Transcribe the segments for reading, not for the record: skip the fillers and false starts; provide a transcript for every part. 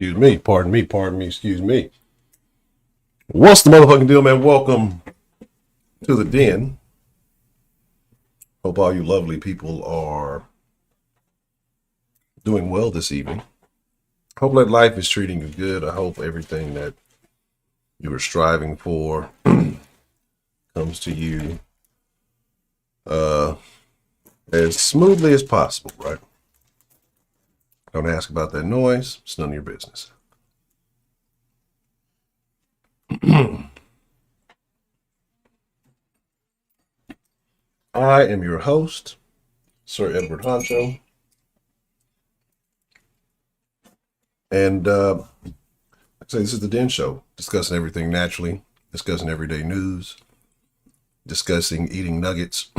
Pardon me, excuse me. What's the motherfucking deal, man? Welcome to the den. Hope all you lovely people are doing well this evening. Hope that life is treating you good. I hope everything that you are striving for comes to you as smoothly as possible, right? Don't ask about that noise. It's none of your business. I am your host, Sir Ed Honcho. And I say this is the Den Show, discussing everything naturally, discussing everyday news, discussing eating nuggets,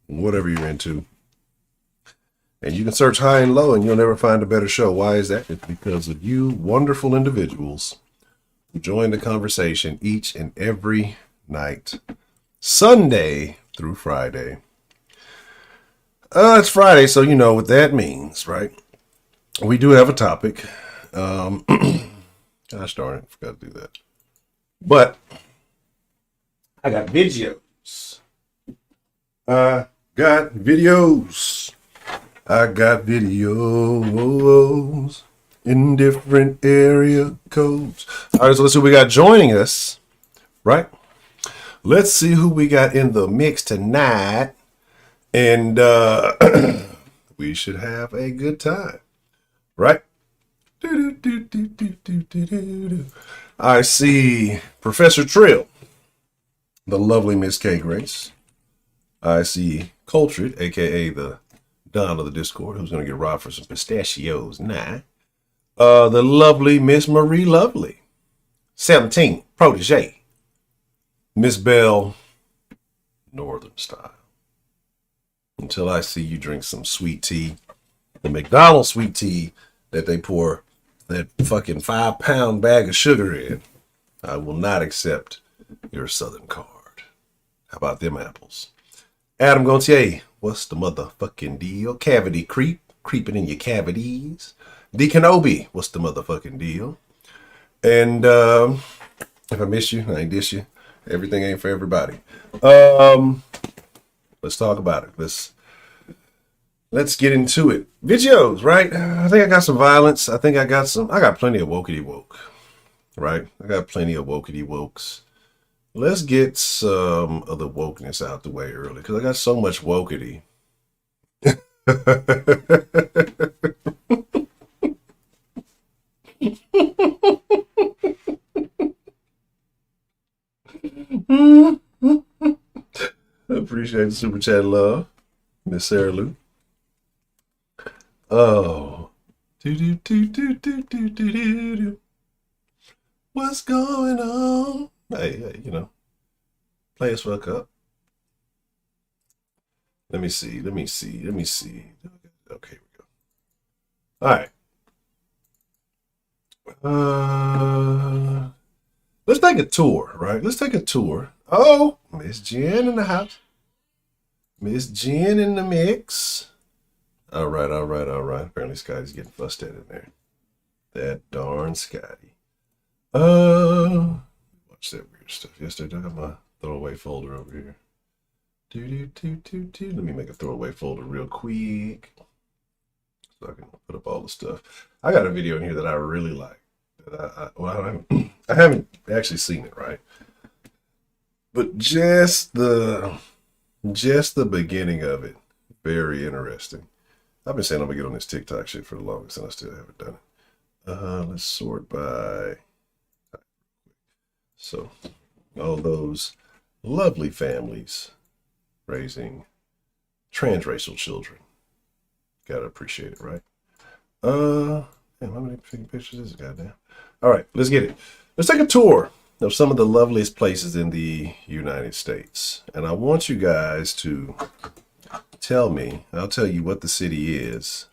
whatever you're into. And you can search high and low and you'll never find a better show. Why is that? It's because of you wonderful individuals who join the conversation each and every night, Sunday through Friday. It's Friday, so you know what that means, right? We do have a topic. Gosh darn it, forgot to do that. But I got videos. I got videos in different area codes. All right, so let's see who we got joining us, right? Let's see who we got in the mix tonight. And we should have a good time, right? I see Professor Trill, the lovely Miss K Grace. I see Coltrate, aka the Don of the Discord, who's going to get robbed for some pistachios now. The lovely Miss Marie Lovely, 17, protege. Miss Bell, Northern style. Until I see you drink some sweet tea, the McDonald's sweet tea that they pour that fucking 5-pound bag of sugar in, I will not accept your Southern card. How about them apples? Adam Gautier, what's the motherfucking deal? Cavity creeping in your cavities. Deacon Obi, what's the motherfucking deal? And if I miss you, I ain't diss you. Everything ain't for everybody. Let's talk about it. Let's get into it. Videos, right? I think I got some violence. I got plenty of wokey woke, right? I got plenty of wokey wokes. Let's get some of the wokeness out the way early because I got so much wokety. Appreciate the super chat love, Miss Sarah Lou. Oh, what's going on? Hey, you know, play us fuck up. Let me see. Okay, here we go. All right. Let's take a tour, right? Let's take a tour. Oh, Miss Jen in the house. Miss Jen in the mix. All right. Apparently Scotty's getting fussed at in there. That darn Scotty. Watch that weird stuff yesterday. I got my throwaway folder over here. Let me make a throwaway folder real quick so I can put up all the stuff. I got a video in here that I really like. I haven't actually seen it, right? But just the beginning of it, very interesting. I've been saying I'm gonna get on this TikTok shit for the longest, and I still haven't done it. Let's sort by. So, all those lovely families raising transracial children, gotta appreciate it, right? Damn, how many pictures is it, goddamn? All right, let's get it. Let's take a tour of some of the loveliest places in the United States. And I want you guys to tell me, I'll tell you what the city is,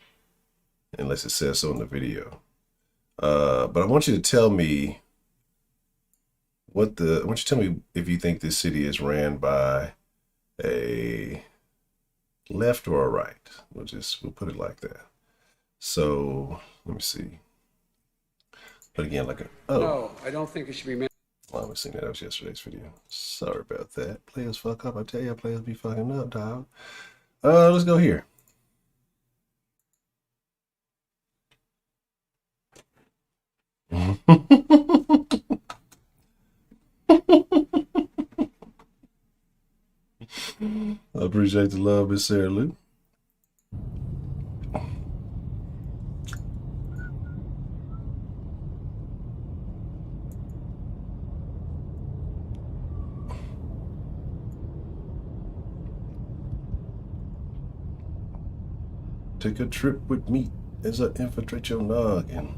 unless it says so in the video. But I want you to tell me I want you to tell me if you think this city is ran by a left or a right. We'll put it like that. So let me see. But again, like a, oh. No, I don't think it should be made. Well, I haven't seen that. That was yesterday's video. Sorry about that. Players fuck up. I tell you, players be fucking up, dog. Let's go here. I appreciate the love, Miss Sarah Lou. Take a trip with me as I infiltrate your noggin.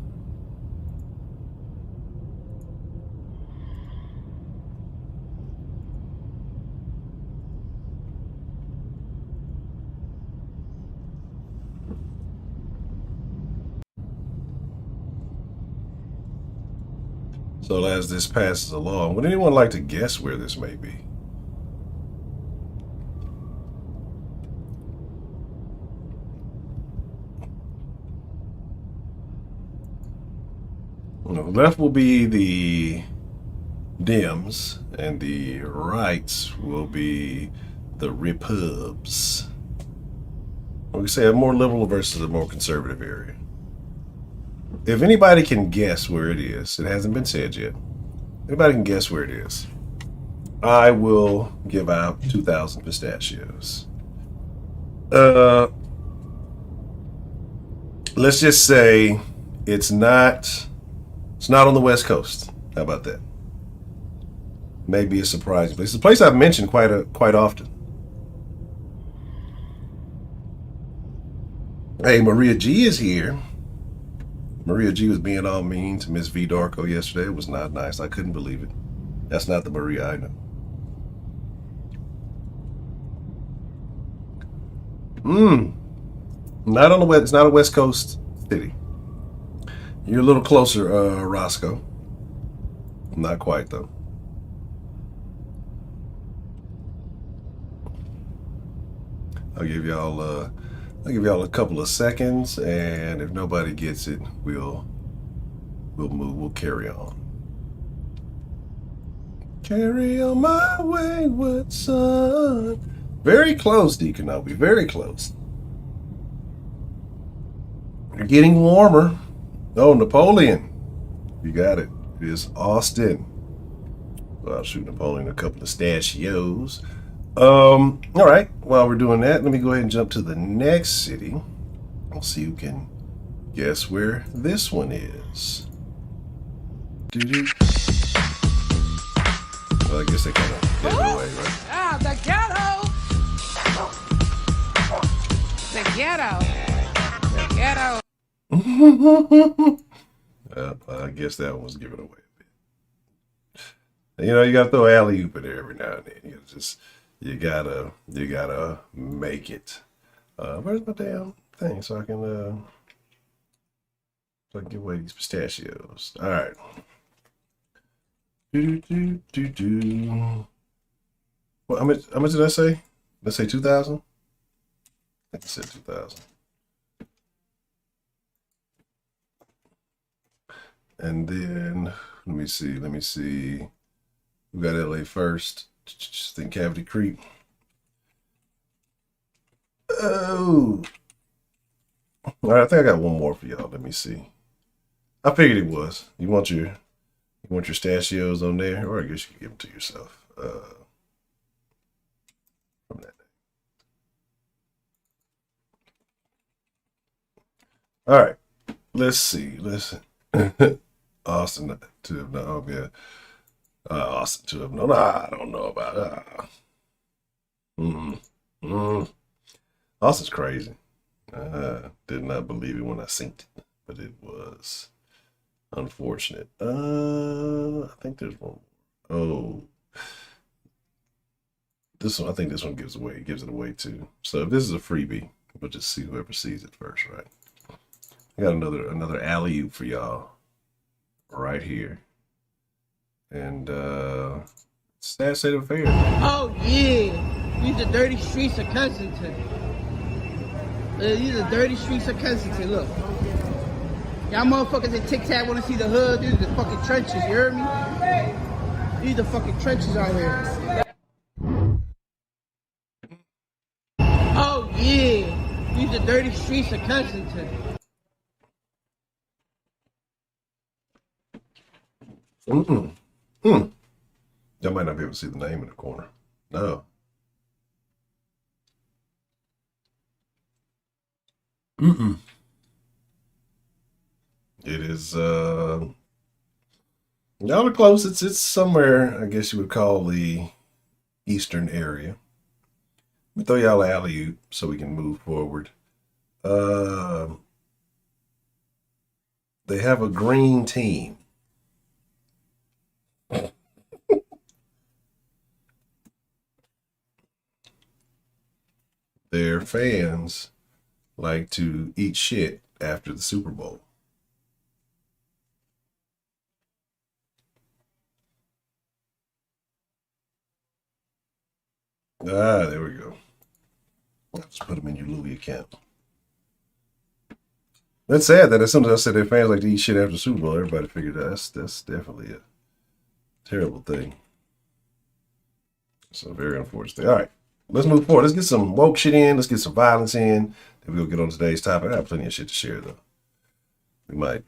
So as this passes along, would anyone like to guess where this may be? On the left will be the Dems, and the right will be the Repubs. We say a more liberal versus a more conservative area. If anybody can guess where it is, it hasn't been said yet. Anybody can guess where it is, I will give out 2,000 pistachios. Let's just say it's not on the West Coast. How about that? Maybe a surprising place. It's a place I've mentioned quite often. Hey, Maria G is here. Maria G was being all mean to Miss V Darko yesterday. It was not nice. I couldn't believe it. That's not the Maria I know. Not on the West. It's not a West Coast city. You're a little closer, Roscoe. Not quite though. I'll give y'all a couple of seconds, and if nobody gets it, we'll move. We'll carry on. Carry on my wayward son. Very close, Deacon Obi. Very close. You're getting warmer. Oh, Napoleon. You got it. It is Austin. Well, I'll shoot Napoleon a couple of stachios. All right. While we're doing that, let me go ahead and jump to the next city. We'll see who can guess where this one is. Doo-doo. Well, I guess they kind of gave it away, right? Ah, the ghetto! The ghetto! The ghetto! I guess that one was given away a bit. You know, you gotta throw alley-oop in there every now and then. You gotta make it. Where's my damn thing so I can give away these pistachios? All right. Well, how much did I say? Let's say 2,000. I think I said 2,000. And then let me see. We got LA first. Think Cavity Creek. Oh. All right, I think I got one more for y'all. Let me see. I figured it was. You want your stachios on there, or I guess you can give them to yourself. From that. All right. Let's see. Listen. Austin to have known. Yeah. Austin to have known. I don't know about Austin's crazy. Did not believe it when I synced it, but it was unfortunate. I think there's one. Oh, this one. I think this one gives it away too. So if this is a freebie, we'll just see whoever sees it first, right? I got another alley-oop for y'all right here. And Stat State of Affairs. Oh yeah, these are dirty streets of Kensington. These are dirty streets of Kensington. Look, Y'all motherfuckers at Tic Tac wanna see the hood. These are the fucking trenches, you heard me? These are the fucking trenches out here. Oh yeah, these are dirty streets of Kensington. Y'all might not be able to see the name in the corner. No. It is, y'all are close. It's somewhere, I guess you would call the eastern area. Let me throw y'all an alley-oop so we can move forward. They have a green team. Their fans like to eat shit after the Super Bowl. Ah, there we go. Let's put them in your Louis account. That's sad that as soon as I said their fans like to eat shit after the Super Bowl, everybody figured that's definitely a terrible thing. So very unfortunate. All right, let's move forward. Let's get some woke shit in. Let's get some violence in. Then we'll get on today's topic. I have plenty of shit to share though. We might,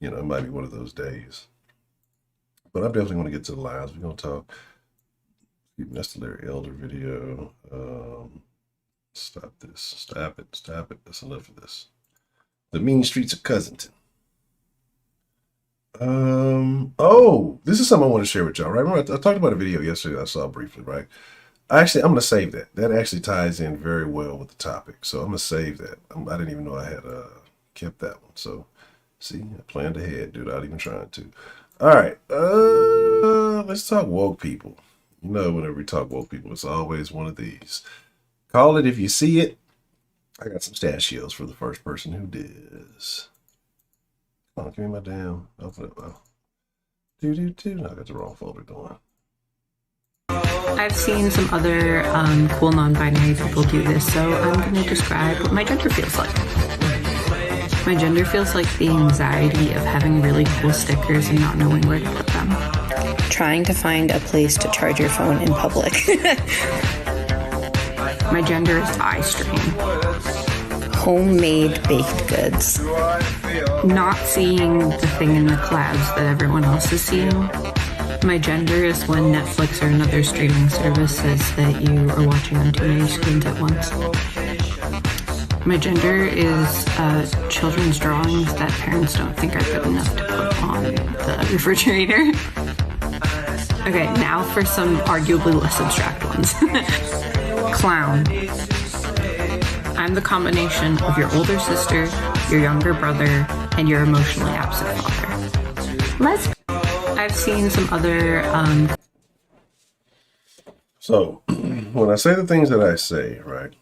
you know, it might be one of those days. But I'm definitely going to get to the lines. We're going to talk. That's the Larry Elder video. Stop this. Stop it. Stop it. That's enough of this. The mean streets of Cousington. Oh, this is something I want to share with y'all, right? Remember, I talked about a video yesterday I saw briefly, right? I'm going to save that. That actually ties in very well with the topic. So I'm going to save that. I didn't even know I had kept that one. So, see, I planned ahead, dude, without even trying to. All right. Let's talk woke people. You know, whenever we talk woke people, it's always one of these. Call it if you see it. I got some stachios for the first person who does. Come on, give me my damn. Open it. Oh. No, I got the wrong folder going. I've seen some other cool non-binary people do this, so I'm going to describe what my gender feels like. My gender feels like the anxiety of having really cool stickers and not knowing where to put them. Trying to find a place to charge your phone in public. My gender is eye strain. Homemade baked goods. Not seeing the thing in the clouds that everyone else is seeing. My gender is when Netflix or another streaming service says that you are watching on too many screens at once. My gender is children's drawings that parents don't think are good enough to put on the refrigerator. Okay, now for some arguably less abstract ones. Clown. I'm the combination of your older sister, your younger brother, and your emotionally absent father. I've seen some other... So, when I say the things that I say, right?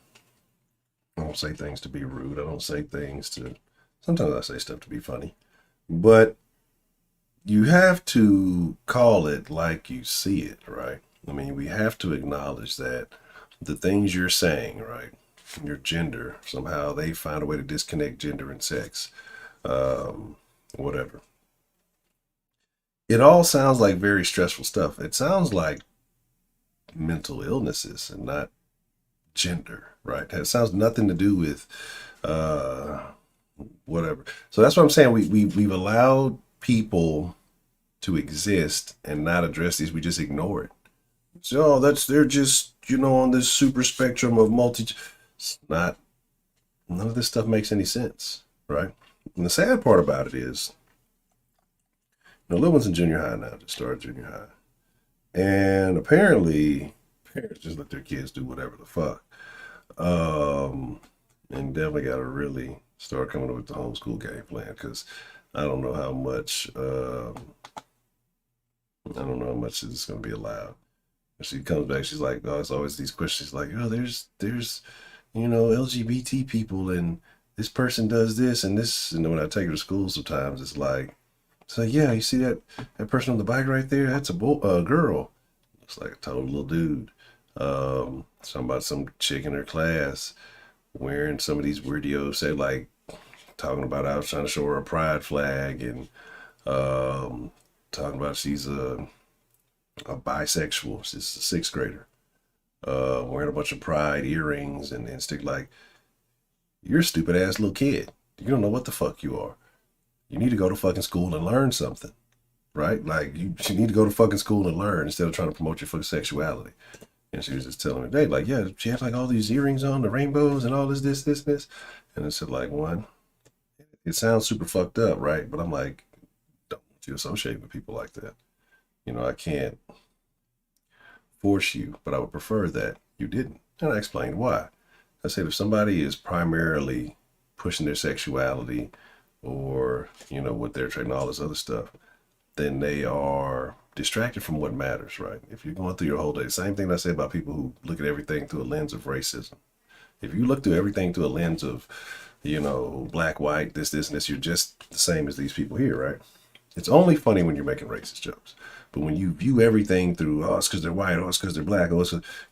I don't say things to be rude. I don't say things to... Sometimes I say stuff to be funny. But you have to call it like you see it, right? I mean, we have to acknowledge that the things you're saying, right? Your gender, somehow they find a way to disconnect gender and sex. Whatever. It all sounds like very stressful stuff. It sounds like mental illnesses and not gender, right? It sounds nothing to do with whatever. So that's what I'm saying. We've allowed people to exist and not address these. We just ignore it. So they're just, on this super spectrum of it's not, none of this stuff makes any sense, right? And the sad part about it is, little one's in junior high now, just started junior high. And apparently, parents just let their kids do whatever the fuck. And definitely got to really start coming up with the homeschool game plan, because I don't know how much, is going to be allowed. She comes back, she's like, oh, it's always these questions like, oh, there's LGBT people and this person does this and this. And when I take her to school sometimes, it's like, so yeah, you see that person on the bike right there? That's a girl. Looks like a total little dude. Talking about some chick in her class wearing some of these weirdos, say like talking about I was trying to show her a pride flag, and talking about she's a bisexual. She's a sixth grader, wearing a bunch of pride earrings and stick like, you're a stupid ass little kid. You don't know what the fuck you are. You need to go to fucking school and learn something, right? Like you need to go to fucking school and learn instead of trying to promote your fucking sexuality. And she was just telling me, Dave, like, yeah, she had like all these earrings on, the rainbows and all this. And I said, like, one, it sounds super fucked up, right? But I'm like, don't you associate with people like that. You know, I can't force you, but I would prefer that you didn't. And I explained why. I said, if somebody is primarily pushing their sexuality or, you know, what they're trading, all this other stuff, then they are distracted from what matters, right? If you're going through your whole day, same thing I say about people who look at everything through a lens of racism. If you look through everything through a lens of, you know, black, white, this, and this, you're just the same as these people here, right? It's only funny when you're making racist jokes. But when you view everything through, oh, it's because they're white, oh, it's because they're black, oh,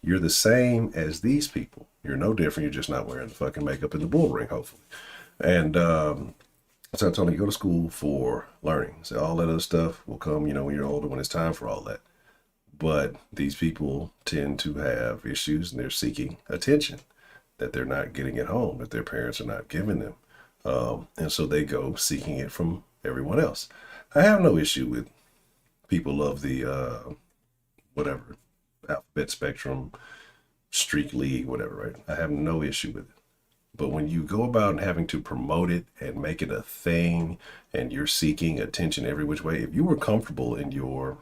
you're the same as these people. You're no different. You're just not wearing the fucking makeup and the bull ring, hopefully. And so I told him, you go to school for learning. So all that other stuff will come, you know, when you're older, when it's time for all that. But these people tend to have issues and they're seeking attention that they're not getting at home, that their parents are not giving them. And so they go seeking it from everyone else. I have no issue with people of the, whatever, alphabet spectrum, streak league, whatever, right? I have no issue with it. But when you go about having to promote it and make it a thing and you're seeking attention every which way, if you were comfortable in your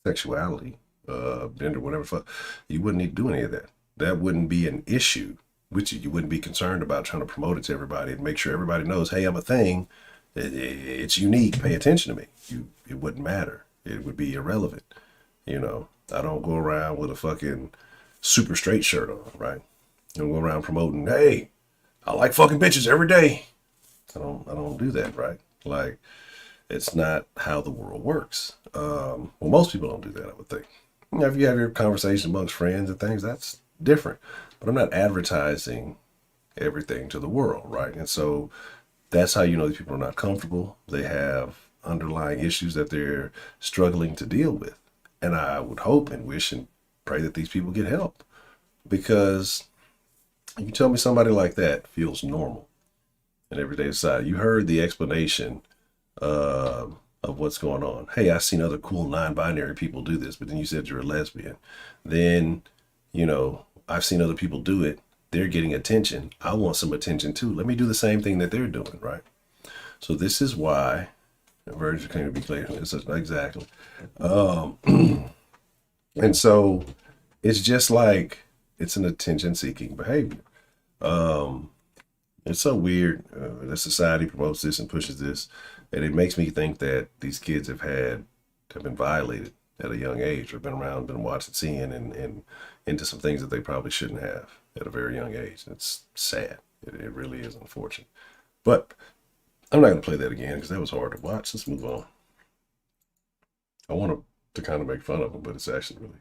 sexuality, gender, whatever, you wouldn't need to do any of that. That wouldn't be an issue with you. You wouldn't be concerned about trying to promote it to everybody and make sure everybody knows, hey, I'm a thing. It's unique. Pay attention to me. It wouldn't matter. It would be irrelevant. You know, I don't go around with a fucking super straight shirt on, right? I don't go around promoting, hey, I like fucking bitches every day. I don't do that, right? Like, it's not how the world works. Well, most people don't do that, I would think. You know, if you have your conversation amongst friends and things, that's different. But I'm not advertising everything to the world, right? And so that's how you know these people are not comfortable. They have underlying issues that they're struggling to deal with. And I would hope and wish and pray that these people get help. Because you tell me somebody like that feels normal in everyday society. You heard the explanation of what's going on. Hey, I've seen other cool non-binary people do this, but then you said you're a lesbian. Then, you know, I've seen other people do it. They're getting attention. I want some attention too. Let me do the same thing that they're doing, right? So this is why, virgin came to be clear. Exactly. And so it's just like, it's an attention-seeking behavior. It's so weird that society promotes this and pushes this, and it makes me think that these kids have been violated at a young age, or been around, been watching, seeing, and into some things that they probably shouldn't have at a very young age. It's sad. It really is unfortunate. But I'm not going to play that again because that was hard to watch. Let's move on. I want to kind of make fun of them, but it's actually really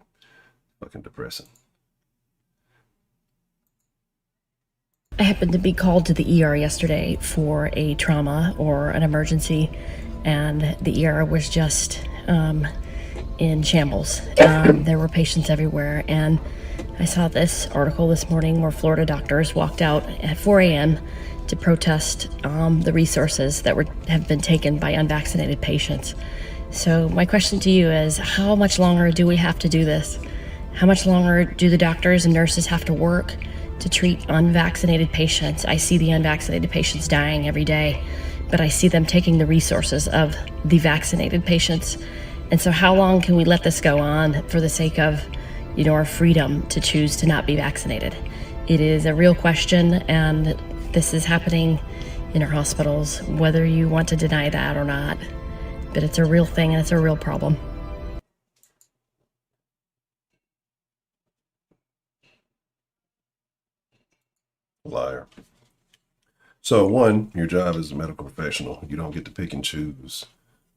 fucking depressing. I happened to be called to the ER yesterday for a trauma or an emergency, and the ER was just in shambles. There were patients everywhere, and I saw this article this morning where Florida doctors walked out at 4 a.m. to protest the resources that have been taken by unvaccinated patients. So my question to you is, how much longer do we have to do this? How much longer do the doctors and nurses have to work to treat unvaccinated patients? I see the unvaccinated patients dying every day, but I see them taking the resources of the vaccinated patients. And so how long can we let this go on for the sake of, you know, our freedom to choose to not be vaccinated? It is a real question, and this is happening in our hospitals, whether you want to deny that or not. But it's a real thing, and it's a real problem. Liar. So one, your job as a medical professional, you don't get to pick and choose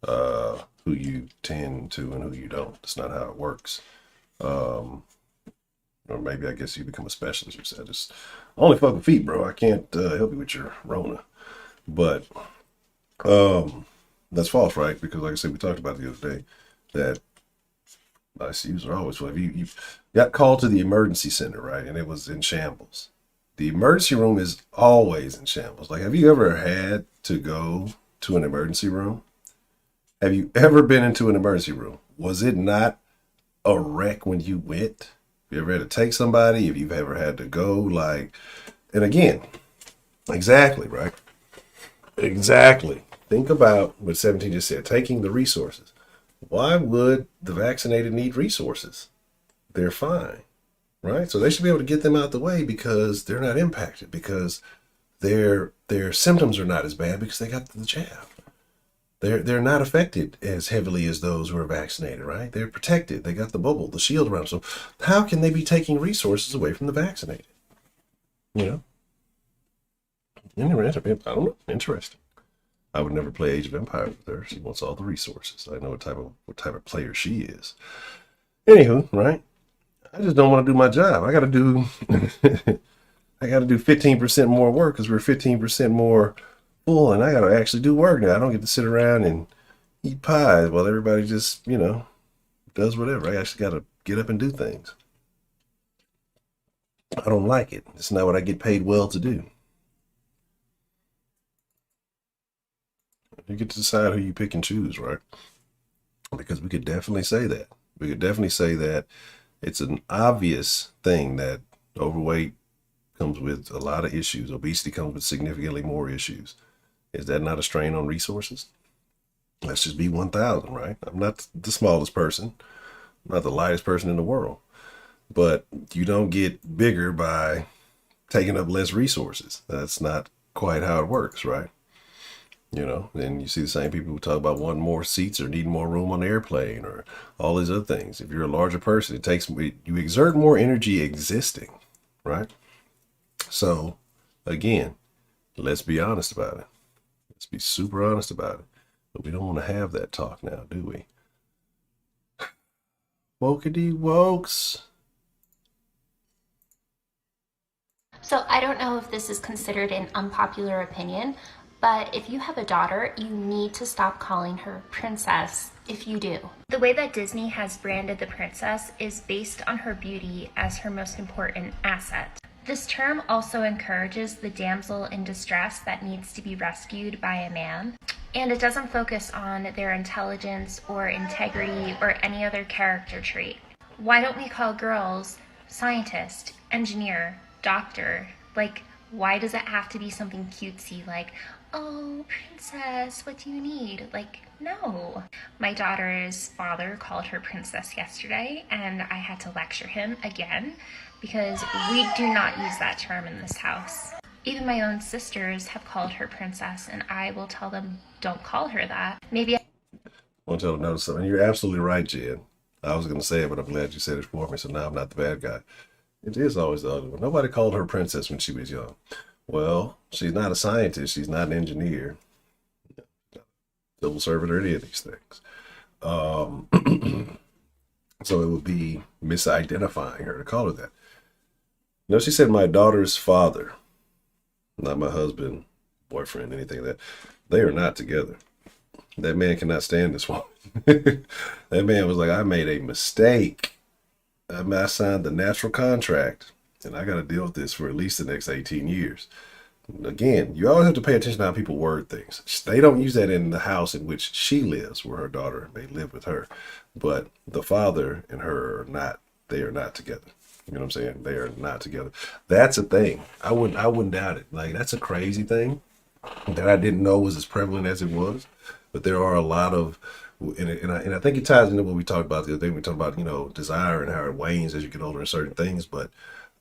who you tend to and who you don't. That's not how it works. Or maybe I guess you become a specialist. You said, it's only fucking feet, bro. I can't help you with your Rona. But that's false, right? Because like I said, we talked about it the other day that ICUs are always full. If you got called to the emergency center, right, and it was in shambles, the emergency room is always in shambles. Like, have you ever had to go to an emergency room? Have you ever been into an emergency room? Was it not a wreck when you went? Have you ever had to take somebody? If you've ever had to go, like, and again, exactly, right? Exactly. Think about what 17 just said, taking the resources. Why would the vaccinated need resources? They're fine, right? So they should be able to get them out the way because they're not impacted, because their symptoms are not as bad because they got the jab. They're not affected as heavily as those who are vaccinated, right? They're protected. They got the bubble, the shield around them. So how can they be taking resources away from the vaccinated? You know? I don't know. Interesting. I would never play Age of Empires with her. She wants all the resources. I know what type of player she is. Anywho, right? I just don't want to do my job. I got to do I got to do 15% more work because we're 15% more full, and I got to actually do work now. I don't get to sit around and eat pies while everybody just, does whatever. I actually got to get up and do things. I don't like it. It's not what I get paid well to do. You get to decide who you pick and choose, right? Because we could definitely say that. We could definitely say that it's an obvious thing that overweight comes with a lot of issues. Obesity comes with significantly more issues. Is that not a strain on resources? Let's just be 1,000, right? I'm not the smallest person. I'm not the lightest person in the world. But you don't get bigger by taking up less resources. That's not quite how it works, right? Then you see the same people who talk about wanting more seats or needing more room on the airplane or all these other things. If you're a larger person, you exert more energy existing, right? So, again, let's be honest about it. Let's be super honest about it. But we don't want to have that talk now, do we? Wokety wokes. So I don't know if this is considered an unpopular opinion, but if you have a daughter, you need to stop calling her princess if you do. The way that Disney has branded the princess is based on her beauty as her most important asset. This term also encourages the damsel in distress that needs to be rescued by a man, and it doesn't focus on their intelligence or integrity or any other character trait. Why don't we call girls scientist, engineer, doctor? Like, why does it have to be something cutesy like, oh, princess, what do you need? Like, no. My daughter's father called her princess yesterday, and I had to lecture him again because we do not use that term in this house. Even my own sisters have called her princess, and I will tell them, don't call her that. Maybe I want to notice something. You're absolutely right, Jen. I was going to say it, but I'm glad you said it for me, so now I'm not the bad guy. It is always the other one. Nobody called her princess when she was young. Well, she's not a scientist. She's not an engineer, civil servant, or any of these things. So it would be misidentifying her to call her that. She said my daughter's father, not my husband, boyfriend, anything like that. They are not together. That man cannot stand this woman. That man was like, I made a mistake. I signed the natural contract, and I got to deal with this for at least the next 18 years. Again, you always have to pay attention to how people word things. They don't use that in the house in which she lives, where her daughter may live with her. But the father and her are not, they are not together. You know what I'm saying? They are not together. That's a thing. I wouldn't doubt it. Like, that's a crazy thing that I didn't know was as prevalent as it was. But there are a lot of, and I think it ties into what we talked about the other day. We talked about, desire and how it wanes as you get older in certain things. But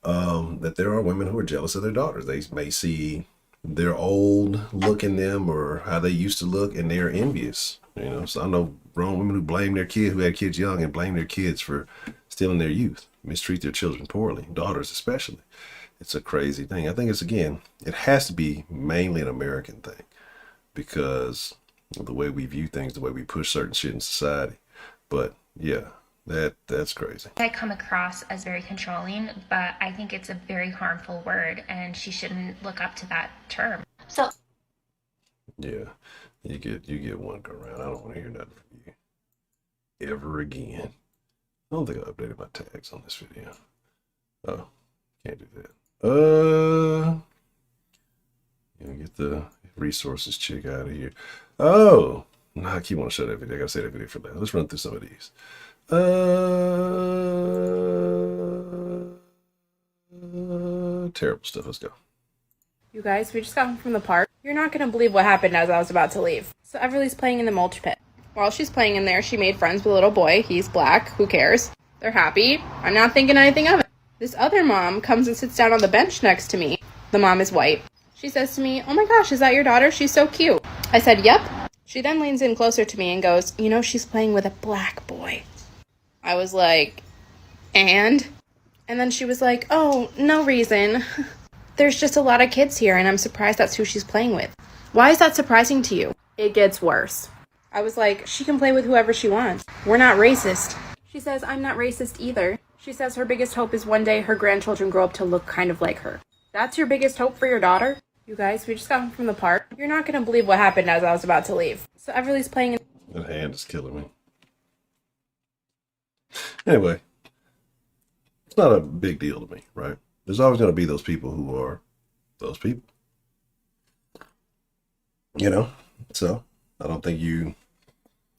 that there are women who are jealous of their daughters. They may see their old look in them or how they used to look, and they're envious. So I know grown women who blame their kids, who had kids young, and blame their kids for stealing their youth, mistreat their children poorly, daughters especially. It's a crazy thing. I think it has to be mainly an American thing because of the way we view things, the way we push certain shit in society. But yeah, that's crazy. I come across as very controlling, but I think it's a very harmful word, and she shouldn't look up to that term. So Yeah, you get one go around. I don't want to hear nothing from you ever again. I don't think I updated my tags on this video. Oh, can't do that. Get the resources chick out of here. Oh, no, I keep wanting to show that video. I gotta say that video for later. Let's run through some of these. Terrible stuff. Let's go. You guys, we just got home from the park. You're not gonna believe what happened as I was about to leave. So Everly's playing in the mulch pit. While she's playing in there, she made friends with a little boy. He's black. Who cares? They're happy. I'm not thinking anything of it. This other mom comes and sits down on the bench next to me. The mom is white. She says to me, "Oh my gosh, is that your daughter? She's so cute." I said, "Yep." She then leans in closer to me and goes, "You know, she's playing with a black boy." I was like, and then she was like, "Oh, no reason. There's just a lot of kids here, and I'm surprised that's who she's playing with." Why is that surprising to you? It gets worse. I was like, she can play with whoever she wants. We're not racist. She says, "I'm not racist either." She says her biggest hope is one day her grandchildren grow up to look kind of like her. That's your biggest hope for your daughter? You guys, we just got home from the park. You're not going to believe what happened as I was about to leave. So Everly's playing in... That hand is killing me. Anyway, it's not a big deal to me, right? There's always going to be those people who are those people. You know? So, I don't think you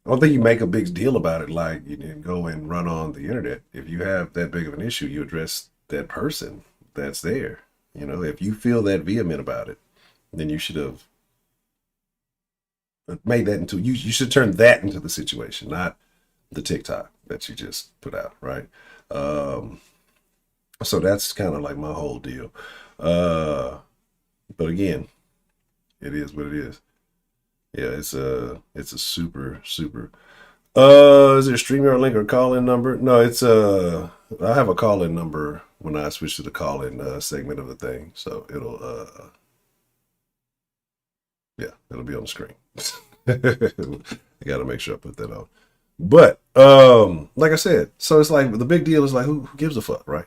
make a big deal about it like you didn't go and run on the internet. If you have that big of an issue, you address that person that's there. You know, if you feel that vehement about it, then you should have made that into, you should turn that into the situation, not the TikTok that you just put out, right? So that's kind of like my whole deal. But again, it is what it is. Yeah, it's a super. Is there a StreamYard link or call-in number? No, it's I have a call-in number when I switch to the call-in segment of the thing. So it'll it'll be on the screen. I gotta make sure I put that on. But like I said, so it's like the big deal is like who gives a fuck, right?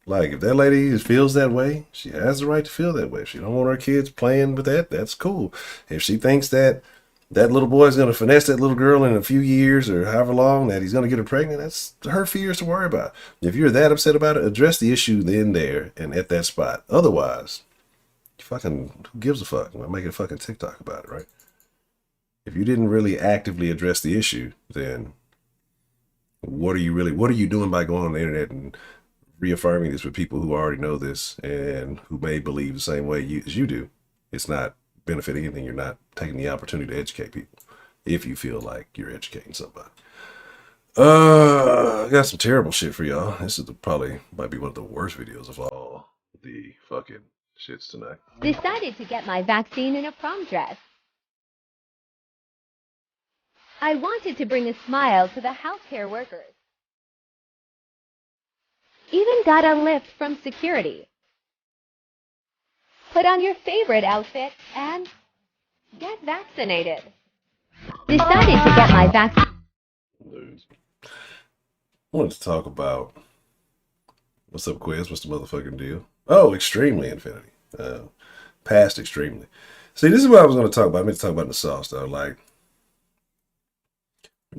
Like if that lady feels that way, she has the right to feel that way. If she don't want her kids playing with that, that's cool. If she thinks that that little boy is going to finesse that little girl in a few years or however long that he's going to get her pregnant, that's her fears to worry about. If you're that upset about it, address the issue then, there, and at that spot. Otherwise, fucking who gives a fuck? I'm making a fucking TikTok about it, right? If you didn't really actively address the issue, then what are you doing by going on the internet and reaffirming this with people who already know this and who may believe the same way as you do? It's not benefiting anything. You're not taking the opportunity to educate people if you feel like you're educating somebody. I got some terrible shit for y'all. This is probably might be one of the worst videos of all the fucking shits tonight. Decided to get my vaccine in a prom dress. I wanted to bring a smile to the healthcare workers. Even got a lift from security. Put on your favorite outfit and get vaccinated. Decided to get my vaccine. I wanted to talk about what's up, Quiz? What's the motherfucking deal? Oh, extremely infinity. Past extremely. See, this is what I was going to talk about. I meant to talk about the sauce though. Like,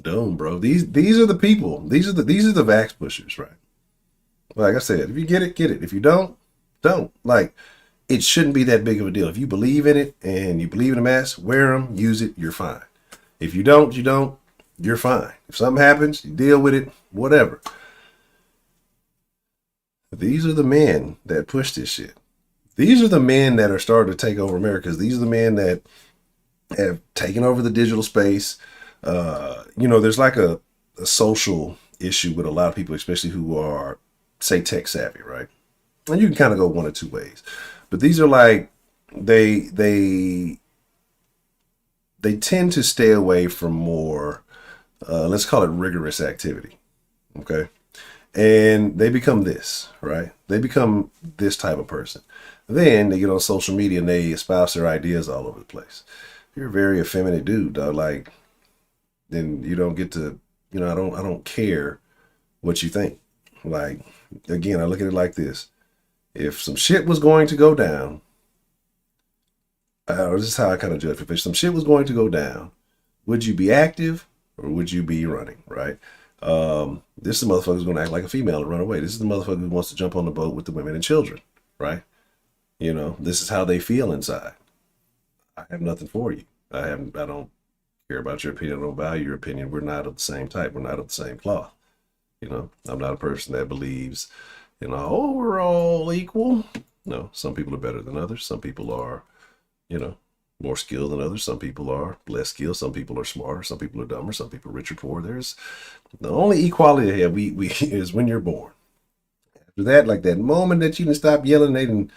dumb, bro. These are the people. These are the vax pushers, right? Like I said, if you get it, get it. If you don't. Like, it shouldn't be that big of a deal. If you believe in it and you believe in the mask, wear them, use it, you're fine. If you don't, you're fine. If something happens, you deal with it, whatever. These are the men that push this shit. These are the men that are starting to take over America. These are the men that have taken over the digital space. There's like a social issue with a lot of people, especially who are, say, tech savvy, right? And you can kind of go one of two ways. But these are like, they tend to stay away from more, let's call it rigorous activity. Okay. And they become this, right? They become this type of person. Then they get on social media and they espouse their ideas all over the place. If you're a very effeminate dude, dog, like, then you don't get to, I don't care what you think. Like, again, I look at it like this. If some shit was going to go down, This is how I kind of judge. If some shit was going to go down, would you be active or would you be running, right? This is the motherfucker who's going to act like a female and run away. This is the motherfucker who wants to jump on the boat with the women and children, right? You know, this is how they feel inside. I have nothing for you. I don't care about your opinion. I don't value your opinion. We're not of the same type. We're not of the same cloth. You know, I'm not a person that believes, you know, oh, we're all equal. No, some people are better than others. Some people are, you know, more skilled than others. Some people are less skilled. Some people are smarter. Some people are dumber. Some people are rich or poor. There's the only equality I have we is when you're born. After that, like that moment that you can stop yelling, they didn't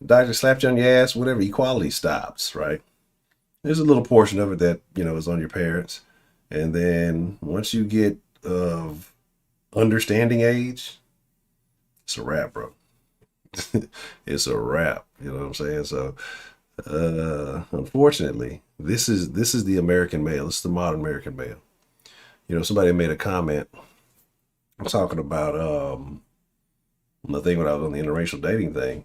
doctor slapped you on your ass, whatever, equality stops, right? There's a little portion of it that, you know, is on your parents. And then once you get of understanding age, it's a wrap, bro. It's a wrap. You know what I'm saying? So unfortunately, this is the American male. This is the modern American male. You know, somebody made a comment talking about the thing when I was on the interracial dating thing,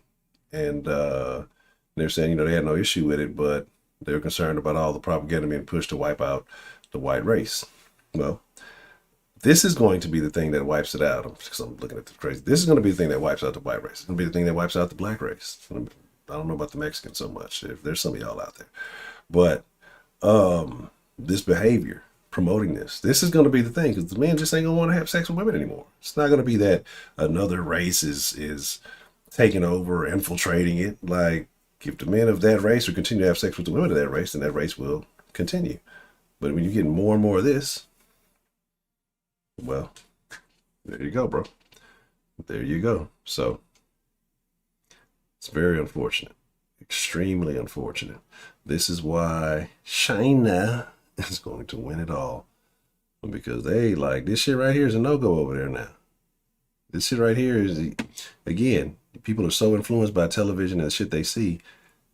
and they're saying, you know, they had no issue with it, but they were concerned about all the propaganda being pushed to wipe out the white race. Well, this is going to be the thing that wipes it out. Because I'm looking at the crazy. This is going to be the thing that wipes out the white race. It's going to be the thing that wipes out the black race. I don't know about the Mexicans so much. If there's some of y'all out there, but this behavior, promoting this is going to be the thing, because the men just ain't gonna want to have sex with women anymore. It's not going to be that another race is taking over, infiltrating it. Like, if the men of that race will continue to have sex with the women of that race, then that race will continue. But when you get more and more of this, well, there you go, bro. There you go. So it's very unfortunate, extremely unfortunate. This is why China is going to win it all, because they like this shit right here is a no-go over there now. This shit right here is, again, people are so influenced by television and the shit they see.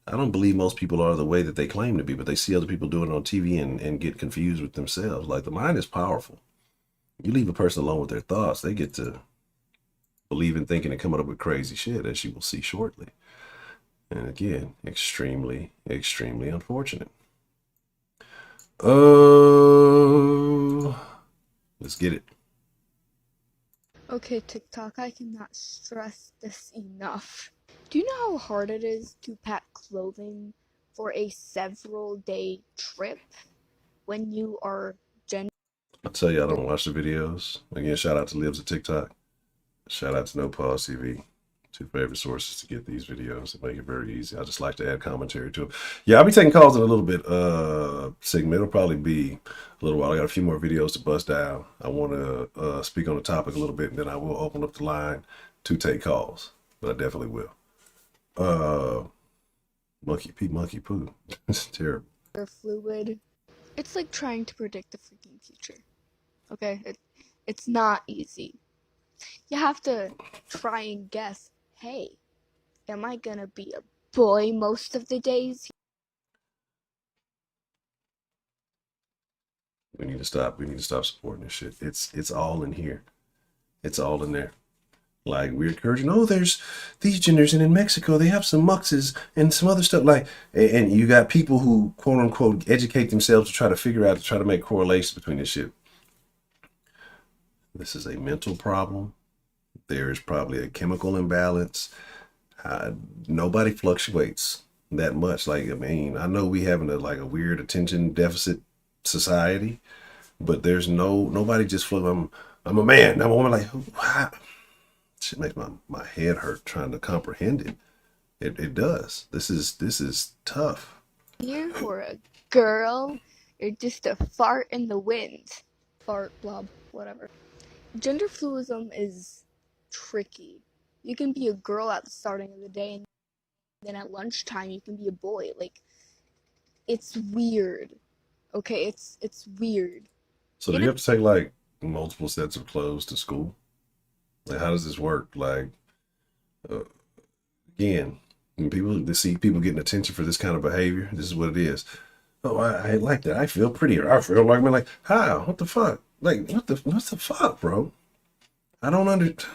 I don't believe most people are the way that they claim to be, but they see other people doing it on TV and get confused with themselves. Like, the mind is powerful. You leave a person alone with their thoughts, they get to believe in thinking and coming up with crazy shit, as you will see shortly. And again, extremely, extremely unfortunate. Oh, let's get it. Okay, TikTok, I cannot stress this enough. Do you know how hard it is to pack clothing for a several-day trip when you are I'll tell you, I don't watch the videos. Again, shout out to Libs at TikTok. Shout out to No Pause TV. Two favorite sources to get these videos. They make it very easy. I just like to add commentary to them. Yeah, I'll be taking calls in a little bit segment. It'll probably be a little while. I got a few more videos to bust down. I want to speak on the topic a little bit, and then I will open up the line to take calls. But I definitely will. Monkey pee, monkey poo. It's terrible. fluid. It's like trying to predict the freaking future. Okay? It's not easy. You have to try and guess, hey, am I gonna be a boy most of the days? We need to stop. We need to stop supporting this shit. It's all in here. It's all in there. Like, we're encouraging, oh, there's these genders, and in Mexico they have some muxes and some other stuff. Like, and you got people who, quote unquote, educate themselves to try to figure out, to try to make correlations between this shit. This is a mental problem. There is probably a chemical imbalance. Nobody fluctuates that much. Like, I mean, I know we having a weird attention deficit society, but there's nobody just I'm a man, I'm a woman. Like, wow. Shit makes my head hurt trying to comprehend it. It does. This is tough. You're for a girl, you're just a fart in the wind. Fart, blob, whatever. Gender fluidism is tricky. You can be a girl at the starting of the day, and then at lunchtime you can be a boy. Like, it's weird. Okay, it's weird. So do you have to take like multiple sets of clothes to school? Like, how does this work? Like, again, when they see people getting attention for this kind of behavior, this is what it is. Oh, I like that. I feel prettier. I feel like me. Like, how? What the fuck? Like, what the fuck, bro? I don't understand.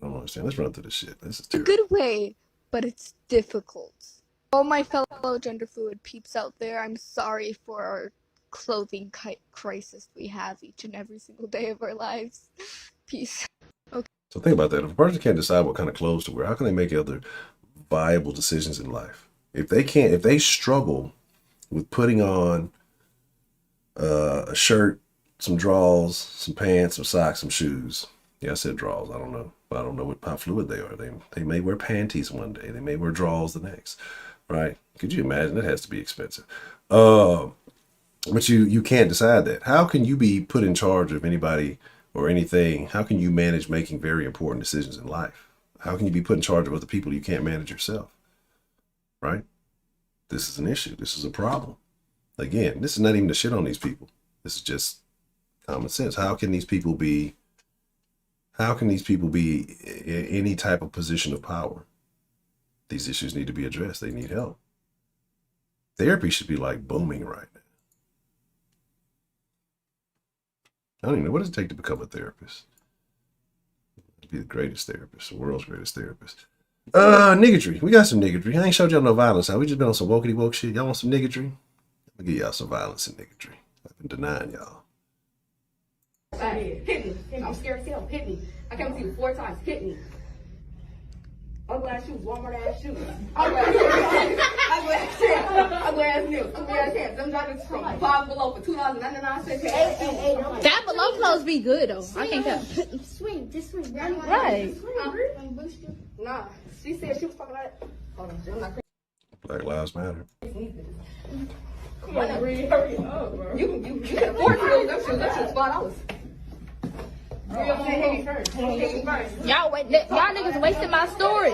Let's run through this shit. This is terrible. A good way, but it's difficult. All my fellow gender fluid peeps out there, I'm sorry for our clothing crisis we have each and every single day of our lives. Peace. Okay. So think about that. If a person can't decide what kind of clothes to wear, how can they make other viable decisions in life? If they struggle with putting on a shirt, some drawers, some pants, some socks, some shoes. Yeah, I said drawers. I don't know. I don't know how fluid they are. They may wear panties one day. They may wear drawers the next. Right? Could you imagine? It has to be expensive. But you can't decide that. How can you be put in charge of anybody or anything? How can you manage making very important decisions in life? How can you be put in charge of other people you can't manage yourself? Right? This is an issue. This is a problem. Again, this is not even the shit on these people. This is just common sense. How can these people be in any type of position of power? These issues need to be addressed. They need help. Therapy should be like booming right now. I don't even know, what does it take to become a therapist? Be the greatest therapist, the world's greatest therapist. Niggatry. We got some niggatry. I ain't showed y'all no violence. We just been on some wokey woke shit. Y'all want some niggatry? I'll give y'all some violence and niggatry. I've been denying y'all. Hit me. I'm scared as hell. Hit me. I came to you 4 times. Hit me. Ugly ass shoes. Walmart ass shoes. Ugly ass shoes. Ugly ass nails. Ugly ass hands. Them joggers from Five Below for $2.99. That below clothes be good though. I can't tell. Swing. Just swing. Right. Nah. She said she was talking about it. Hold on. I'm not crazy. Black Lives Matter. Come on, hurry up, bro. You can afford to those shoes. That shit's $5. Y'all niggas wasting my storage.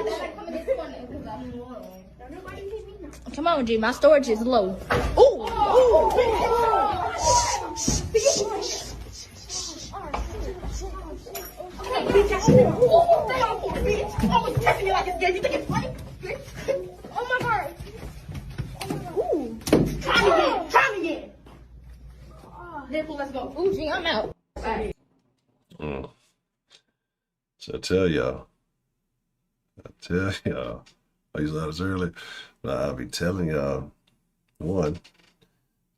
Come on, G, my storage is low. Ooh. Oh my God. Ooh. Try me again. Deadpool, let's go. Ooh, G, I'm out. So I tell y'all, I used to this early, but I'll be telling y'all, one,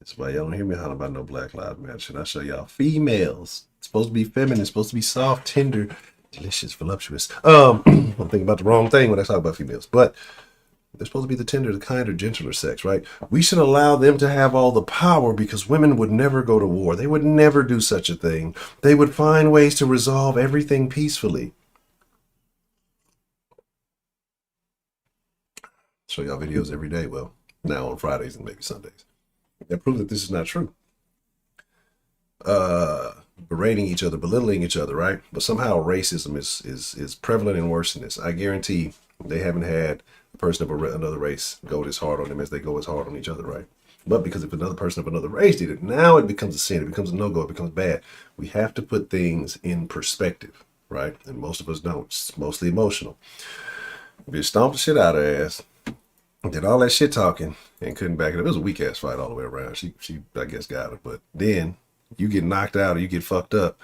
it's why y'all don't hear me holler about no Black Lives Matter. Should I show y'all females? It's supposed to be feminine, it's supposed to be soft, tender, delicious, voluptuous. I'm thinking about the wrong thing when I talk about females, but they're supposed to be the tender, the kinder, gentler sex, right? We should allow them to have all the power because women would never go to war. They would never do such a thing. They would find ways to resolve everything peacefully. Show y'all videos every day. Well, now on Fridays and maybe Sundays. That prove that this is not true. Berating each other, belittling each other, right? But somehow racism is prevalent and worse than this. I guarantee they haven't had a person of another race go as hard on them as they go as hard on each other, right? But because if another person of another race did it, now it becomes a sin, it becomes a no-go, it becomes bad. We have to put things in perspective, right? And most of us don't. It's mostly emotional. If you stomp the shit out of her ass, did all that shit talking and couldn't back it up. It was a weak ass fight all the way around. She I guess got her. But then you get knocked out or you get fucked up.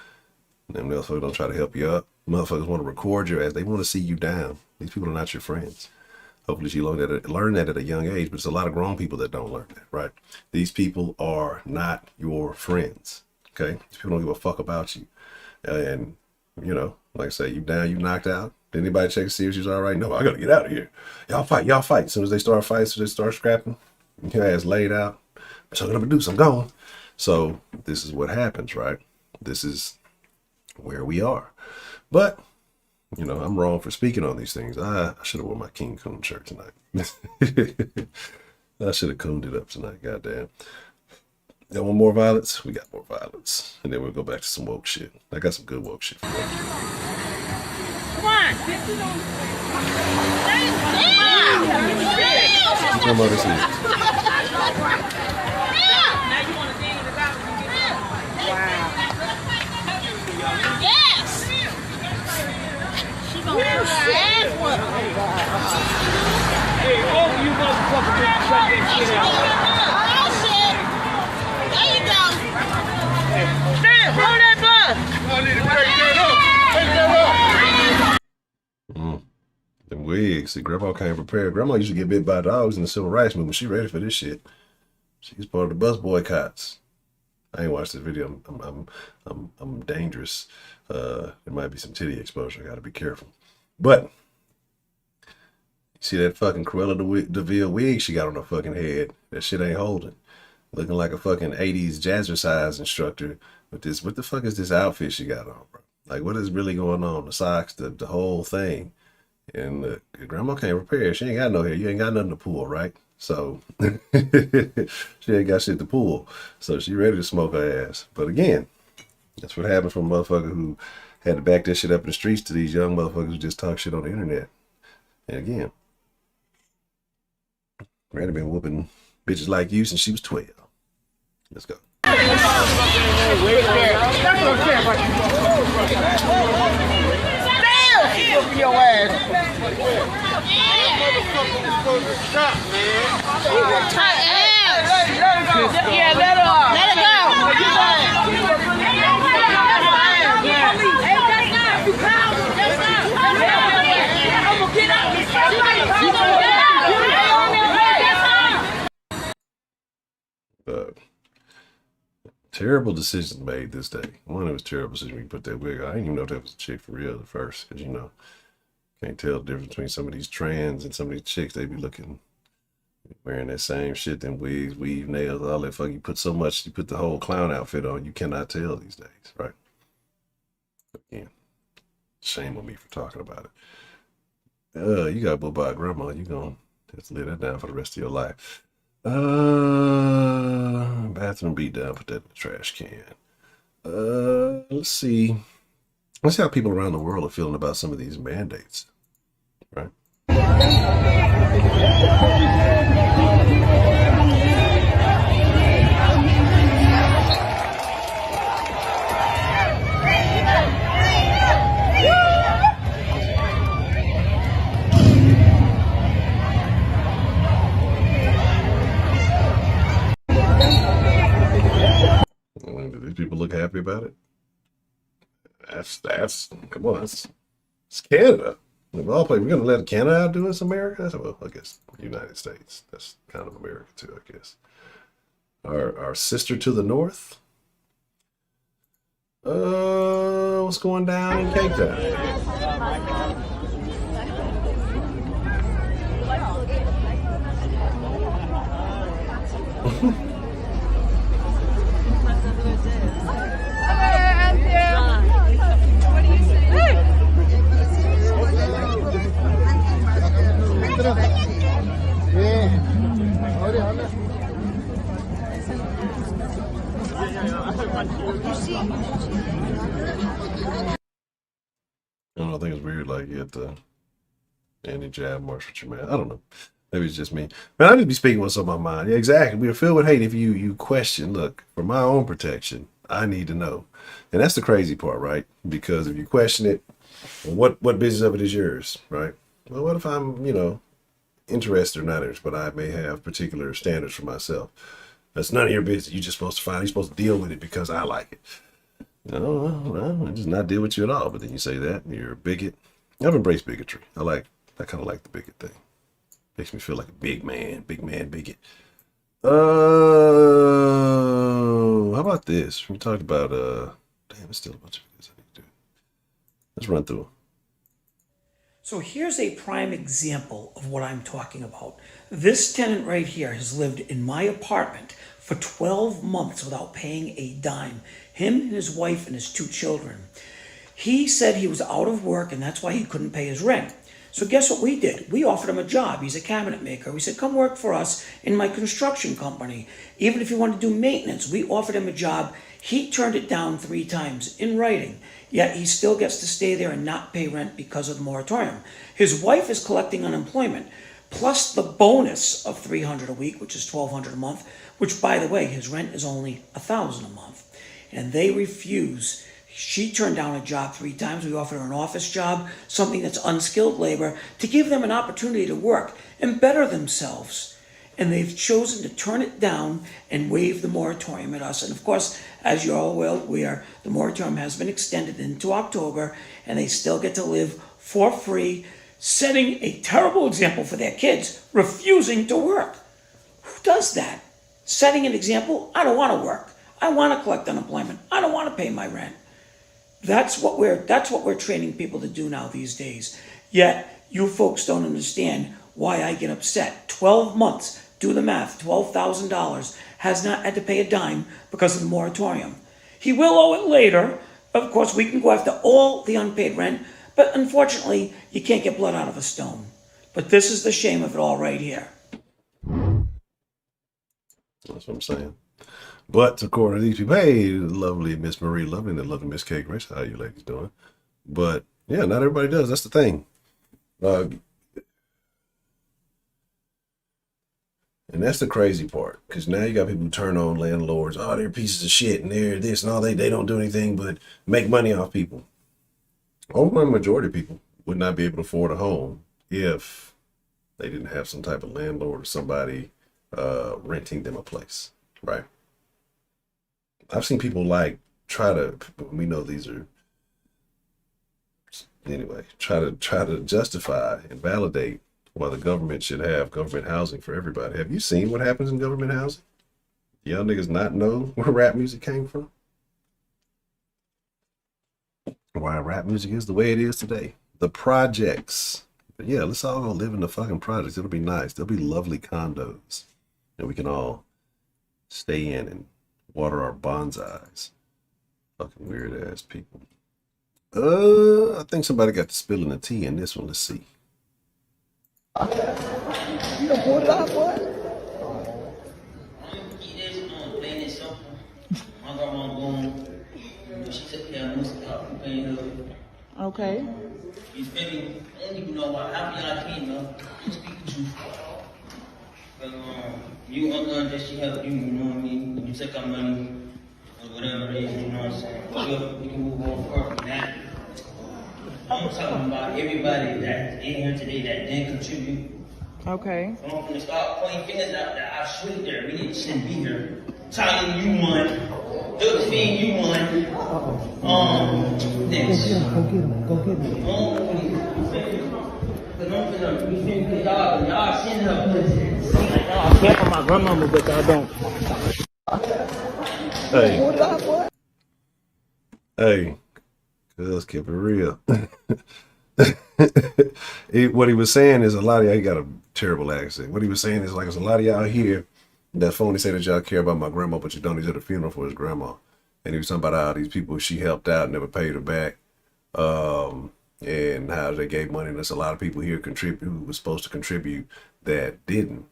And them motherfuckers don't try to help you up. Motherfuckers want to record your ass. They want to see you down. These people are not your friends. Hopefully she learned that at a young age, but it's a lot of grown people that don't learn that, right? These people are not your friends, okay? These people don't give a fuck about you. And, you know, like I say, you down, you knocked out. Did anybody check to see if she's all right? No, I got to get out of here. Y'all fight. As soon as they start fighting, as soon as they start scrapping, your ass laid out. I'm talking up a deuce, I'm going. So this is what happens, right? This is where we are. But, you know, I'm wrong for speaking on these things. I should have worn my King Coon shirt tonight. I should have cooned it up tonight, goddamn. Got one more violence? We got more violence. And then we'll go back to some woke shit. I got some good woke shit for you. Come on. Come on, this is. Now you want to dig it out and get it out. Wow. Yes! She gonna Hey, all of you motherfuckers need to shut that shit out. Oh shit! There you go! Stand, blow that blood! I need to break that up. Break that up. Them wigs. See, Grandma came prepared. Grandma used to get bit by dogs in the civil rights movement. She ready for this shit. She's part of the bus boycotts. I ain't watched this video. I'm dangerous. There might be some titty exposure. I gotta be careful. But you see that fucking Cruella de Vil wig she got on her fucking head? That shit ain't holding. Looking like a fucking 80s jazzercise instructor with this. What the fuck is this outfit she got on, bro? Like, what is really going on? The socks, the whole thing. And look, Grandma can't prepare. She ain't got no hair. You ain't got nothing to pull, right? So she ain't got shit to pull. So she ready to smoke her ass. But again, that's what happened from a motherfucker who had to back that shit up in the streets to these young motherfuckers who just talk shit on the internet. And again, Granny been whooping bitches like you since she was 12. Let's go. Your ass. Yeah, let her off. Let her go. Terrible decisions made this day. One of it was terrible decision when you put that wig on. I didn't even know if that was a chick for real at first, because you know, can't tell the difference between some of these trans and some of these chicks. They be looking, wearing that same shit, them wigs, weave, nails, all that fuck. You put so much, you put the whole clown outfit on, you cannot tell these days, right? Again, shame on me for talking about it. You got booked by a grandma, you gonna have to lay that down for the rest of your life. Bathroom beat down, put that in the trash can. Let's see how people around the world are feeling about some of these mandates, right? Do these people look happy about it? That's come on, it's Canada. Of all places, we're gonna let Canada outdo us, America? Well, I guess the United States. That's kind of America too, I guess. Our sister to the north. What's going down in Cape Town? I don't know, I think it's weird, like you have to anti-jab march with your man. I don't know. Maybe it's just me. Man, I just be speaking what's on my mind. Yeah, exactly. We are filled with hate if you question. Look, for my own protection, I need to know. And that's the crazy part, right? Because if you question it, well, what business of it is yours, right? Well, what if I'm, interested or not interested, but I may have particular standards for myself. That's none of your business. You're just supposed to you're supposed to deal with it because I like it. No, well, I just not deal with you at all. But then you say that and you're a bigot. I've embraced bigotry. I kind of like the bigot thing. Makes me feel like a big man bigot. How about this? We talked about damn, there's still a bunch of videos I need to do. Let's run through them. So here's a prime example of what I'm talking about. This tenant right here has lived in my apartment for 12 months without paying a dime. Him and his wife and his 2 children. He said he was out of work and that's why he couldn't pay his rent. So guess what we did? We offered him a job. He's a cabinet maker. We said, come work for us in my construction company. Even if you want to do maintenance, we offered him a job. He turned it down 3 times in writing. Yet he still gets to stay there and not pay rent because of the moratorium. His wife is collecting unemployment, plus the bonus of $300 a week, which is $1,200 a month, which, by the way, his rent is only $1,000 a month. And they refuse. She turned down a job 3 times. We offered her an office job, something that's unskilled labor, to give them an opportunity to work and better themselves. And they've chosen to turn it down and waive the moratorium at us. And of course, as you're all well aware, the moratorium has been extended into October, and they still get to live for free, setting a terrible example for their kids, refusing to work. Who does that? Setting an example, I don't want to work. I want to collect unemployment. I don't want to pay my rent. That's what we're training people to do now these days. Yet you folks don't understand why I get upset. 12 months, do the math, $12,000, has not had to pay a dime because of the moratorium. He will owe it later. Of course, we can go after all the unpaid rent, but unfortunately, you can't get blood out of a stone. But this is the shame of it all right here. That's what I'm saying. But according to these people, hey, lovely Miss Marie Lovely and the lovely Miss K Grace, how you ladies doing? But yeah, not everybody does. That's the thing. And that's the crazy part, because now you got people who turn on landlords. Oh, they're pieces of shit and they're this and all. They don't do anything but make money off people. Overwhelming majority of people would not be able to afford a home if they didn't have some type of landlord or somebody renting them a place, right? I've seen people like try to, we know these are, anyway, try to justify and validate why the government should have government housing for everybody. Have you seen what happens in government housing? Y'all niggas not know where rap music came from? Why rap music is the way it is today. The projects. But yeah, let's all go live in the fucking projects. It'll be nice. There'll be lovely condos. And we can all stay in and water our bonsais. Fucking weird ass people. I think somebody got the spilling the tea in this one. Let's see. You done pulled it out, boy? Okay. You feel me? I don't even know why. How many I can, though? I'm speaking truth. But, you uncle that she helped you, you know what I mean? When you took our money, or whatever it is, you know what I'm saying? We can move on forward from that. I'm talking about everybody that's in here today that didn't contribute. Okay. I'm going to start pointing fingers out that I shouldn't there. We shouldn't be here. Tyler, you won. Josephine, you won. Next. Go get him. Y'all send her pussy. Y'all care for my grandmama, but y'all don't. Hey, cuz keep it real. What he was saying is a lot of y'all, he got a terrible accent. What he was saying is like, there's a lot of y'all here that phony say that y'all care about my grandma, but you don't. He's at a funeral for his grandma. And he was talking about how these people she helped out never paid her back. And how they gave money. And there's a lot of people here who was supposed to contribute that didn't.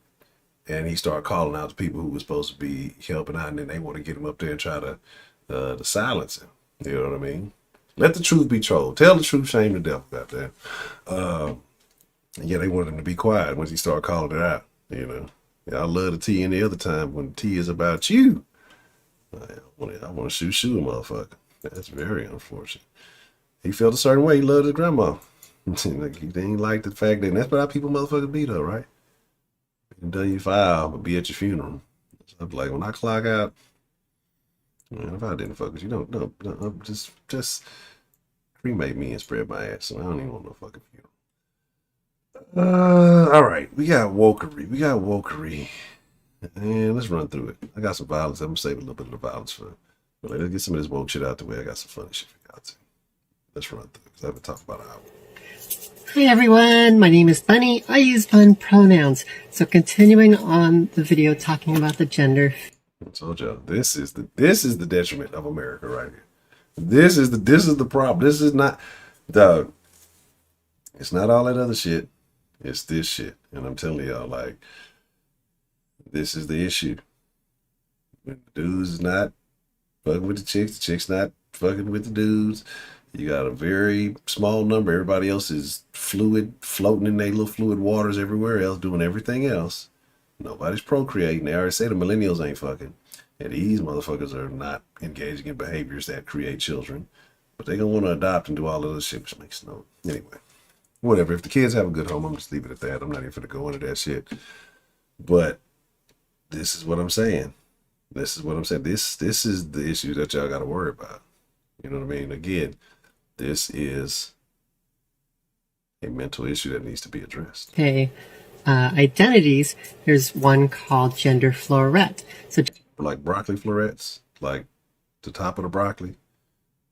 And he started calling out the people who were supposed to be helping out, and then they want to get him up there and try to silence him. You know what I mean? Let the truth be told. Tell the truth, shame the devil, goddamn. Yeah, they wanted him to be quiet once he started calling it out. You know, yeah, I love the tea any other time when the tea is about you. I want to shoot a motherfucker. That's very unfortunate. He felt a certain way. He loved his grandma. Like, he didn't like the fact that, and that's what how people motherfuckers be though, right? You done your file, but be at your funeral. So I'm like, when I clock out, man, if I didn't fuck with you, don't just cremate me and spread my ass. So I don't even want no fucking funeral. All right, we got wokery. And let's run through it. I got some violence. I'm gonna save a little bit of the violence for, but let's get some of this woke shit out the way. I got some funny shit for y'all too. Let's run through it, because I haven't talked about an hour. Hi everyone, my name is Bunny. I use fun pronouns. So continuing on the video talking about the gender. I told y'all, this is the detriment of America right here. This is the problem. This is not, dog. It's not all that other shit. It's this shit. And I'm telling y'all, like, this is the issue. When the dudes is not fucking with the chicks not fucking with the dudes. You got a very small number. Everybody else is fluid, floating in their little fluid waters everywhere else, doing everything else. Nobody's procreating. They already say the millennials ain't fucking. And these motherfuckers are not engaging in behaviors that create children. But they gonna want to adopt and do all of this shit, which makes no... Anyway, whatever. If the kids have a good home, I'm just leave it at that. I'm not even finna go into that shit. But this is what I'm saying. This is the issue that y'all got to worry about. You know what I mean? Again, this is a mental issue that needs to be addressed. Okay. Identities, there's one called gender floret. So like broccoli florets, like the top of the broccoli,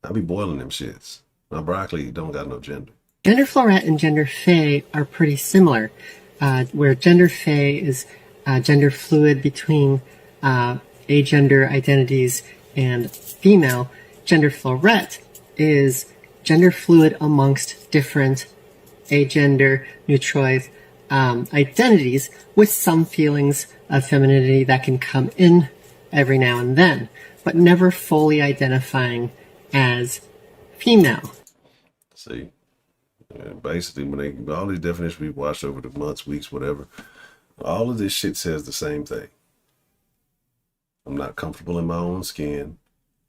I be boiling them shits. My broccoli don't got no gender. Gender floret and gender fey are pretty similar, where gender fey is gender fluid between agender identities and female. Gender floret is gender fluid amongst different agender neutroid identities with some feelings of femininity that can come in every now and then, but never fully identifying as female. See, basically, when all these definitions we watched over the months, weeks, whatever, all of this shit says the same thing. I'm not comfortable in my own skin.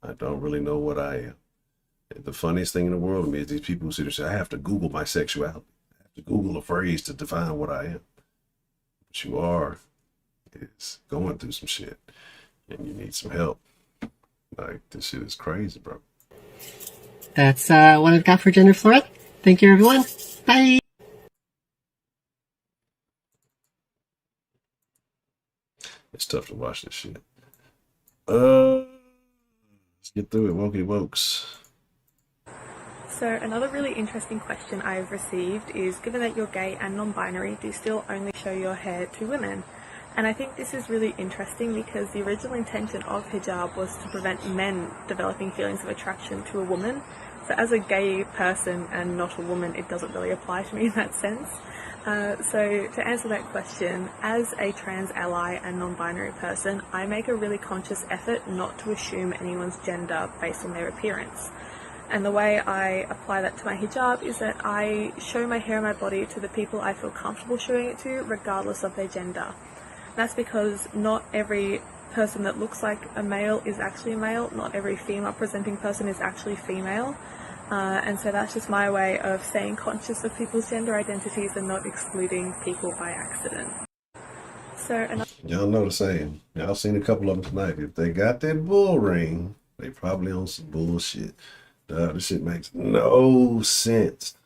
I don't really know what I am. And the funniest thing in the world to me is these people who sit and say, I have to Google my sexuality. I have to Google a phrase to define what I am. What you are is going through some shit, and you need some help. Like, this shit is crazy, bro. That's what I've got for gender floret. Thank you, everyone. Bye. It's tough to watch this shit. Let's get through it, wokey wokes. So another really interesting question I've received is, given that you're gay and non-binary, do you still only show your hair to women? And I think this is really interesting because the original intention of hijab was to prevent men developing feelings of attraction to a woman. So as a gay person and not a woman, it doesn't really apply to me in that sense. So to answer that question, as a trans ally and non-binary person, I make a really conscious effort not to assume anyone's gender based on their appearance. And the way I apply that to my hijab is that I show my hair and my body to the people I feel comfortable showing it to, regardless of their gender. That's because not every person that looks like a male is actually a male, not every female presenting person is actually female. And so that's just my way of staying conscious of people's gender identities and not excluding people by accident. So y'all know the saying. Y'all seen a couple of them tonight. If they got that bull ring, they probably on some bullshit. This shit makes no sense.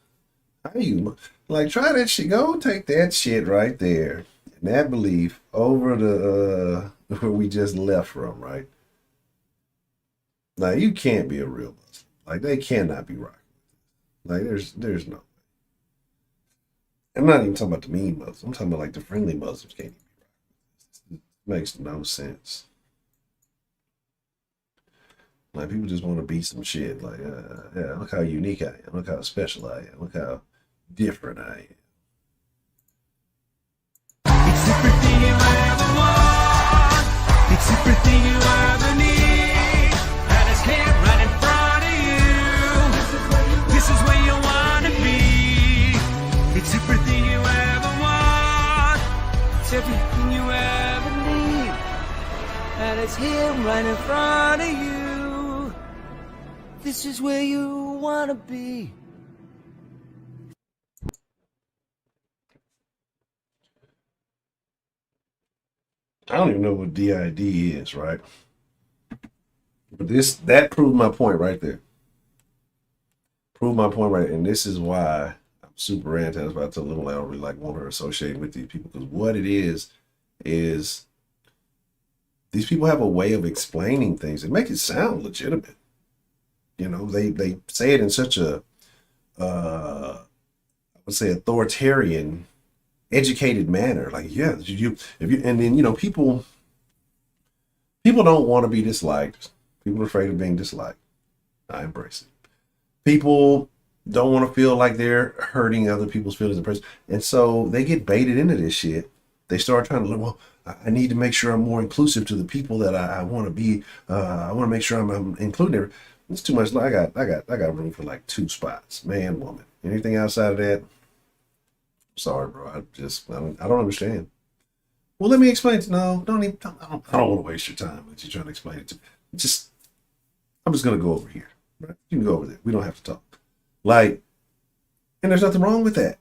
How you like try that shit? Go take that shit right there and that belief over the where we just left from, right? Now you can't be a real Muslim. Like they cannot be rocking. Like there's no way. I'm not even talking about the mean Muslims. I'm talking about like the friendly Muslims can't even be rocking. It makes no sense. Like people just want to be some shit. Like, yeah, look how unique I am. Look how special I am. Look how different I am. It's everything you ever want. It's everything you ever need. And it's here right in front of you. This is where you want to be. It's everything you ever want. It's everything you ever need. And it's here right in front of you. This is where you want to be. I don't even know what DID is, right? But that proved my point right there. Proved my point right, and this is why I'm super anti. That's why I tell little I don't really like want her associated with these people, because what it is these people have a way of explaining things and make it sound legitimate. You know, they say it in such a I would say authoritarian, educated manner. Like, yeah, if you and then, you know, people don't want to be disliked. People are afraid of being disliked. I embrace it. People don't want to feel like they're hurting other people's feelings and praise. And so they get baited into this shit. They start trying to look, well, I need to make sure I'm more inclusive to the people that I want to be. I want to make sure I'm including. It's too much. I got room for like 2 spots, man, woman. Anything outside of that, sorry, bro. I don't understand. Well, let me explain it. No, don't even. I don't want to waste your time with you trying to explain it to me. I'm just gonna go over here. Right? You can go over there. We don't have to talk. Like, and there's nothing wrong with that.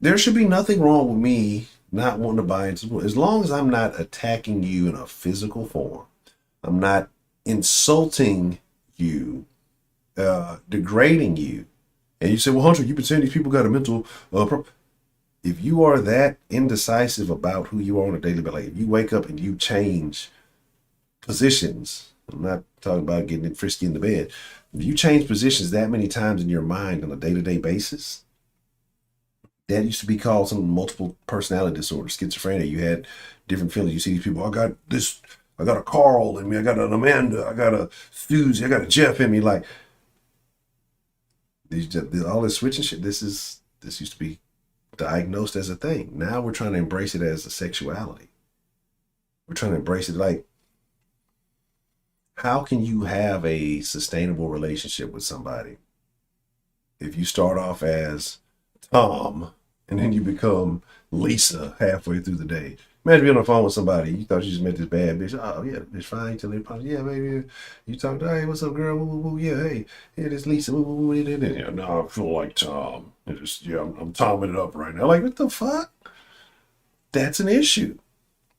There should be nothing wrong with me not wanting to buy into, as long as I'm not attacking you in a physical form. I'm not insulting you, degrading you And you say, well, Hunter, you've been saying these people got a mental if you are that indecisive about who you are on a daily basis, like if you wake up and you change positions, I'm not talking about getting frisky in the bed. If you change positions that many times in your mind on a day-to-day basis, that used to be called some multiple personality disorder, schizophrenia. You had different feelings. You see these people, I got this, I got a Carl in me, I got an Amanda, I got a Susie, I got a Jeff in me. Like all this switching shit, this used to be diagnosed as a thing. Now we're trying to embrace it as a sexuality. We're trying to embrace it like, how can you have a sustainable relationship with somebody if you start off as Tom and then you become Lisa halfway through the day? Imagine being on the phone with somebody. You thought you just met this bad bitch. Oh, yeah, it's fine. Till they probably, yeah, baby. You talk to, hey, what's up, girl? Woo, woo, woo. Yeah, hey, this Lisa. Woo, woo, woo. Yeah, no, I feel like Tom. I'm Tomming it up right now. Like, what the fuck? That's an issue.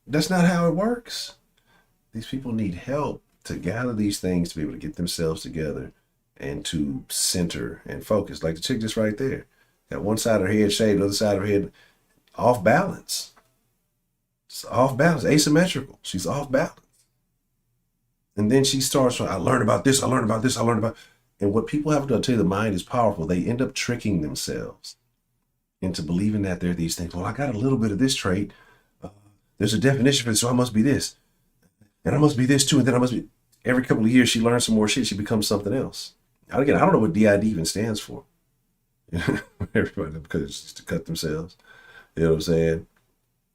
That's not how it works. These people need help to gather these things to be able to get themselves together and to center and focus. Like the chick just right there. Got one side of her head shaved, the other side of her head off balance. It's off balance, asymmetrical. She's off balance. And then she starts, I learned about this, I learned about this, I learned about. And what people have to tell you, the mind is powerful. They end up tricking themselves into believing that they're these things. Well, I got a little bit of this trait. There's a definition for this, so I must be this. And I must be this too, and then I must be. Every couple of years, she learns some more shit. She becomes something else. Again, I don't know what DID even stands for. Everybody, because it's just to cut themselves. You know what I'm saying?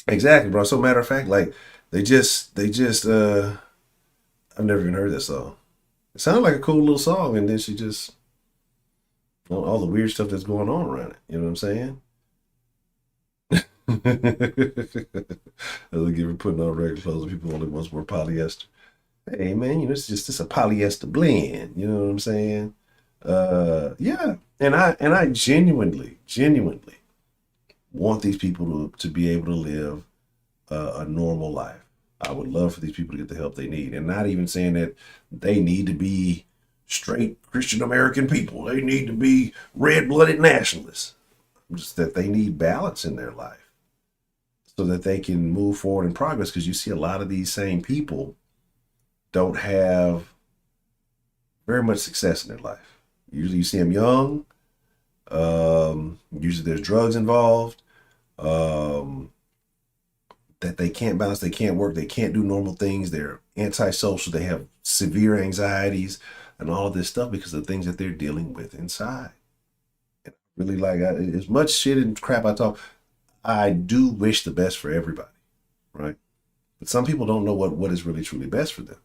Exactly, bro. So matter of fact, like they just I've never even heard that song. It sounded like a cool little song, and then she just all the weird stuff that's going on around it. You know what I'm saying? I was giving putting on regular clothes and people only once wear polyester. Hey man, it's just a polyester blend. You know what I'm saying? Yeah. And I genuinely want these people to be able to live a normal life. I would love for these people to get the help they need, and not even saying that they need to be straight Christian American people. They need to be red-blooded nationalists. Just that they need balance in their life so that they can move forward in progress. Because you see a lot of these same people don't have very much success in their life. Usually you see them young. Usually there's drugs involved. That they can't balance, they can't work, they can't do normal things. They're antisocial. They have severe anxieties and all of this stuff because of the things that they're dealing with inside. And really, like, as much shit and crap I talk, I do wish the best for everybody, right? But some people don't know what is really truly best for them,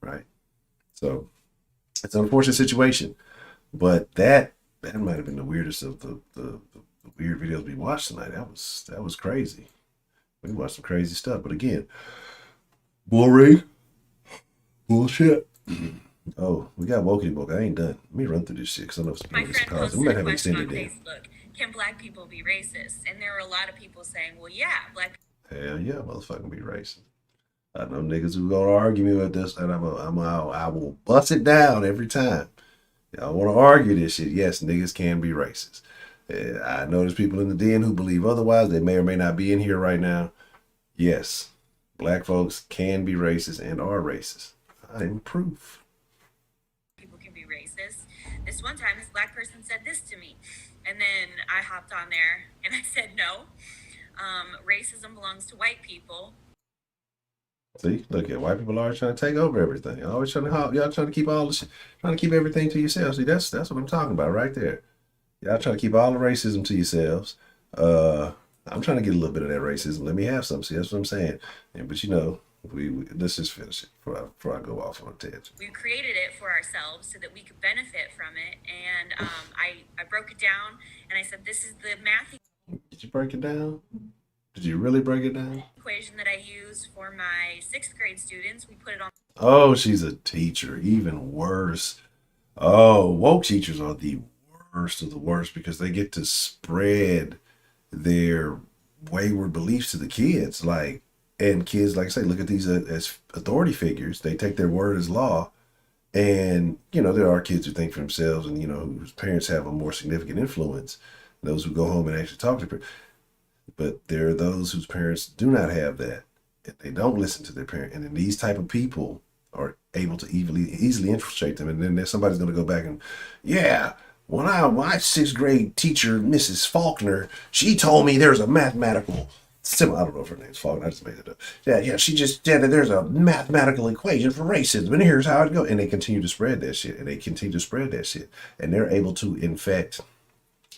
right? So it's an unfortunate situation, but that might have been the weirdest of the weird videos we watched tonight. That was crazy. We watched some crazy stuff, but again, boring bullshit. Oh, we got Wokey Book. I ain't done. Let me run through this shit because I know some people surprised. We might have extended it. Can black people be racist? And there were a lot of people saying, well, yeah, black. Hell yeah, motherfucking be racist. I know niggas who gonna argue me with this, and I will bust it down every time. Y'all want to argue this shit? Yes, niggas can be racist. I know there's people in the den who believe otherwise. They may or may not be in here right now. Yes, black folks can be racist and are racist. I'm proof. People can be racist. This one time, this black person said this to me. And then I hopped on there and I said, no, racism belongs to white people. See, look at white people always trying to take over everything. Always trying to y'all trying to keep all this, trying to keep everything to yourselves. See, that's what I'm talking about right there. Y'all trying to keep all the racism to yourselves. I'm trying to get a little bit of that racism. Let me have some. See, that's what I'm saying. But we let's just finish it before I go off on a tangent. We created it for ourselves so that we could benefit from it. And I broke it down and I said, this is the math. Did you break it down? Did you really break it down? Equation that I use for my 6th grade students. We put it on. Oh, she's a teacher. Even worse. Oh, woke teachers are the worst of the worst because they get to spread their wayward beliefs to the kids. And kids, like I say, look at these as authority figures. They take their word as law, And, you know, there are kids who think for themselves and, you know, whose parents have a more significant influence, those who go home and actually talk to parents. But there are those whose parents do not have that. And they don't listen to their parent. And then these type of people are able to easily infiltrate them. And then there's somebody's going to go back and, yeah, when my sixth grade teacher, Mrs. Faulkner, she told me there's a mathematical symbol. I don't know if her name's Faulkner. I just made it up. Yeah, she just said that there's a mathematical equation for racism, and here's how it goes. And they continue to spread that shit, and they're able to infect.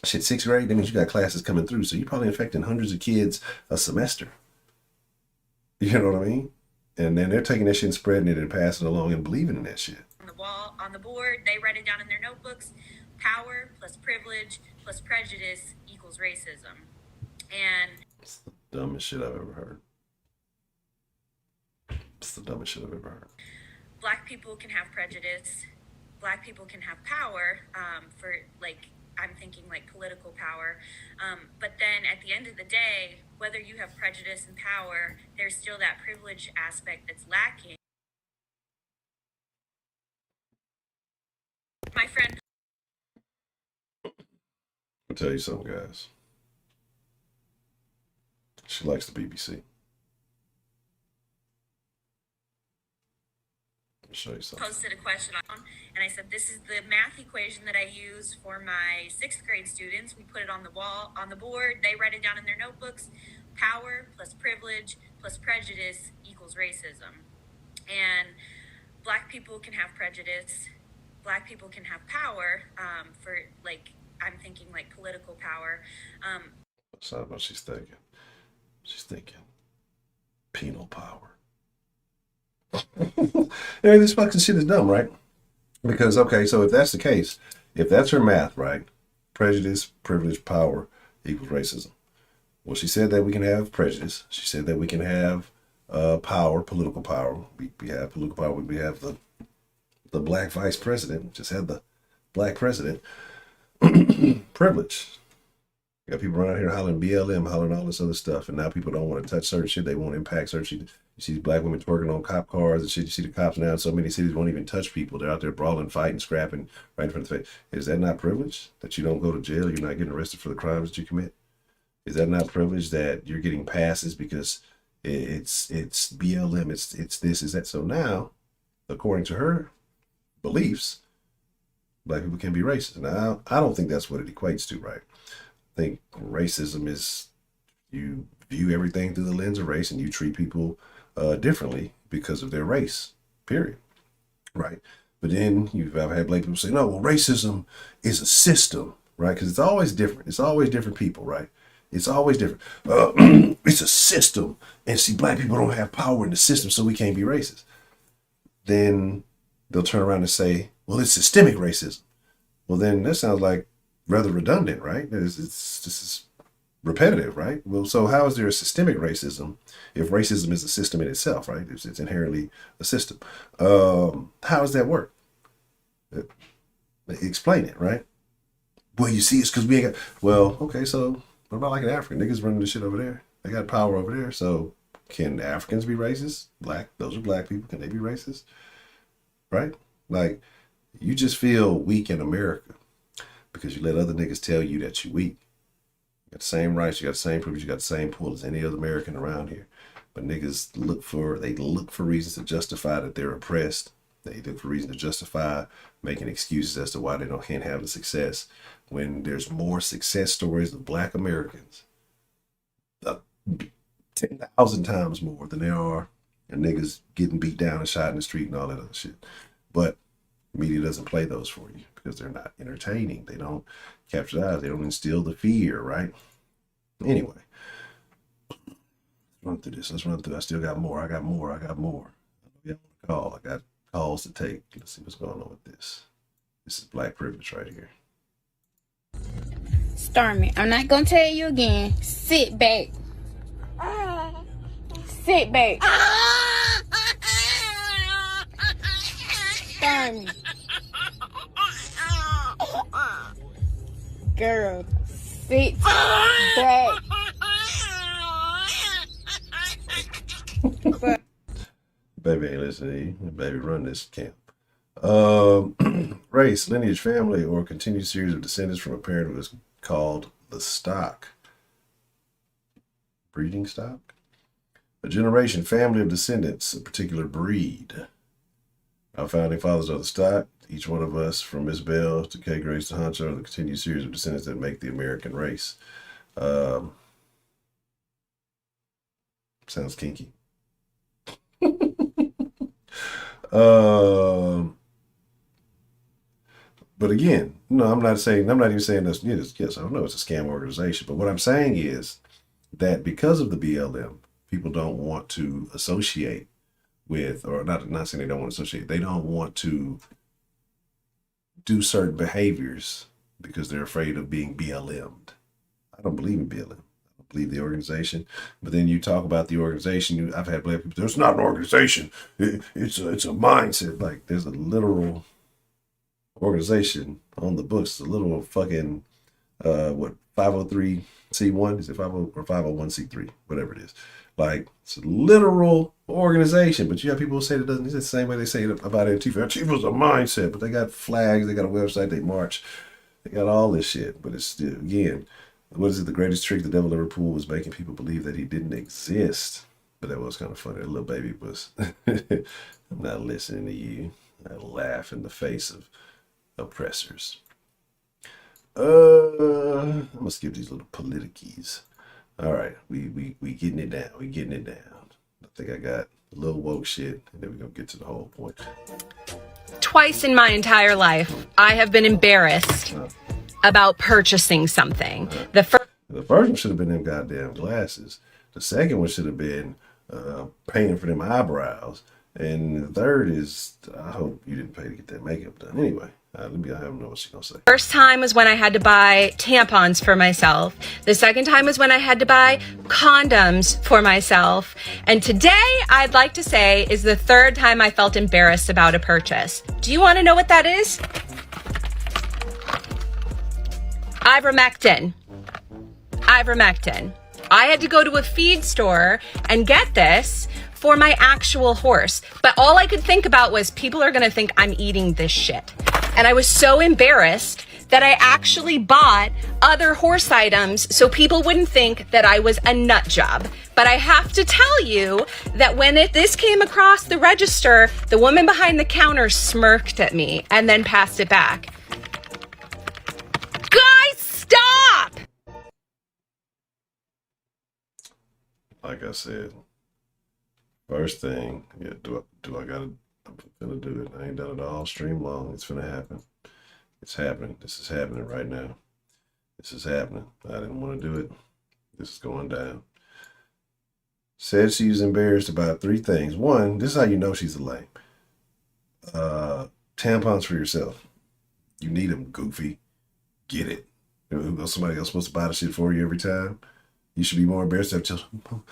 Shit, sixth grade, that means you got classes coming through, so you're probably infecting hundreds of kids a semester. You know what I mean? And then they're taking that shit and spreading it and passing it along and believing in that shit. On the wall, on the board, they write it down in their notebooks. Power plus privilege plus prejudice equals racism. And it's the dumbest shit I've ever heard. It's the dumbest shit I've ever heard. Black people can have prejudice. Black people can have power for, like, I'm thinking like political power. But then at the end of the day, whether you have prejudice and power, there's still that privilege aspect that's lacking. My friend. I'll tell you something, guys. She likes the BBC. I'll show you something. Posted a question on, and I said, this is the math equation that I use for my sixth grade students. We put it on the wall, on the board. They write it down in their notebooks. Power plus privilege plus prejudice equals racism. And Black people can have prejudice. Black people can have power for, like, I'm thinking like political power. That's not what she's thinking. She's thinking penal power. This fucking shit is dumb, right? Because, okay, so if that's the case, if that's her math, right? Prejudice, privilege, power equals racism. Well, she said that we can have prejudice. She said that we can have power, political power. We have political power. We have the black vice president. Just had the black president. Privilege. You got people running out here hollering BLM, hollering all this other stuff, and now people don't want to touch certain shit. They won't impact certain shit. You see these black women twerking on cop cars and shit. You see the cops now in so many cities won't even touch people. They're out there brawling, fighting, scrapping right in front of the face. Is that not privilege? That you don't go to jail? You're not getting arrested for the crimes that you commit? Is that not privilege that you're getting passes because it's BLM, it's this, is that? So now, according to her beliefs, black people can be racist. Now, I don't think that's what it equates to, right? I think racism is you view everything through the lens of race and you treat people differently because of their race, period, right? But then I've had black people say, no, well, racism is a system, right? Because it's always different. It's always different people, right? It's always different. It's a system. And see, black people don't have power in the system, so we can't be racist. Then they'll turn around and say, well, it's systemic racism. Well, then that sounds like rather redundant, right? This is repetitive, right? Well, so how is there a systemic racism if racism is a system in itself, right? It's inherently a system. How does that work? Explain it, right? Well, you see, it's because we ain't got, well, okay, so what about like an African? Niggas running the shit over there. They got power over there. So can Africans be racist? Those are black people. Can they be racist? Right? Like, you just feel weak in America because you let other niggas tell you that you weak. You got the same rights, you got the same privilege, you got the same pull as any other American around here. But niggas look for reasons to justify that they're oppressed. They look for reasons to justify making excuses as to why they can't have the success. When there's more success stories of black Americans, 10,000 times more than there are and niggas getting beat down and shot in the street and all that other shit. But media doesn't play those for you because they're not entertaining. They don't capture the eyes. They don't instill the fear, right? Anyway, let's run through this. Let's run through. I still got more. I got more. I got calls to take. Let's see what's going on with this. This is black privilege right here. Stormy, I'm not gonna tell you again. Sit back. Sit back. Stormy. Girl, sit back. Baby ain't listening to you. Baby run this camp. Race, lineage, family, or continued series of descendants from a parent who is called the stock. Breeding stock? A generation, family of descendants, a particular breed. Our founding fathers are the stock. Each one of us, from Miss Bell to K. Grace to Honcho, are the continued series of descendants that make the American race. Sounds kinky. But again, no, I'm not even saying this. Yes, I don't know it's a scam organization. But what I'm saying is that because of the BLM, people don't want to associate with, or not saying they don't want to associate, they don't want to do certain behaviors because they're afraid of being BLM'd. I don't believe in BLM. I don't believe the organization. But then you talk about the organization. I've had black people, it's not an organization. It's a mindset. Like there's a literal organization on the books, a little fucking 503c1, is it 50 or 501c3, whatever it is. Like it's a literal organization, but you have people who say that doesn't. It's the same way they say it about Antifa. Antifa's a mindset, but they got flags, they got a website, they march, they got all this shit. But it's still, again, what is it? The greatest trick the devil ever pulled was making people believe that he didn't exist. But that was kind of funny. The little baby was, I'm not listening to you. I laugh in the face of oppressors. I'm gonna skip these little politickies. All right, we getting it down. We getting it down. I think I got a little woke shit, and then we're gonna get to the whole point. Twice in my entire life, I have been embarrassed about purchasing something. The first one should have been them goddamn glasses. The second one should have been paying for them eyebrows. And the third is, I hope you didn't pay to get that makeup done. Anyway, I don't know what she's going to say. First time was when I had to buy tampons for myself. The second time was when I had to buy condoms for myself. And today, I'd like to say, is the third time I felt embarrassed about a purchase. Do you want to know what that is? Ivermectin. I had to go to a feed store and get this for my actual horse. But all I could think about was people are going to think I'm eating this shit. And I was so embarrassed that I actually bought other horse items so people wouldn't think that I was a nut job. But I have to tell you that when this came across the register, the woman behind the counter smirked at me and then passed it back. Guys, stop! Like I said, first thing, do I gotta, I'm gonna do it. I ain't done it all stream long. It's gonna happen. It's happening. This is happening right now. This is happening. I didn't want to do it. This is going down. Said she was embarrassed about 3 things. 1, this is how you know she's a lame. Tampons for yourself. You need them, goofy. Get it. Somebody else supposed to buy the shit for you every time? You should be more embarrassed to have children.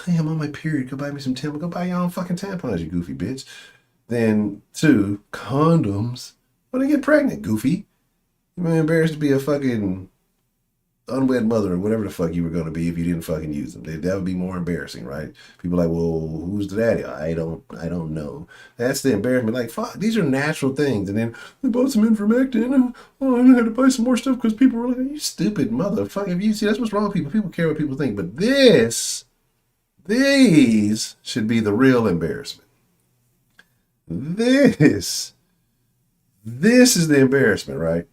Hey, I'm on my period. Go buy me some tampons. Go buy your own fucking tampons, you goofy bitch. Then 2, condoms. When I get pregnant, goofy. You're embarrassed to be a fucking unwed mother or whatever the fuck you were going to be if you didn't fucking use them. That would be more embarrassing, right? People are like, well, who's the daddy? I don't know. That's the embarrassment. Like, fuck, these are natural things. And then we bought some ivermectin. Oh, I had to buy some more stuff because people were like, you stupid motherfucker. If you see, that's what's wrong with people. People care what people think. But these should be the real embarrassment. This is the embarrassment, right?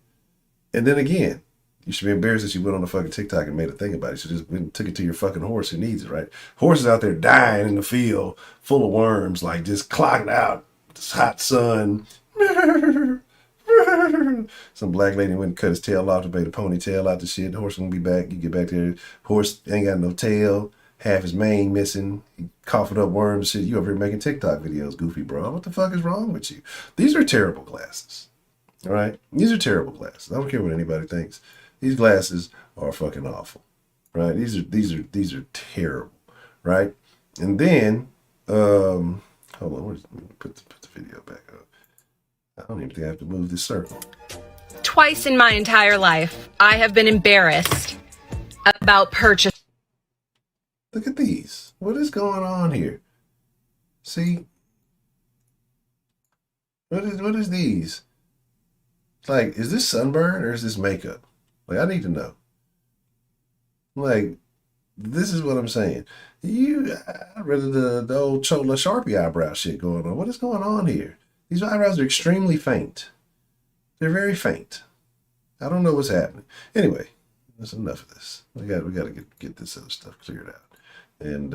And then again, you should be embarrassed that you went on the fucking TikTok and made a thing about it. You should just went and took it to your fucking horse who needs it, right? Horses out there dying in the field, full of worms, like just clogging out. This hot sun. Some black lady went and cut his tail off to make the ponytail out the shit. The horse gonna be back. You get back there. Horse ain't got no tail. Half his mane missing. He coughing up worms and shit. You over here making TikTok videos, goofy bro. What the fuck is wrong with you? These are terrible glasses. All right? These are terrible glasses. I don't care what anybody thinks. These glasses are fucking awful, right? These are terrible, right? And then, hold on, let me put the video back up. I don't even think I have to move this circle. Twice in my entire life, I have been embarrassed about purchasing. Look at these. What is going on here? See? What is these? Like, is this sunburn or is this makeup? Like, I need to know. Like, this is what I'm saying. I'd rather the old Chola Sharpie eyebrow shit going on. What is going on here? These eyebrows are extremely faint. They're very faint. I don't know what's happening. Anyway, that's enough of this. We got to get this other stuff cleared out. And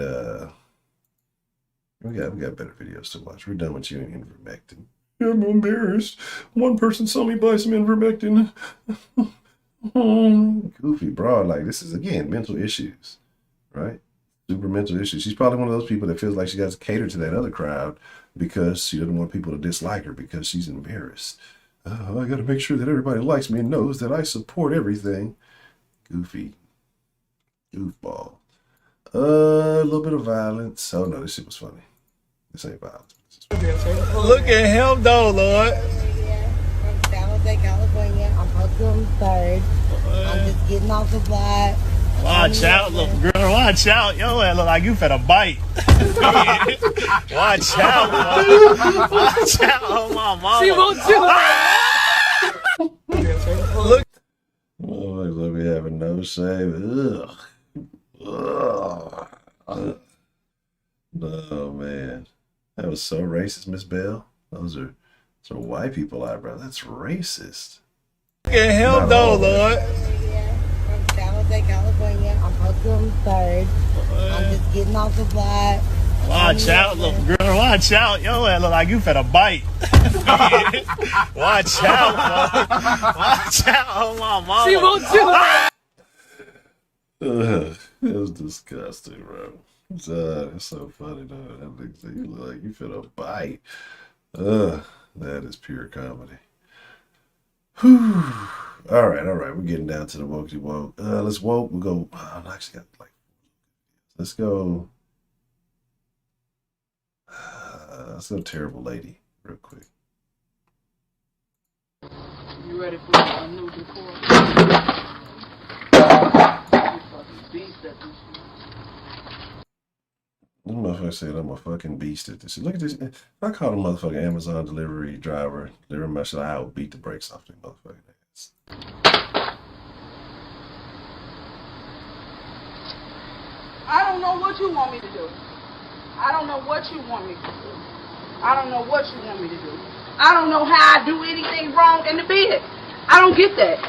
we got better videos to watch. We're done with you and ivermectin. I'm embarrassed. One person saw me buy some ivermectin. Goofy broad. Like, this is, again, mental issues, right? Super mental issues. She's probably one of those people that feels like she got to cater to that other crowd because she doesn't want people to dislike her because she's embarrassed. I got to make sure that everybody likes me and knows that I support everything. Goofy. Goofball. A little bit of violence. Oh, no, this shit was funny. This ain't violence. Look at him, though, Lord. From San Jose, California. I'm Hudson 3rd. I'm just getting off the block. Watch out, little girl. Watch out. Yo, it look like you finna bite. Watch out, boy. Watch out. Oh, my mama. She won't do it. Look. Oh, let me have a nose shave. Ugh. Ugh. Oh, man. That was so racist, Miss Bell. Those are white people eyebrows. That's racist. Look at him, though, Lord. From San Jose, California. I'm Hudson 3rd. I'm just getting off the block. Watch out, little girl. Watch out. Yo, it look like you finna bite. Watch out, boy. Watch out. Oh, my mama. She won't do it. It was disgusting, bro. It's so funny, though. That thing said, you look like you finna bite. That is pure comedy. Whew. All right. We're getting down to the wokey woke. Let's woke. We'll go. I actually got like. Let's go. Let's go. Terrible Lady, real quick. You ready for a new decor? This motherfucker said I'm a fucking beast at this shit. Look at this. If I called a motherfucking Amazon delivery driver, delivering my shit, I would beat the brakes off that motherfucking ass. I don't know what you want me to do. I don't know what you want me to do. I don't know what you want me to do. I don't know how I do anything wrong in the bed. I don't get that.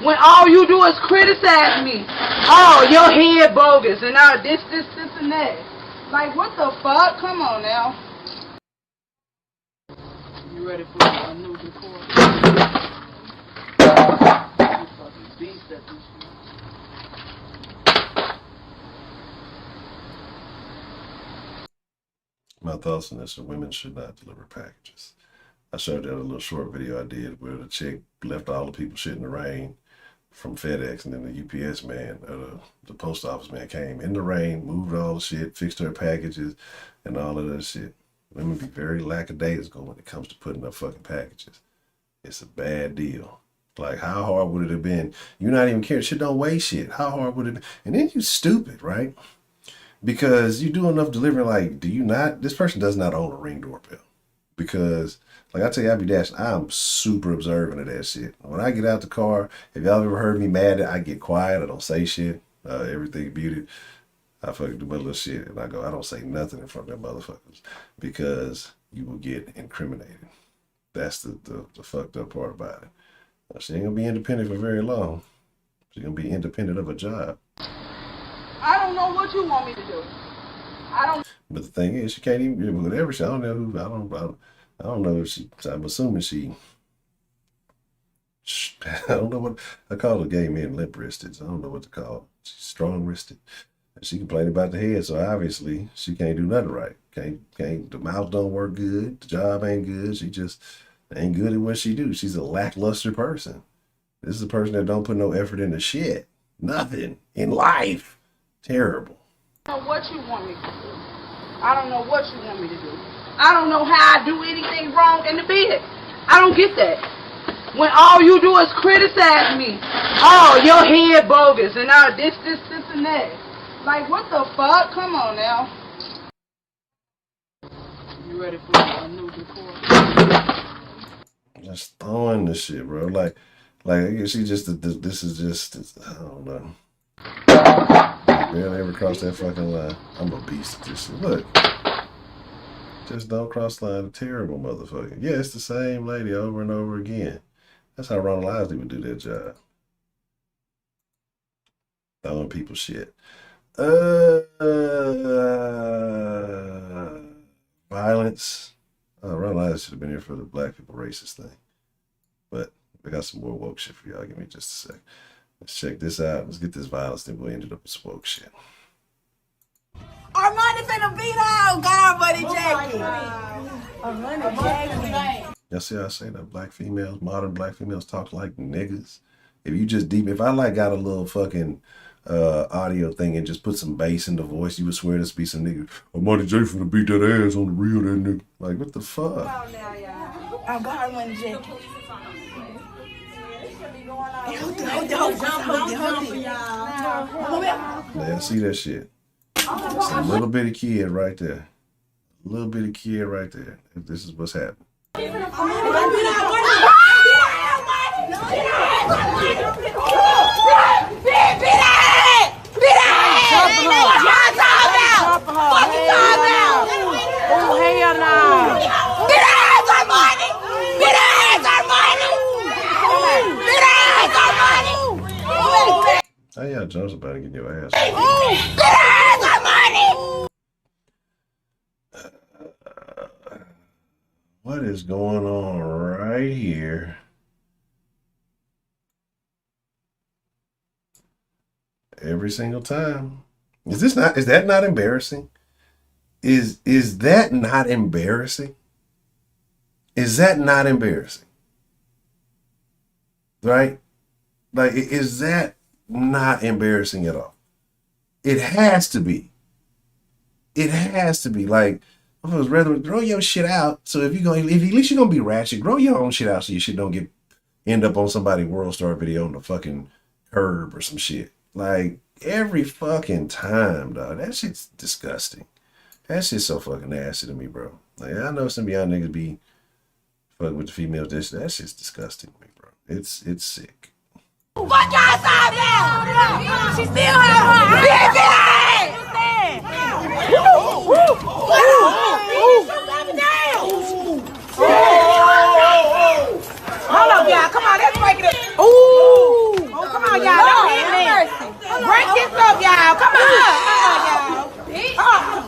When all you do is criticize me. Oh, your head bogus and all this, and that. Like, what the fuck? Come on now. You ready for a new decor? You fucking beast at this shit. My thoughts on this are women should not deliver packages. I showed that a little short video I did where the chick left all the people shit in the rain from FedEx, and then the UPS man, the post office man came in the rain, moved all the shit, fixed her packages, and all of that shit. Women be very lackadaisical when it comes to putting up fucking packages. It's a bad deal. Like, how hard would it have been? You're not even caring. Shit don't weigh shit. How hard would it be? And then you stupid, right? Because you do enough delivering. Like, do you not? This person does not own a Ring doorbell. Because, like I tell you, I be dashing. I'm super observant of that shit. When I get out the car, if y'all ever heard me mad, I get quiet. I don't say shit. Everything muted. I fucking do my little shit. And I don't say nothing in front of them motherfuckers. Because you will get incriminated. That's the fucked up part about it. She ain't gonna be independent for very long. She's gonna be independent of a job. I don't know what you want me to do. But the thing is, she can't even whatever. I don't know who. I don't know if she. I'm assuming she. I don't know what I call the gay men, limp wristed. I don't know what to call it. She's strong wristed. And she complained about the head, so obviously she can't do nothing right. Can't. The mouth don't work good. The job ain't good. She just ain't good at what she do. She's a lackluster person. This is a person that don't put no effort into shit. Nothing in life. Terrible. I don't know what you want me to do. I don't know what you want me to do. I don't know how I do anything wrong in the bed. I don't get that. When all you do is criticize me. Oh, your head bogus and all this, and that. Like, what the fuck? Come on now. You You ready for a new decor? Just throwing this shit, bro. Like she just, this is just, I don't know. Barely ever crossed that fucking line. I'm a beast at this shit. Look. Just don't cross the line. A terrible motherfucker. Yeah, it's the same lady over and over again. That's how Ronald Isley would do that job. Throwing people shit. Violence. Ronald Isley should have been here for the black people racist thing. But we got some more woke shit for y'all. Give me just a sec. Let's check this out. Let's get this violence thing. We ended up with some woke shit. Armani finna beat out God buddy Jackie. Armani Jackie. Y'all see how I say that black females, modern black females talk like niggas? If you just deep, if I like got a little fucking audio thing and just put some bass in the voice, you would swear this be some nigga. Armani J finna beat that ass on the real, that nigga. Like, what the fuck? I got Armani Jackie. Yeah, see that shit. It's a little bitty kid right there. A little bitty kid right there. If this is what's happening. Oh yeah, Joe's about to get your ass. What is going on right here? Every single time. Is that not embarrassing? Is that not embarrassing? Is that not embarrassing? Right? Like, is that not embarrassing at all? It has to be. It has to be. Like, I was rather grow your shit out. So if at least you're gonna be ratchet, grow your own shit out so your shit don't end up on somebody's World Star video on the fucking curb or some shit. Like, every fucking time, dog. That shit's disgusting. That shit's so fucking nasty to me, bro. Like, I know some of y'all niggas be fucking with the females. That shit's disgusting to me, bro. It's sick. Fuck y'all side now! She still have her hold up, y'all. Come on, let's break it up. Ooh! Come on, y'all. Don't hit me. Break this up, y'all. Come on. Y'all.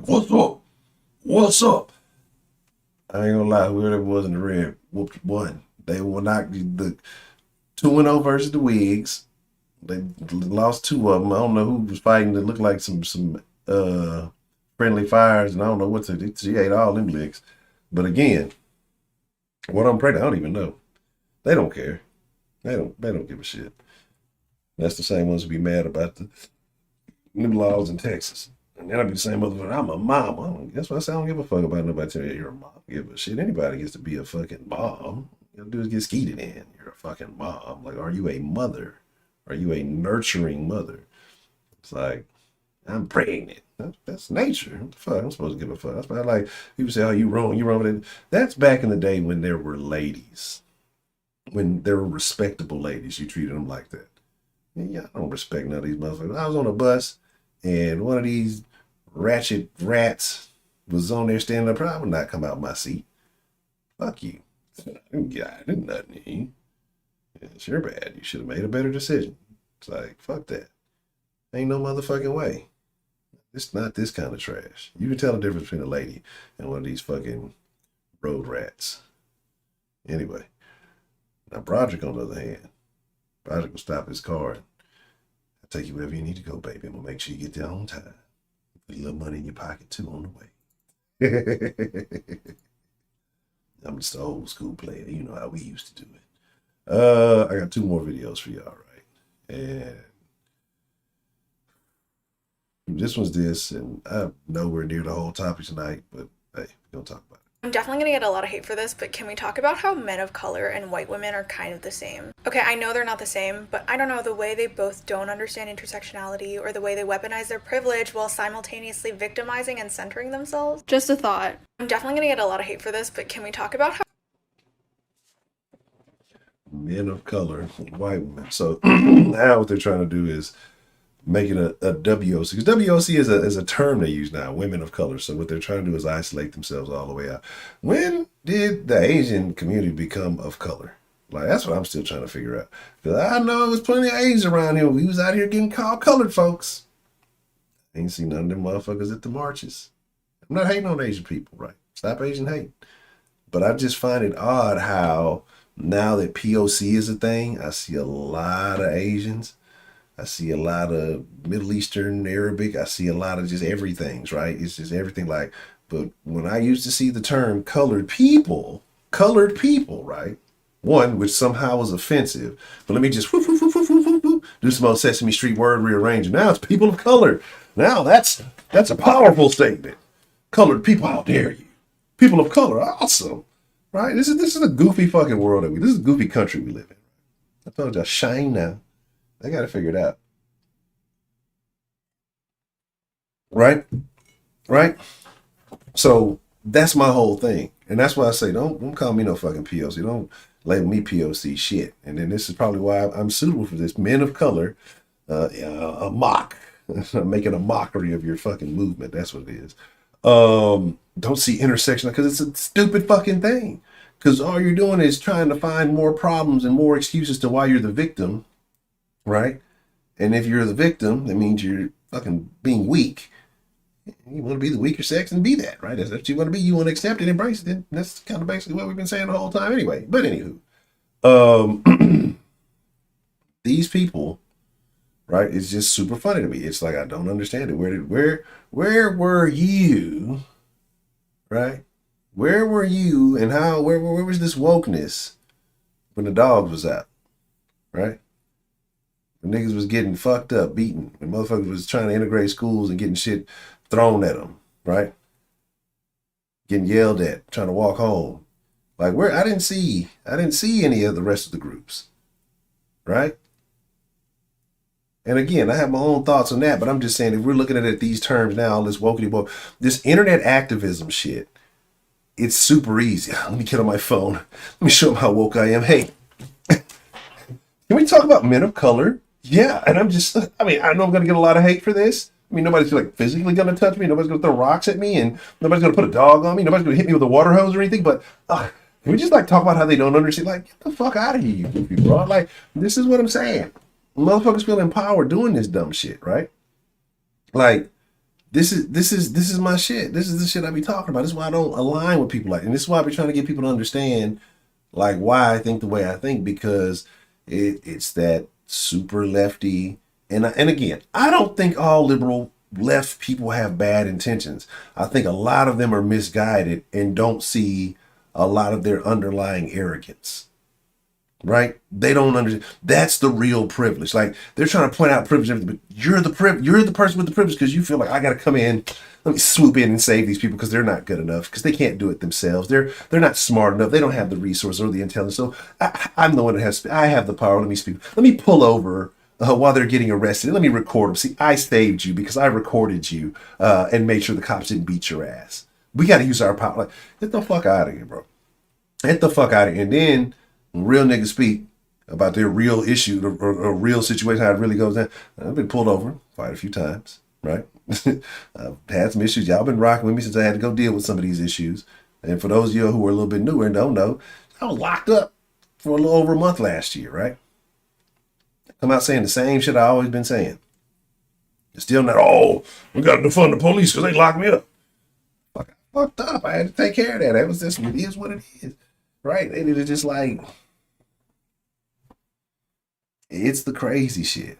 What's up? What's up? I ain't gonna lie, whoever it was in the red whooped one. They will not the 2-0 versus the Wigs. They lost 2 of them. I don't know who was fighting that looked like some friendly fires, and I don't know what she ate all them licks. But again, what I'm pregnant, I don't even know. They don't care. They don't give a shit. That's the same ones who be mad about the new laws in Texas. And that'll be the same motherfucker. I'm a mom. That's why I say I don't give a fuck about nobody telling you you're a mom. I don't give a shit. Anybody gets to be a fucking mom. You gotta do is get skeeted in. You're a fucking mom. Like, are you a mother? Are you a nurturing mother? It's like, I'm pregnant. That's nature. What the fuck? I'm supposed to give a fuck. That's why, like, people say, oh, you wrong with it. That's back in the day when there were ladies. When there were respectable ladies, you treated them like that. Yeah, I don't respect none of these motherfuckers. I was on a bus, and one of these ratchet rats was on there standing up. I would not come out my seat. Fuck you. I didn't nothing to you. It's your bad. You should have made a better decision. It's like, fuck that. Ain't no motherfucking way. It's not this kind of trash. You can tell the difference between a lady and one of these fucking road rats. Anyway. Now, Broderick, on the other hand, Broderick will stop his car and I'll take you wherever you need to go, baby. I'm going to make sure you get there on time. Put a little money in your pocket, too, on the way. I'm just an old school player. You know how we used to do it. I got 2 more videos for y'all, right? And this one's this, and I'm nowhere near the whole topic tonight, but hey, we're going to talk about it. I'm definitely gonna get a lot of hate for this, but can we talk about how men of color and white women are kind of the same? Okay, I know they're not the same, but I don't know, the way they both don't understand intersectionality or the way they weaponize their privilege while simultaneously victimizing and centering themselves. Just a thought. I'm definitely gonna get a lot of hate for this, but can we talk about how Men of color, white women. So now what they're trying to do is make it a WOC, because WOC is a term they use now, women of color. So what they're trying to do is isolate themselves all the way out. When did the Asian community become of color? Like, that's what I'm still trying to figure out. Because I know there was plenty of Asians around here. We was out here getting called colored folks. Ain't seen none of them motherfuckers at the marches. I'm not hating on Asian people, right? Stop Asian hate. But I just find it odd how now that POC is a thing, I see a lot of Asians. I see a lot of Middle Eastern, Arabic. I see a lot of just everything's, right? It's just everything like, but when I used to see the term colored people, right? One, which somehow was offensive, but let me just do some old Sesame Street word rearranging. Now it's people of color. Now that's a powerful statement. Colored people, how dare you? People of color, awesome, right? This is a goofy fucking world that this is a goofy country we live in. I told you, shine now. I got to figure it out. Right? So that's my whole thing. And that's why I say, don't call me no fucking POC. Don't label me POC shit. And then this is probably why I'm suitable for this. Men of color, a mock. I'm making a mockery of your fucking movement. That's what it is. Don't see intersection because it's a stupid fucking thing. Because all you're doing is trying to find more problems and more excuses to why you're the victim. Right? And if you're the victim, that means you're fucking being weak. You want to be the weaker sex and be that, right? That's what you want to be. You want to accept it, embrace it. That's kind of basically what we've been saying the whole time anyway. But anywho, these people, right? It's just super funny to me. It's like, I don't understand it. Where were you, right? Where were you and how, where was this wokeness when the dogs was out, right? When niggas was getting fucked up, beaten. When motherfuckers was trying to integrate schools and getting shit thrown at them, right? Getting yelled at, trying to walk home. Like, where I didn't see any of the rest of the groups, right? And again, I have my own thoughts on that, but I'm just saying, if we're looking at it these terms now, all this wokey, this internet activism shit, it's super easy. Let me get on my phone. Let me show them how woke I am. Hey, can we talk about men of color? Yeah, and I know I'm going to get a lot of hate for this. I mean, nobody's like physically going to touch me. Nobody's going to throw rocks at me, and nobody's going to put a dog on me. Nobody's going to hit me with a water hose or anything. But can we just like talk about how they don't understand? Like, get the fuck out of here, you goofy bro. Like, this is what I'm saying. Motherfuckers feel empowered doing this dumb shit, right? Like, this is my shit. This is the shit I be talking about. This is why I don't align with people like, and this is why I be trying to get people to understand, like, why I think the way I think, because it's that super lefty. And again, I don't think all liberal left people have bad intentions. I think a lot of them are misguided and don't see a lot of their underlying arrogance. Right? They don't understand. That's the real privilege. Like, they're trying to point out privilege, but you're the person with the privilege because you feel like, I got to come in, let me swoop in and save these people because they're not good enough, because they can't do it themselves. They're not smart enough. They don't have the resources or the intelligence. So I'm the one that I have the power. Let me speak. Let me pull over while they're getting arrested. Let me record them. See, I saved you because I recorded you and made sure the cops didn't beat your ass. We got to use our power. Like, get the fuck out of here, bro. Get the fuck out of here. And then when real niggas speak about their real issue or real situation, how it really goes down. I've been pulled over quite a few times, right? I've had some issues. Y'all been rocking with me since I had to go deal with some of these issues. And for those of you who are a little bit newer and don't know, I was locked up for a little over a month last year, right? Come out saying the same shit I always been saying. It's still not, we got to defund the police because they locked me up. I fucked up. I had to take care of that. That was just, it is what it is. Right? And it's just like, it's the crazy shit.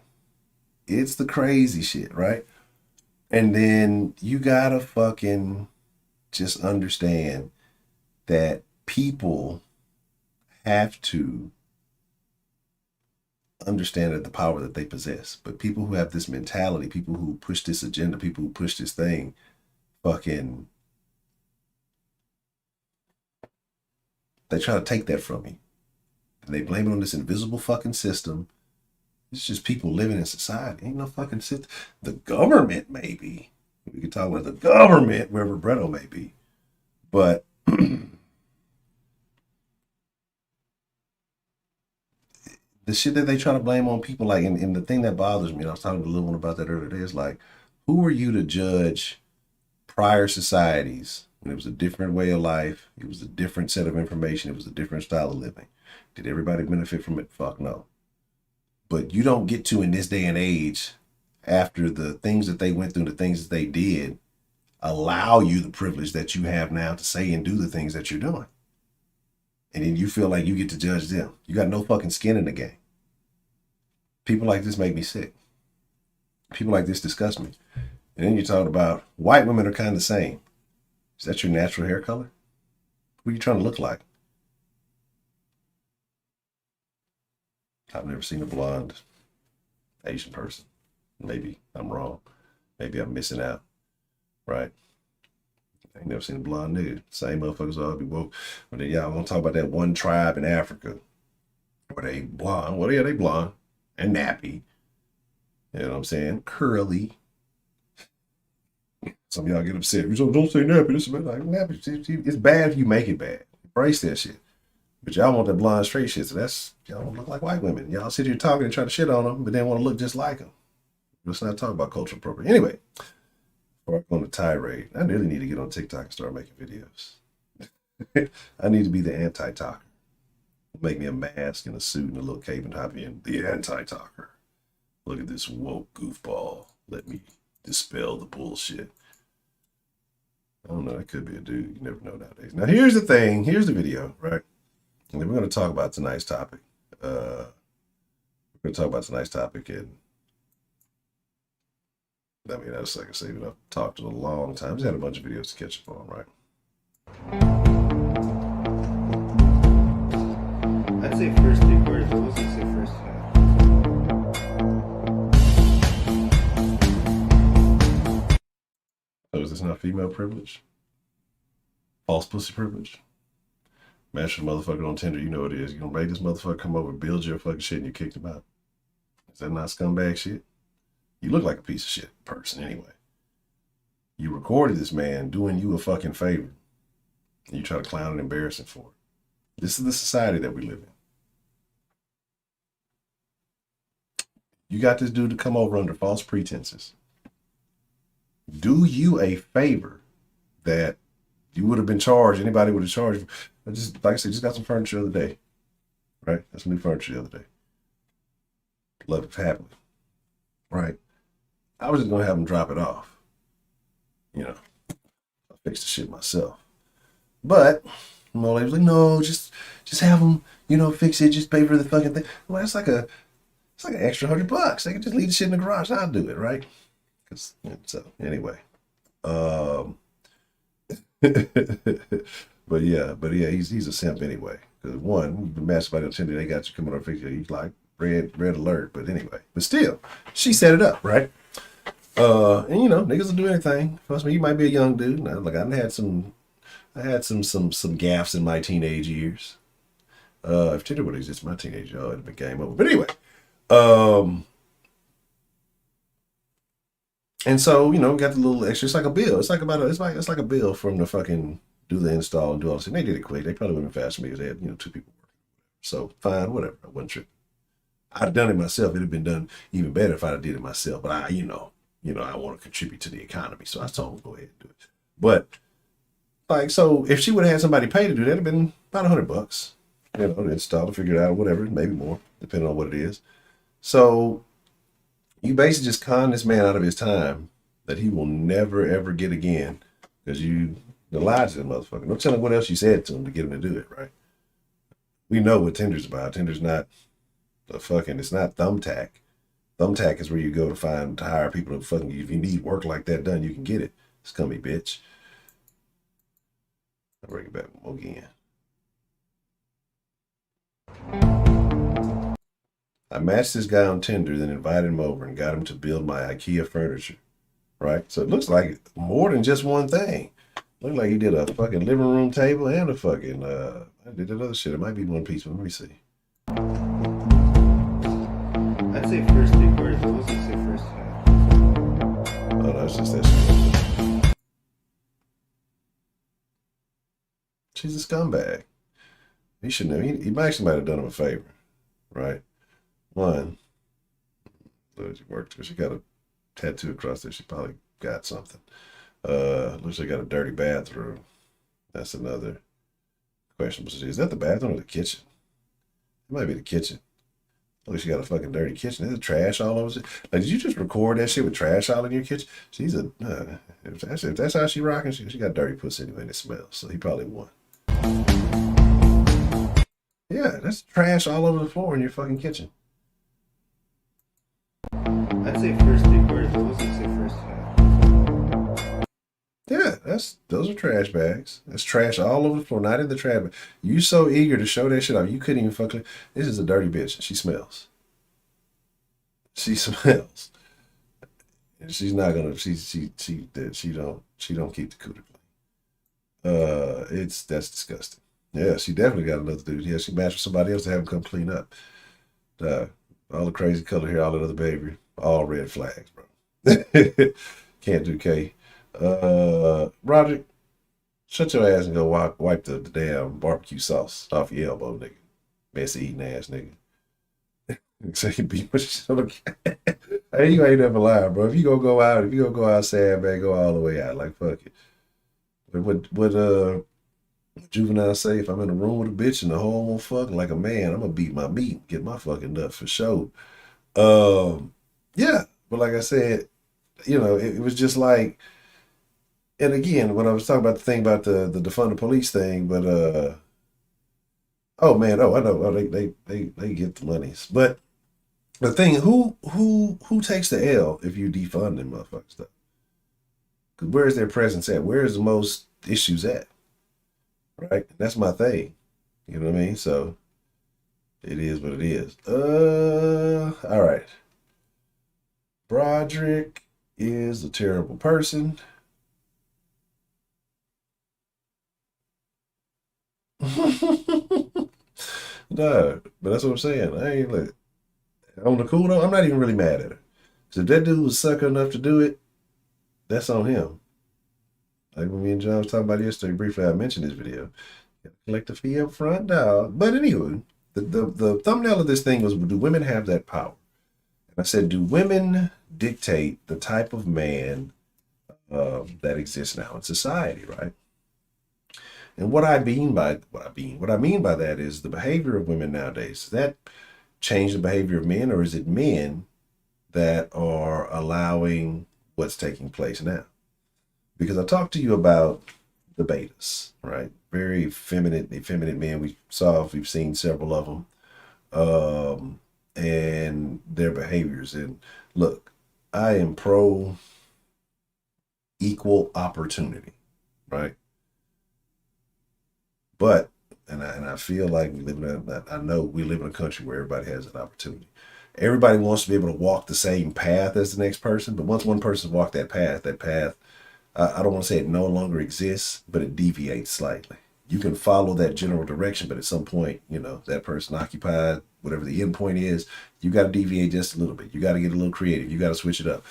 It's the crazy shit, right? And then you gotta fucking just understand that people have to understand that the power that they possess. But people who have this mentality, people who push this agenda, people who push this thing, fucking They try to take that from you. And they blame it on this invisible fucking system. It's just people living in society. Ain't no fucking system. The government, maybe. We can talk about the government, wherever Bretto may be. But the shit that they try to blame on people, like, and the thing that bothers me, and I was talking to a little one about that earlier today, is like, who are you to judge prior societies when it was a different way of life, it was a different set of information, it was a different style of living? Did everybody benefit from it? Fuck no. But you don't get to, in this day and age, after the things that they went through, the things that they did, allow you the privilege that you have now to say and do the things that you're doing. And then you feel like you get to judge them. You got no fucking skin in the game. People like this make me sick. People like this disgust me. And then you're talking about white women are kind of the same. Is that your natural hair color? Who are you trying to look like? I've never seen a blonde Asian person. Maybe I'm wrong. Maybe I'm missing out. Right? I ain't never seen a blonde nigga. Same motherfuckers all be woke. But then y'all want to talk about that one tribe in Africa where they blonde. Well, yeah, they blonde and nappy. You know what I'm saying? Curly. Some of y'all get upset. Don't say nappy. This is like nappy. It's bad if you make it bad. Embrace that shit. But y'all want that blonde straight shit. So that's, y'all don't look like white women. Y'all sit here talking and try to shit on them, but then want to look just like them. Let's not talk about cultural appropriation. Anyway, before I go on the tirade, I really need to get on TikTok and start making videos. I need to be the anti-talker. Make me a mask and a suit and a little cape and hop in. The anti-talker. Look at this woke goofball. Let me dispel the bullshit. I don't know. That could be a dude. You never know nowadays. Now, here's the thing. Here's the video, right? And then we're going to talk about tonight's topic. And I mean, that's like I say, I've talked in a long time. Just had a bunch of videos to catch up on, right? I'd say first 3 quarters, but let's just say first half. So is this not female privilege? False pussy privilege? Match a motherfucker on Tinder, you know what it is. You're gonna make this motherfucker come over, build your fucking shit, and you kicked him out. Is that not scumbag shit? You look like a piece of shit person anyway. You recorded this man doing you a fucking favor. And you try to clown and embarrass him for it. This is the society that we live in. You got this dude to come over under false pretenses. Do you a favor that you would have been charged, anybody would have charged. I just, like I said, just got some furniture the other day. Right? Got some new furniture the other day. Love it happily. Right? I was just going to have them drop it off. You know, I fixed the shit myself. But, my lady was like, no, just have them, you know, fix it, just pay for the fucking thing. Well, it's like an extra $100. They can just leave the shit in the garage. I'll do it, right? So, anyway. But yeah, he's a simp anyway. Because one, the master by the Tinder, they got you coming on fix it. He's like red alert. But anyway, but still, she set it up, right? And you know, niggas will do anything. Trust me, you might be a young dude. Now, like I had some gaffes in my teenage years. If Tinder would exist in my teenage years, it'd have been game over. But anyway, and so, you know, got the little extra. It's like a bill. It's like a bill from the fucking do the install and do all this. And they did it quick. They probably would have been faster because they had, you know, 2 people working. So fine, whatever. I wasn't tripping. I'd have done it myself. It'd have been done even better if I'd have did it myself. But I, you know, I want to contribute to the economy. So I told them go ahead and do it. But like, so if she would have had somebody pay to do that, it'd have been about $100. You know, to install to figure it out or whatever, maybe more, depending on what it is. So you basically just con this man out of his time that he will never, ever get again because you lied to the motherfucker. Don't tell him what else you said to him to get him to do it, right? We know what Tinder's about. Tinder's not it's not Thumbtack. Thumbtack is where you go to hire people to fucking, if you need work like that done, you can get it. Scummy bitch. I'll bring it back again. I matched this guy on Tinder, then invited him over and got him to build my IKEA furniture, right? So it looks like more than just one thing. Look like he did a fucking living room table and a fucking I did that other shit. It might be one piece, but let me see. I'd say first 3 quarters. I was gonna say first half. Oh no, it's just that shit. She's a scumbag. He shouldn't have. He actually might have done him a favor, right? One, she worked. She got a tattoo across there. She probably got something. Looks like got a dirty bathroom. That's another question. Is that the bathroom or the kitchen? It might be the kitchen. At least you got a fucking dirty kitchen. There's trash all over. Like, did you just record that shit with trash all in your kitchen? She's a. If that's how she rocking, she got dirty pussy anyway and it smells. So he probably won. Yeah, that's trash all over the floor in your fucking kitchen. I'd say first 3 quarters. I was gonna say first half. Yeah, those are trash bags. That's trash all over the floor, not in the trash bag. You so eager to show that shit off, you couldn't even fucking. This is a dirty bitch. She smells. She smells. And she's not gonna. She don't keep the cooter clean. That's disgusting. Yeah, she definitely got another dude. Yeah, she matched with somebody else to have him come clean up. All the crazy color hair, all that other baby, all red flags, bro. Can't do K. Roger, shut your ass and go wipe the damn barbecue sauce off your elbow, nigga. Messy eating ass nigga. So you be hey, you ain't never lying, bro. If you gonna go outside, man, go all the way out. Like fuck it. But what Juvenile say, if I'm in a room with a bitch and the hoe won't fuck like a man, I'm gonna beat my meat and get my fucking nut for sure. Yeah, but like I said, it was just like, and again, when I was talking about the thing about the defund the police thing, but I know, they get the monies, but the thing, who takes the L if you defund them motherfuckers stuff? Because where's their presence at? Where's the most issues at? Right? That's my thing. You know what I mean? So it is what it is. All right. Broderick is a terrible person. No, but that's what I'm saying. I ain't like on the cool though, I'm not even really mad at her. So if that dude was sucker enough to do it, that's on him. Like when me and John was talking about yesterday, briefly I mentioned this video. Collect the fee up front, dog. But anyway, the thumbnail of this thing was, do women have that power? And I said, do women dictate the type of man that exists now in society, right? And what I mean by that is the behavior of women nowadays. Does that change the behavior of men, or is it men that are allowing what's taking place now? Because I talked to you about the betas, right? Very effeminate men. We've seen several of them, and their behaviors. And look, I am pro equal opportunity, right? But and I feel like I know we live in a country where everybody has an opportunity. Everybody wants to be able to walk the same path as the next person, but once one person's walked that path, I don't want to say it no longer exists, but it deviates slightly. You can follow that general direction, but at some point, that person occupied whatever the end point is, you got to deviate just a little bit. You got to get a little creative. You got to switch it up.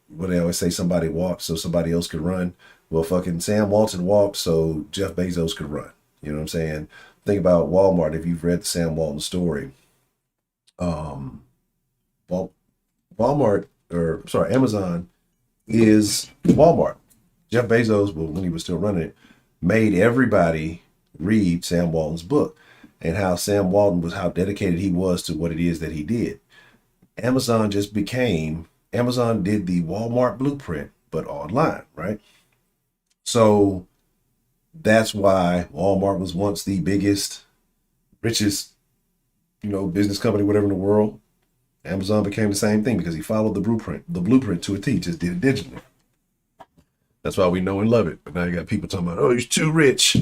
What they always say, somebody walked so somebody else could run. Well, fucking Sam Walton walked so Jeff Bezos could run. You know what I'm saying? Think about Walmart. If you've read the Sam Walton story, Amazon is Walmart. Jeff Bezos, when he was still running it, made everybody read Sam Walton's book and how Sam Walton was, how dedicated he was to what it is that he did. Amazon did the Walmart blueprint, but online, right? So that's why Walmart was once the biggest, richest, business company, whatever in the world. Amazon became the same thing because he followed the blueprint to a T, just did it digitally. That's why we know and love it. But now you got people talking about, oh, he's too rich.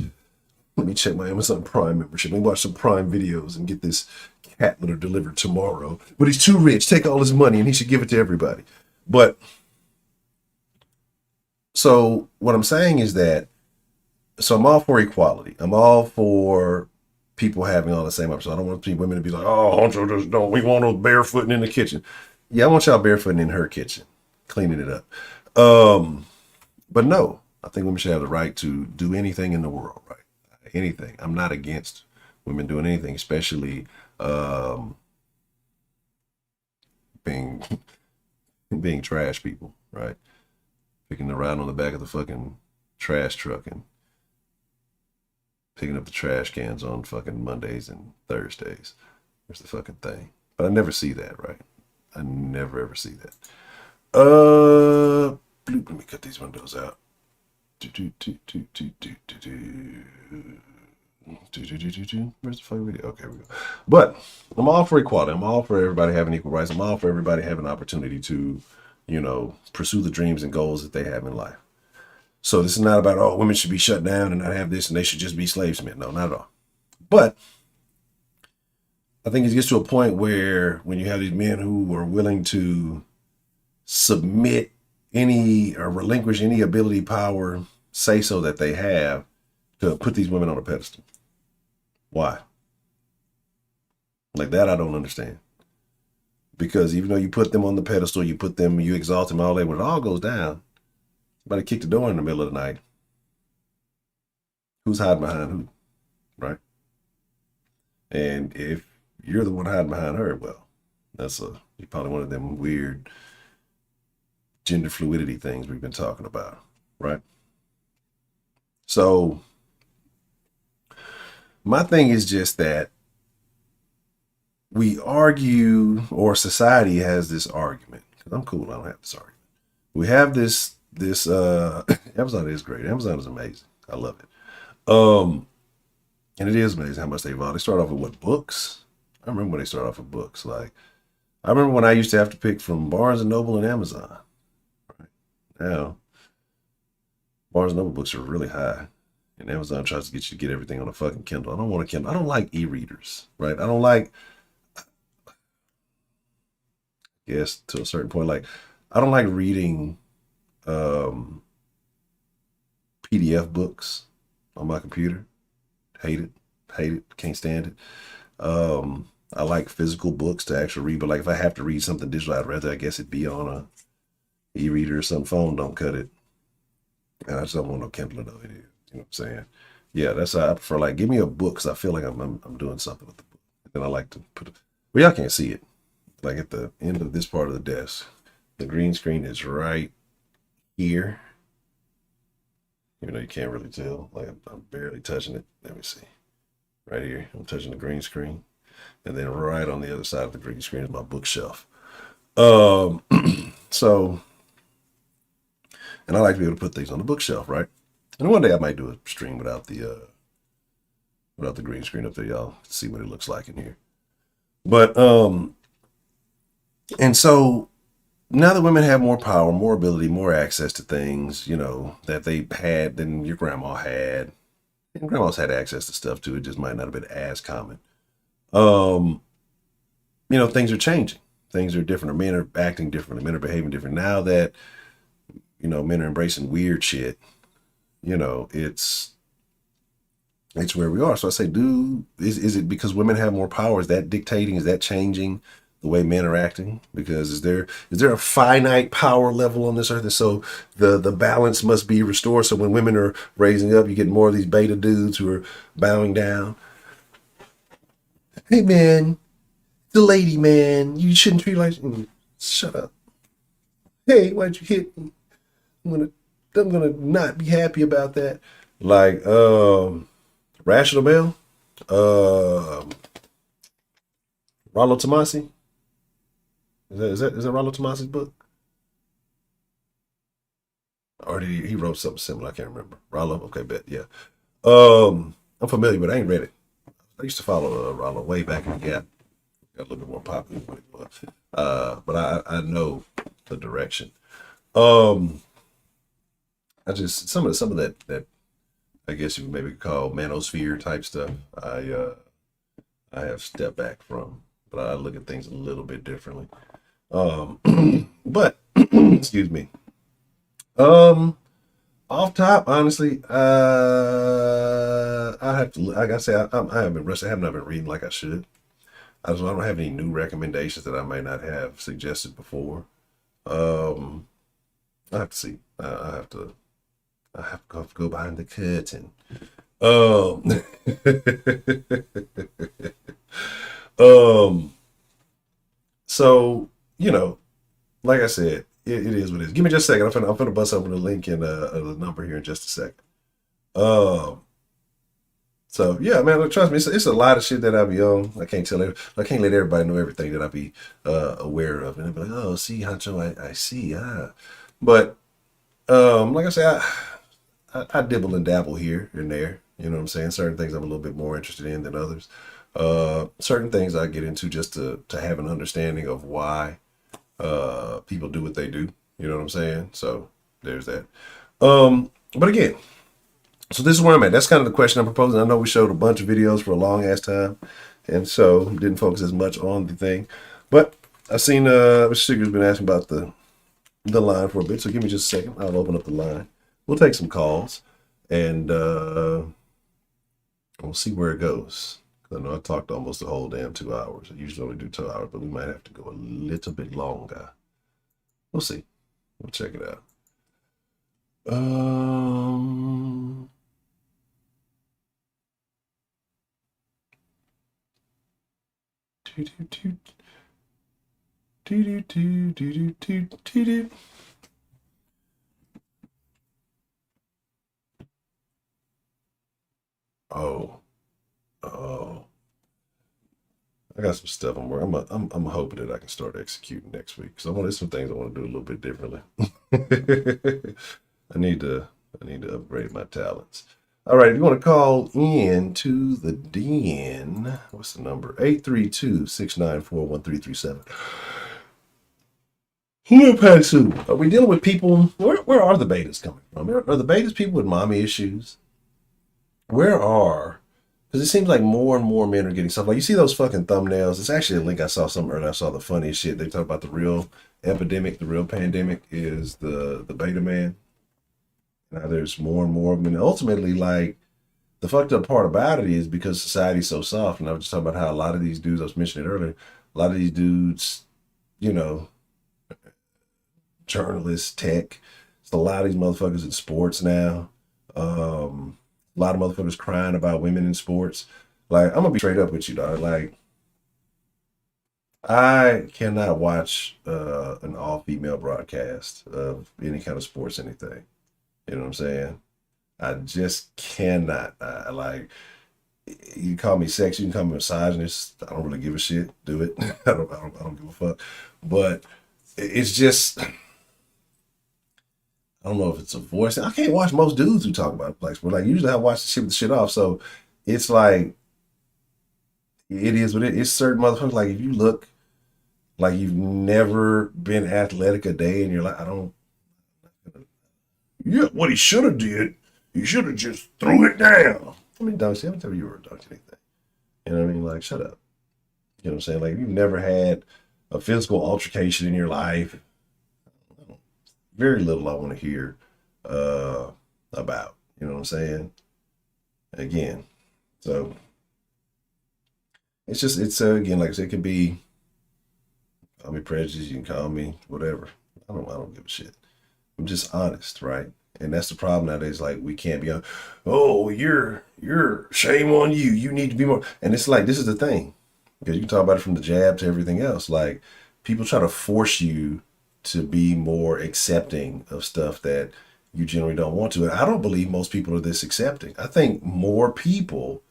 Let me check my Amazon Prime membership. Let me watch some Prime videos and get this cat litter delivered tomorrow. But he's too rich. Take all his money and he should give it to everybody. But So what I'm saying is that, so I'm all for equality. I'm all for people having all the same options. I don't want women to be like, oh, Honcho just don't. We want us barefooting in the kitchen. Yeah, I want y'all barefooting in her kitchen, cleaning it up. But no, I think women should have the right to do anything in the world, right? Anything. I'm not against women doing anything, especially being being trash people, right? Picking the ride on the back of the fucking trash truck and picking up the trash cans on fucking Mondays and Thursdays. There's the fucking thing. But I never see that, right? I never ever see that. Let me cut these windows out. Where's the fucking video? Okay, here we go. But I'm all for equality. I'm all for everybody having equal rights. I'm all for everybody having an opportunity to, you know, pursue the dreams and goals that they have in life. So this is not about, oh, women should be shut down and not have this and they should just be slaves. No, not at all. But I think it gets to a point where when you have these men who are willing to submit any or relinquish any ability, power, say so that they have to put these women on a pedestal. Why? Like that, I don't understand. Because even though you put them on the pedestal, you exalt them all day, when it all goes down, somebody kicked the door in the middle of the night. Who's hiding behind who? Right? And if you're the one hiding behind her, well, you're probably one of them weird gender fluidity things we've been talking about, right? So my thing is just that we argue, or society has this argument, because I'm cool, I don't have this argument. We have this Amazon is great. Amazon is amazing. I love it. And it is amazing how much they evolved. They start off with what, books? I remember when they started off with books. Like, I remember when I used to have to pick from Barnes & Noble and Amazon. Right? Now, Barnes & Noble books are really high. And Amazon tries to get you to get everything on a fucking Kindle. I don't want a Kindle. I don't like e-readers, right? I don't like, I guess to a certain point, like, I don't like reading PDF books on my computer. Hate it, can't stand it. I like physical books to actually read, but like if I have to read something digital, I'd rather, I guess, it be on a e-reader or some phone. Don't cut it. And I just don't want no Kindle though. You know what I'm saying? Yeah, that's how I prefer. Like, give me a book because I feel like I'm doing something with the book. And then I like to put it. Well, y'all can't see it. Like at the end of this part of the desk, the green screen is right here. Even though you can't really tell, like I'm barely touching it. Let me see. Right here, I'm touching the green screen. And then right on the other side of the green screen is my bookshelf. So, and I like to be able to put things on the bookshelf, right? And one day I might do a stream without the green screen up there. Y'all see what it looks like in here. But, and so now that women have more power, more ability, more access to things, you know, that they had than your grandma had. And grandma's had access to stuff too. It just might not have been as common. You know, things are changing. Things are different. Or men are acting differently. Men are behaving different. Now that, you know, men are embracing weird shit, you know, it's where we are. So I say, dude, is it because women have more power? Is that dictating? Is that changing the way men are acting? Because is there a finite power level on this earth? And so the balance must be restored. So when women are raising up, you get more of these beta dudes who are bowing down. Hey man, the lady man, you shouldn't treat like, shut up. Hey, why'd you hit me? I'm gonna not be happy about that. Like, Rational Bell, Rollo Tomasi. Is that Rollo Tomasi's book? Or did he wrote something similar? I can't remember. Rollo, okay, bet, yeah. I'm familiar, but I ain't read it. I used to follow Rollo way back in the Gap. Got a little bit more popular with it, but I know the direction. I just some of that I guess you maybe call manosphere type stuff. I have stepped back from, but I look at things a little bit differently. But excuse me. Off top, honestly, I have to, like I said, I haven't been rushed. I have not been reading like I should. I don't have any new recommendations that I might not have suggested before. I have to see. I have to go behind the curtain. Um, so, like I said, it is what it is. Give me just a second. I'm finna bust open the link and the number here in just a second. So yeah, man, look, trust me, it's a lot of shit that I be on. I can't let everybody know everything that I be aware of. And they'll be like, oh, see, Honcho, I see. But like I said, I dibble and dabble here and there. You know what I'm saying? Certain things I'm a little bit more interested in than others. Certain things I get into just to have an understanding of why people do what they do. You know what I'm saying? So there's that. But again, so this is where I'm at. That's kind of the question I'm proposing. I know we showed a bunch of videos for a long ass time, and so didn't focus as much on the thing. But I've seen Mr. Seeger's been asking about the line for a bit, so give me just a second. I'll open up the line. We'll take some calls, and we'll see where it goes. I know I talked almost the whole damn 2 hours. I usually only do 2 hours, but we might have to go a little bit longer. We'll see. We'll check it out. Oh. I got some stuff I'm working. I'm hoping that I can start executing next week. So there's some things I want to do a little bit differently. I need to upgrade my talents. All right, if you want to call in to the den, what's the number? 832-694-1337. Are we dealing with people? Where are the betas coming from? Are the betas people with mommy issues? Because it seems like more and more men are getting stuff. Like, you see those fucking thumbnails. It's actually a link I saw something earlier. I saw the funniest shit. They talk about the real epidemic, the real pandemic is the beta man. Now there's more and more of them. And ultimately, like, the fucked up part about it is because society's so soft. And I was just talking about how a lot of these dudes, I was mentioning it earlier, a lot of these dudes, journalists, tech, it's a lot of these motherfuckers in sports now. A lot of motherfuckers crying about women in sports. Like, I'm gonna be straight up with you, dog. Like, I cannot watch an all-female broadcast of any kind of sports anything. You know what I'm saying? I just cannot. Like, you call me sexy, you can call me misogynist. I don't really give a shit. Do it. I don't give a fuck. But it's just, I don't know if it's a voice. I can't watch most dudes who talk about like sport. Like, usually I watch the shit with the shit off. So it's like, it is what it is. Certain motherfuckers, like, if you look like you've never been athletic a day and you're like, what he should have did, he should have just threw it down. I mean, don't say, I'm tell you were a dunk anything. You know what I mean? Like, shut up. You know what I'm saying? Like, if you've never had a physical altercation in your life, very little I want to hear about. You know what I'm saying? Again, so it's again, like I said, it could be, call me prejudice, you can call me whatever. I don't give a shit. I'm just honest, right? And that's the problem nowadays. Like, we can't be on, oh, you're shame on you. You need to be more. And it's like, this is the thing. Because you can talk about it from the jab to everything else. Like, people try to force you to be more accepting of stuff that you generally don't want to. And I don't believe most people are this accepting. I think more people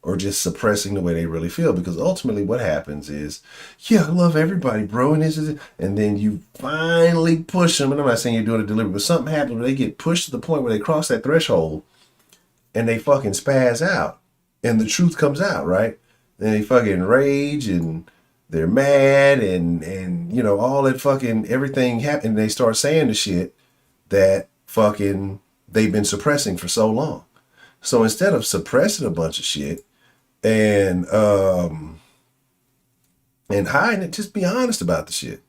are just suppressing the way they really feel, because ultimately what happens is, yeah, I love everybody, bro, and this is it. And then you finally push them, and I'm not saying you're doing it deliberately, but something happens where they get pushed to the point where they cross that threshold and they fucking spaz out, and the truth comes out, right? And they fucking rage and they're mad and you know, all that fucking everything happen, and they start saying the shit that fucking they've been suppressing for so long. So instead of suppressing a bunch of shit and hiding it, just be honest about the shit.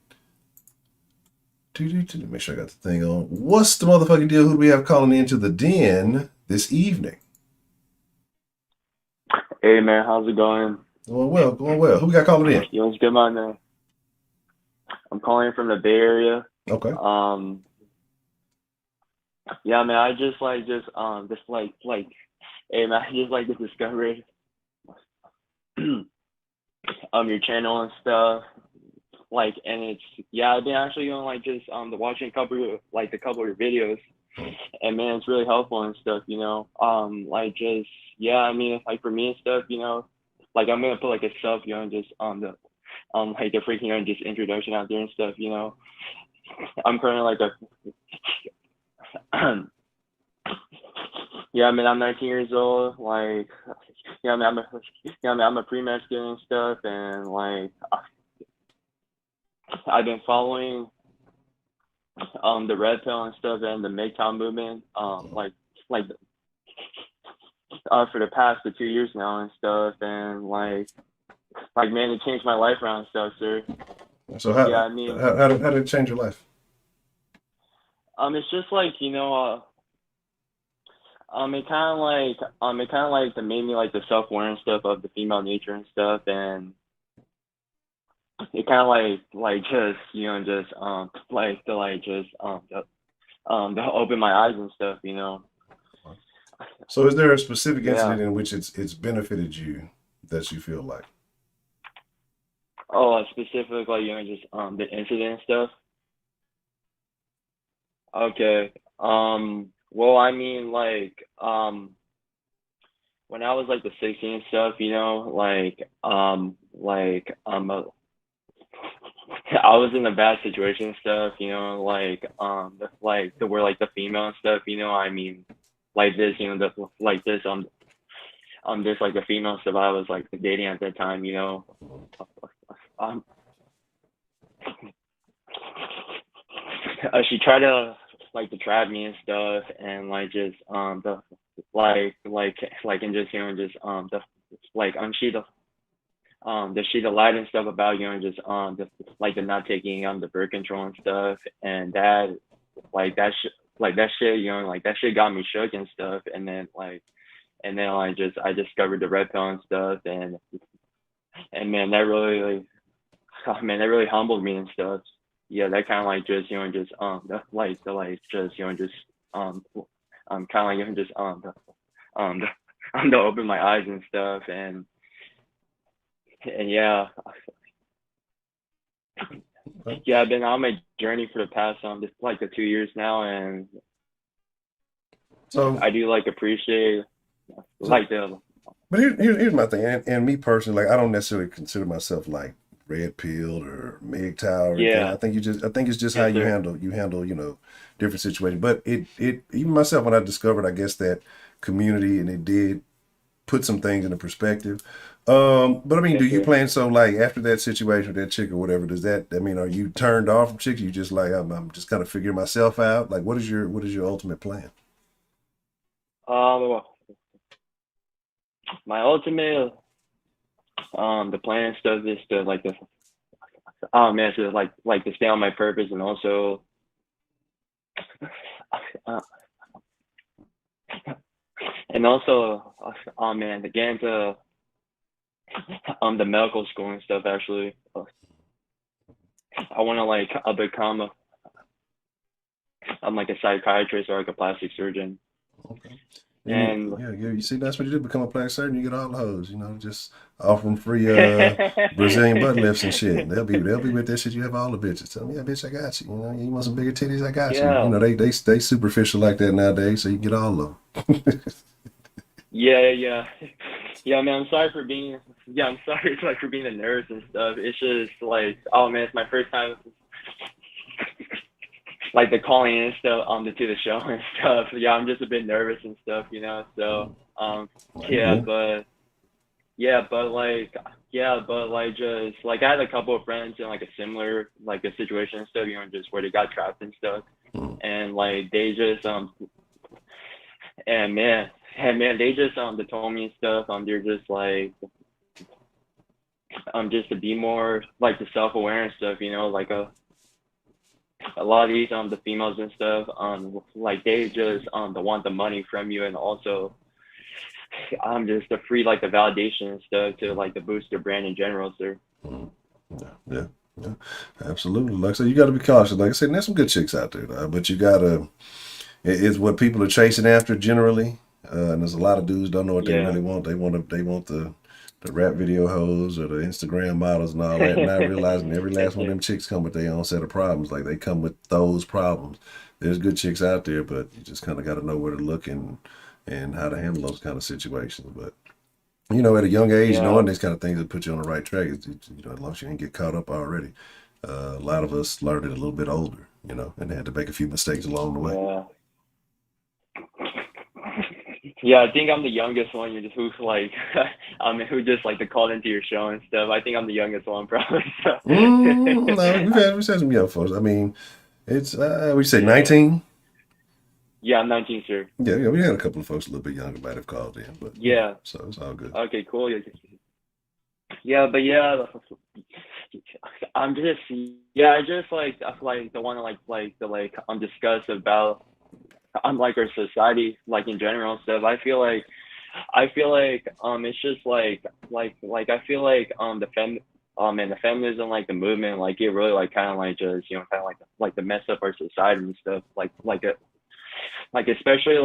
Make sure I got the thing on. What's the motherfucking deal? Who do we have calling into the den this evening? Hey man, how's it going? Going well, going well. Who we got calling in? Yo, what's good, man? I'm calling in from the Bay Area. Okay. Yeah, man, I just hey man, I just like to discover your channel and stuff. Like, and it's, yeah, I've been actually on like just watching a couple of your videos, and man, it's really helpful and stuff, you know. Like just, yeah, I mean, like for me and stuff, you know, like I'm gonna put like a sub, you know, and just like the freaking, you know, just introduction out there and stuff, you know. I'm currently like yeah, I mean, I'm 19 years old, like, yeah, I mean, I'm a pre-med student and stuff, and like I've been following the red pill and stuff and the MGTOW movement for the past 2 years now and stuff, and like man, it changed my life around and stuff, sir. So how, yeah, I mean, how did it change your life? It's just like, you know, it kind of like made me like the self-awareness stuff of the female nature and stuff, and it kind of like just, you know, just to open my eyes and stuff, you know. So is there a specific Yeah. incident in which it's benefited you that you feel like? Oh, specific, like, you know, just the incident and stuff. Okay. Well, I mean, like, when I was like the 16 and stuff, you know, I was in a bad situation and stuff, you know, like to where like the female and stuff, you know, I mean, like this, you know, this like the female stuff I was like dating at that time, you know, she tried to like to trap me and stuff, and like just and just, you know, just she lied and stuff about, you know, just the not taking the birth control and stuff, and that shit, you know, like that shit got me shook and stuff, and then I discovered the red pill and stuff, and man, that really humbled me and stuff. Yeah, that kind of like just, you know, just just, you know, just kind of like, you know, just to open my eyes and stuff, and yeah. Yeah, I've been on my journey for the past just like the 2 years now, and so I do like appreciate like the. But here's my thing, and me personally, like I don't necessarily consider myself like red pilled or MGTOW or anything. Yeah. I think it's just Yes, how you sir. handle, you know, different situations. But it even myself, when I discovered, I guess, that community, and it did put some things into perspective. But I mean, Yes, do you sir. plan, so like after that situation with that chick or whatever, I mean, are you turned off from chicks? You just like, I'm just kind of figuring myself out. Like, what is your ultimate plan? My ultimate the plan and stuff is to like to to stay on my purpose, and also man, to get into the medical school and stuff. Actually, I want to like become like a psychiatrist or like a plastic surgeon. Okay. And yeah, you see, that's what you do. Become a plastic surgeon, you get all the hoes. You know, just offer them free Brazilian butt lifts and shit. They'll be with that shit. You have all the bitches. Tell them, yeah, bitch, I got you. You know, you want some bigger titties? I got you. Yeah. You know, they superficial like that nowadays, so you get all of them. Yeah, man. I'm sorry for being like for being a nurse and stuff. It's just like, oh man, it's my first time like the calling in and stuff to the show and stuff. Yeah, I'm just a bit nervous and stuff, you know. So but just like I had a couple of friends in like a similar like a situation and stuff, you know, just where they got trapped and stuff, and like they just and man, they just they told me and stuff. They're just like just to be more like the self-awareness stuff, you know, like a lot of these the females and stuff like they just they want the money from you, and also just to free like the validation and stuff to like to boost their brand in general, sir. Yeah, absolutely. Like I said, you got to be cautious. Like I said, there's some good chicks out there, but you gotta. It's what people are chasing after generally, and there's a lot of dudes don't know what they really want. They want the rap video hoes or the Instagram models and all that. Not realizing every last one of them chicks come with their own set of problems. Like they come with those problems. There's good chicks out there, but you just kind of got to know where to look and how to handle those kind of situations. But you know, at a young age, knowing these kind of things that put you on the right track, you know, as long as you didn't get caught up already. A lot of us learned it a little bit older, you know, and had to make a few mistakes along the way. Yeah, I think I'm the youngest one. You just who like, who just like to call into your show and stuff. I think I'm the youngest one, probably. So. No, we've had some young folks. I mean, it's we say 19. Yeah, I'm 19, sir. Yeah, we had a couple of folks a little bit younger might have called in, but yeah, so it's all good. Okay, cool. Yeah, but yeah, I'm just I just like the one to discuss about like our society like in general and stuff. I feel like it's just like I feel like and the feminism like the movement like it really like kind of like just you know kind of like to mess up our society and stuff like especially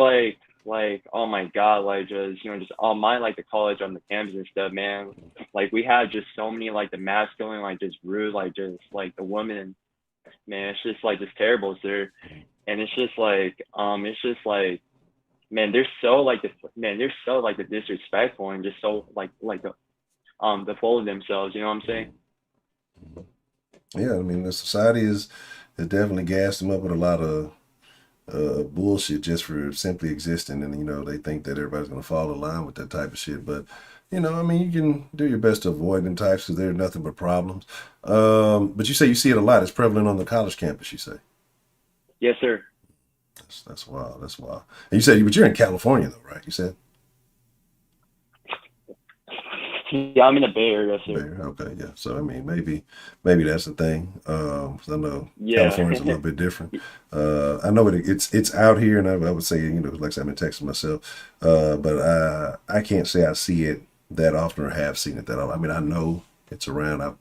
like oh my god, like just you know just on my like the college on the campus and stuff, man. Like we had just so many like the masculine like just rude like just like the women, man. It's just like just terrible, sir. And it's just like man, they're so like the disrespectful and just so like the full of themselves. You know what I'm saying? Yeah, I mean the society has definitely gassed them up with a lot of bullshit just for simply existing, and you know they think that everybody's gonna fall in line with that type of shit. But you know, I mean, you can do your best to avoid them types because they're nothing but problems. But you say you see it a lot. It's prevalent on the college campus. You say? Yes, sir. That's wild. That's wild. And you said, but you're in California though, right? You said. Yeah, I'm in the Bay Area, sir. Okay, yeah. So I mean, maybe that's the thing. 'Cause I know California's a little bit different. I know it's out here, and I would say, you know, like I said, I'm in Texas myself, but I can't say I see it that often or have seen it that often. I mean, I know it's around. I've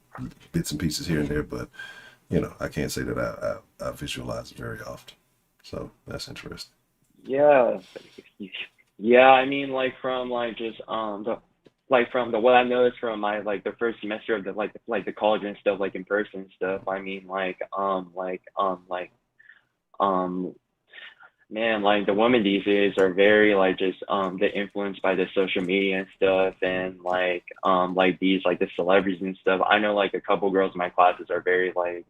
bits and pieces here and there, but you know, I can't say that I visualize it very often. So that's interesting. Yeah. I mean, like from like just from the what I noticed from my like the first semester of the college and stuff like in person and stuff. I mean man, like the women these days are very like just they're influenced by the social media and stuff, and like these like the celebrities and stuff. I know like a couple girls in my classes are very like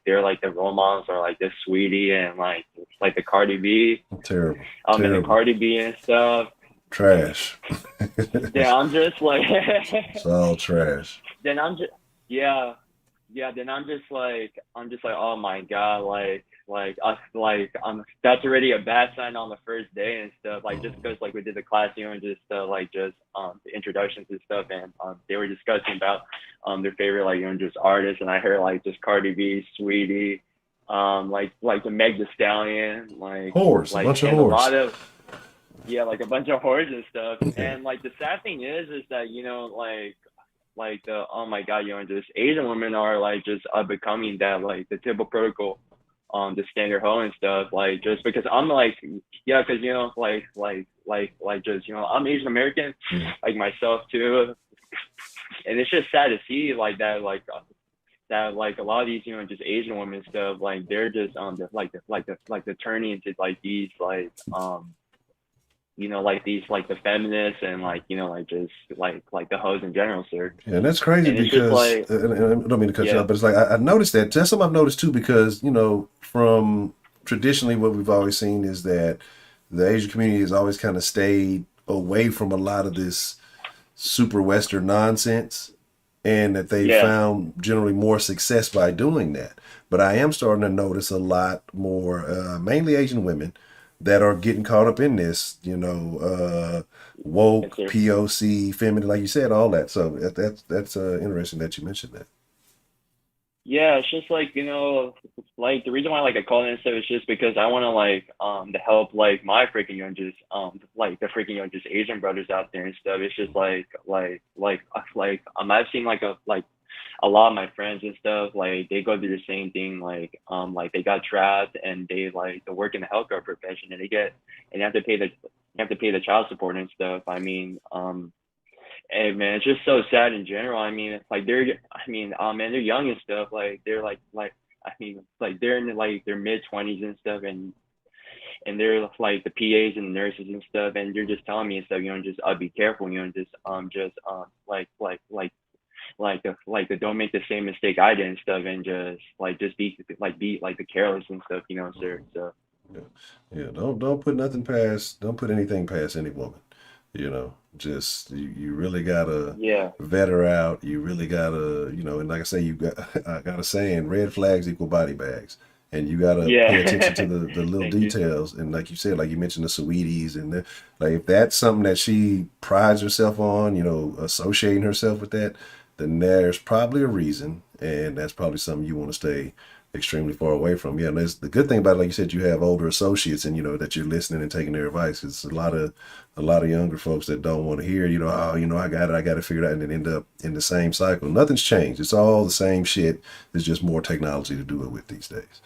they're like the role models are like this Sweetie and like the Cardi B. Terrible. And the Cardi B and stuff. Trash. Yeah, I'm just like it's all trash. Then I'm just then I'm just like oh my god, that's already a bad sign on the first day and stuff, like just because like we did the class, you know, and just the introductions and stuff, and they were discussing about their favorite like you know just artists, and I heard like just Cardi B, Sweetie, like the Meg Thee Stallion, like whores, like a bunch of and whores. a lot of like a bunch of whores and stuff. And like the sad thing is that you know like the oh my god, you know, just Asian women are like just becoming that like the typical protocol the standard hoe and stuff, like just because I'm like because you know like just you know I'm Asian American like myself too, and it's just sad to see like that like a lot of these you know just Asian women and stuff, like they're just the turning into like these like you know, like these, like the feminists and like, you know, like just like the hoes in general, sir. Yeah, and that's crazy and because like, I don't mean to cut you off, but it's like I noticed that. That's something I've noticed too, because you know, from traditionally what we've always seen is that the Asian community has always kind of stayed away from a lot of this super Western nonsense, and that they found generally more success by doing that. But I am starting to notice a lot more, mainly Asian women, that are getting caught up in this, you know, woke, POC, feminine, like you said, all that. So that's interesting that you mentioned that. Yeah, it's just like, like the reason why like I call it and stuff is just because I want to like to help like my freaking youngest like the freaking youngest Asian brothers out there and stuff. It's just I've seen like a lot of my friends and stuff like they go through the same thing like they got trapped and they work in the healthcare profession and they have to pay the child support and stuff. I mean Hey man, it's just so sad in general. I mean, like man, they're young and stuff. Like they're like they're in like their mid 20s and stuff, and they're like the PAs and the nurses and stuff, and you're just telling me and stuff. Just be careful. Just don't make the same mistake I did and stuff, and just be like the careless and stuff. Sir. So Yeah, yeah. Don't put anything past any woman. Just you really gotta yeah, vet her out. You really gotta, and like I say, I got a saying, red flags equal body bags. And you gotta pay attention to yeah. the little Thank you. details. And like you said, like you mentioned the sweeties like if that's something that she prides herself on, associating herself with that, then there's probably a reason. And that's probably something you want to stay extremely far away from. Yeah, and that's the good thing about it, like you said, you have older associates and that you're listening and taking their advice. It's a lot of younger folks that don't want to hear, oh, I got it figured out, and then end up in the same cycle. Nothing's changed. It's all the same shit. There's just more technology to do it with these days.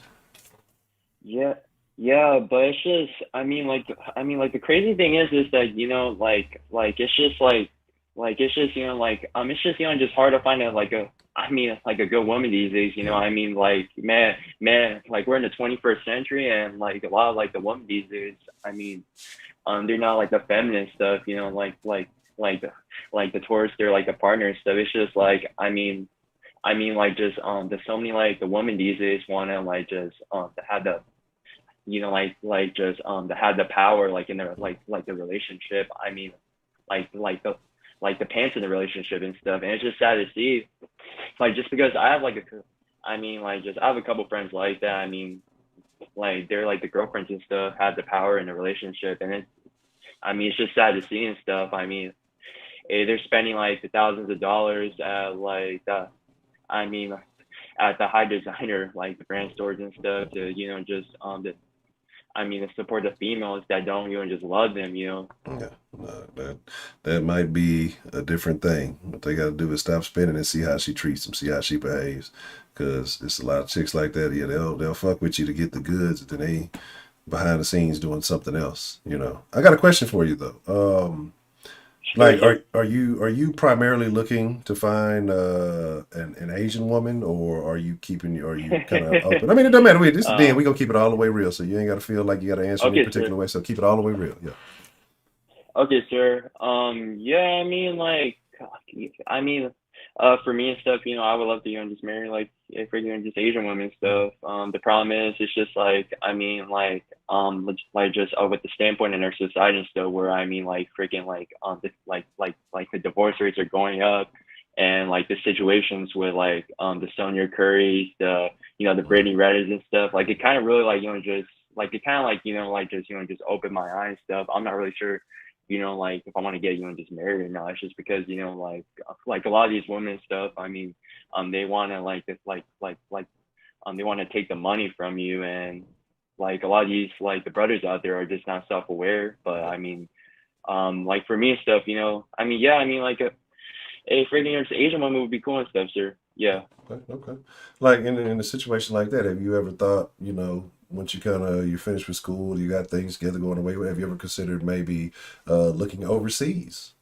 Yeah, yeah, but it's just, like the crazy thing is that it's just it's just it's just just hard to find like a good woman these days. Man, like we're in the 21st century, and like a lot of like the women these days. I mean, they're not like the feminine stuff. Like like the tourists, they're like the partner and stuff. It's just like like just there's so many like the women these days want to like just to have the just to have the power like in their like the relationship. Like the pants in the relationship and stuff, and it's just sad to see. Like just because I have like I have a couple friends like that. Like they're like the girlfriends and stuff have the power in the relationship, and it's just sad to see and stuff. They're spending like the thousands of dollars at I mean at the high designer like the brand stores and stuff to just to support the females that don't just love them. Yeah, no, that might be a different thing. What they got to do is stop spending and see how she treats them, see how she behaves. Because it's a lot of chicks like that. Yeah, they'll fuck with you to get the goods, and then they behind the scenes doing something else. I got a question for you though. Sure, Like, sir. are you primarily looking to find an Asian woman, or are you kind of open? I mean, it doesn't matter. This is Dan. We gonna keep it all the way real, so you ain't got to feel like you got to answer any Okay, sir. particular way. So keep it all the way real. Yeah. Okay, sir. Yeah, I mean, for me and stuff, I would love to, just marry like a freaking just Asian woman and stuff. The problem is, it's just just with the standpoint in our society and stuff, where like freaking like the divorce rates are going up, and like the situations with the Sonia Currys, the Brittany Redders and stuff, like it kind of really just like it kind of just opened my eyes and stuff. I'm not really sure like if I want to get just married or not. It's just because like a lot of these women and stuff. They want to they want to take the money from you, and like a lot of these like the brothers out there are just not self-aware. But like for me and stuff, yeah, like a freaking Asian woman would be cool and stuff, sir. Yeah. Okay. Okay. Like in a situation like that, have you ever thought, once you're finished with school, you got things together going away, have you ever considered maybe looking overseas?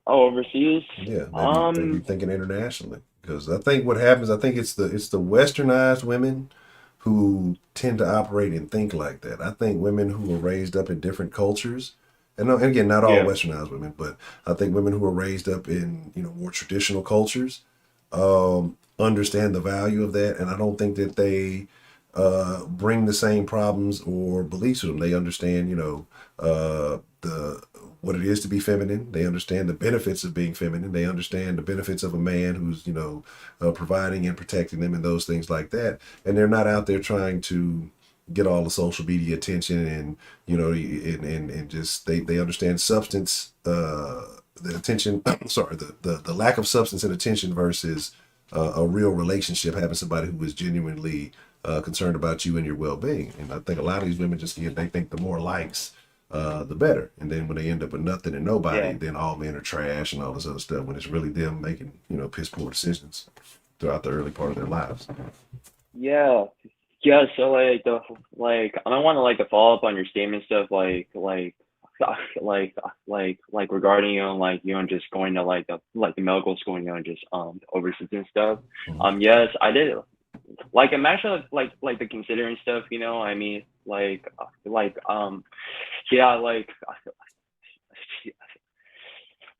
Oh, overseas. Yeah, maybe thinking internationally. Because I think what happens, I think it's the westernized women who tend to operate and think like that. I think women who are raised up in different cultures, and again, not all Yeah. westernized women, but I think women who are raised up in more traditional cultures understand the value of that, and I don't think that they bring the same problems or beliefs to them. They understand, the what it is to be feminine. They understand the benefits of being feminine. They understand the benefits of a man who's, providing and protecting them and those things like that. And they're not out there trying to get all the social media attention and, and just they understand substance the attention, sorry, the lack of substance and attention versus a real relationship, having somebody who is genuinely concerned about you and your well-being. And I think a lot of these women just they think the more likes, the better. And then when they end up with nothing and nobody, then all men are trash and all this other stuff, when it's really them making, piss poor decisions throughout the early part of their lives. Yeah. Yeah, so I don't want to to follow up on your statement stuff regarding just going to the medical school and just overseas and stuff. Yes, I did. I'm actually the considering stuff, I mean yeah,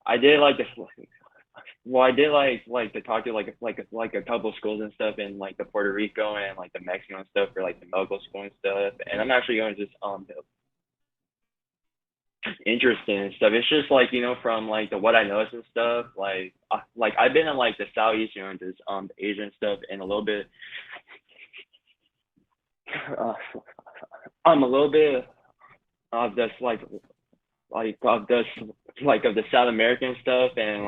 I did I did to talk to a couple of schools and stuff in the Puerto Rico and the Mexico and stuff for the medical school and stuff. And I'm actually going to just interested and stuff. It's just from the what I noticed and stuff. I've been in the Southeast, just Asia and stuff, and a little bit a little bit of this of the South American stuff, and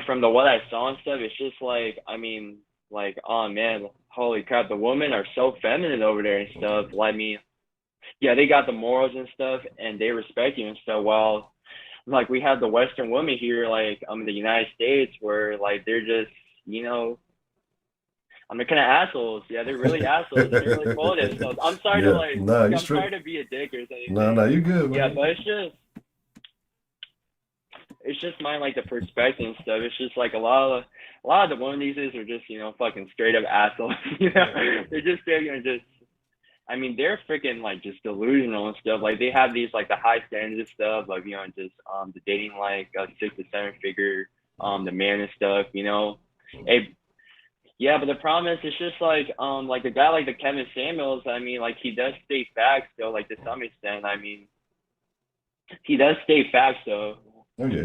from the what I saw and stuff, it's just I mean oh man, holy crap, the women are so feminine over there and stuff. I mean, yeah, they got the morals and stuff, and they respect you and stuff. While we have the Western women here, in the United States, where they're just they're kind of assholes. Yeah, they're really assholes. And they're really full of it. So I'm sorry I'm sorry to be a dick or something. No, you're good, man. Yeah, but it's just my the perspective and stuff. It's just a lot of the women these days are just fucking straight up assholes. They're just I mean, they're freaking just delusional and stuff. They have these the high standards and stuff, just the dating a 6 to 7 figure the man and stuff. Yeah, but the problem is, it's just the guy the Kevin Samuels. I mean, he does state facts though, to some extent. I mean, he does state facts though. Okay,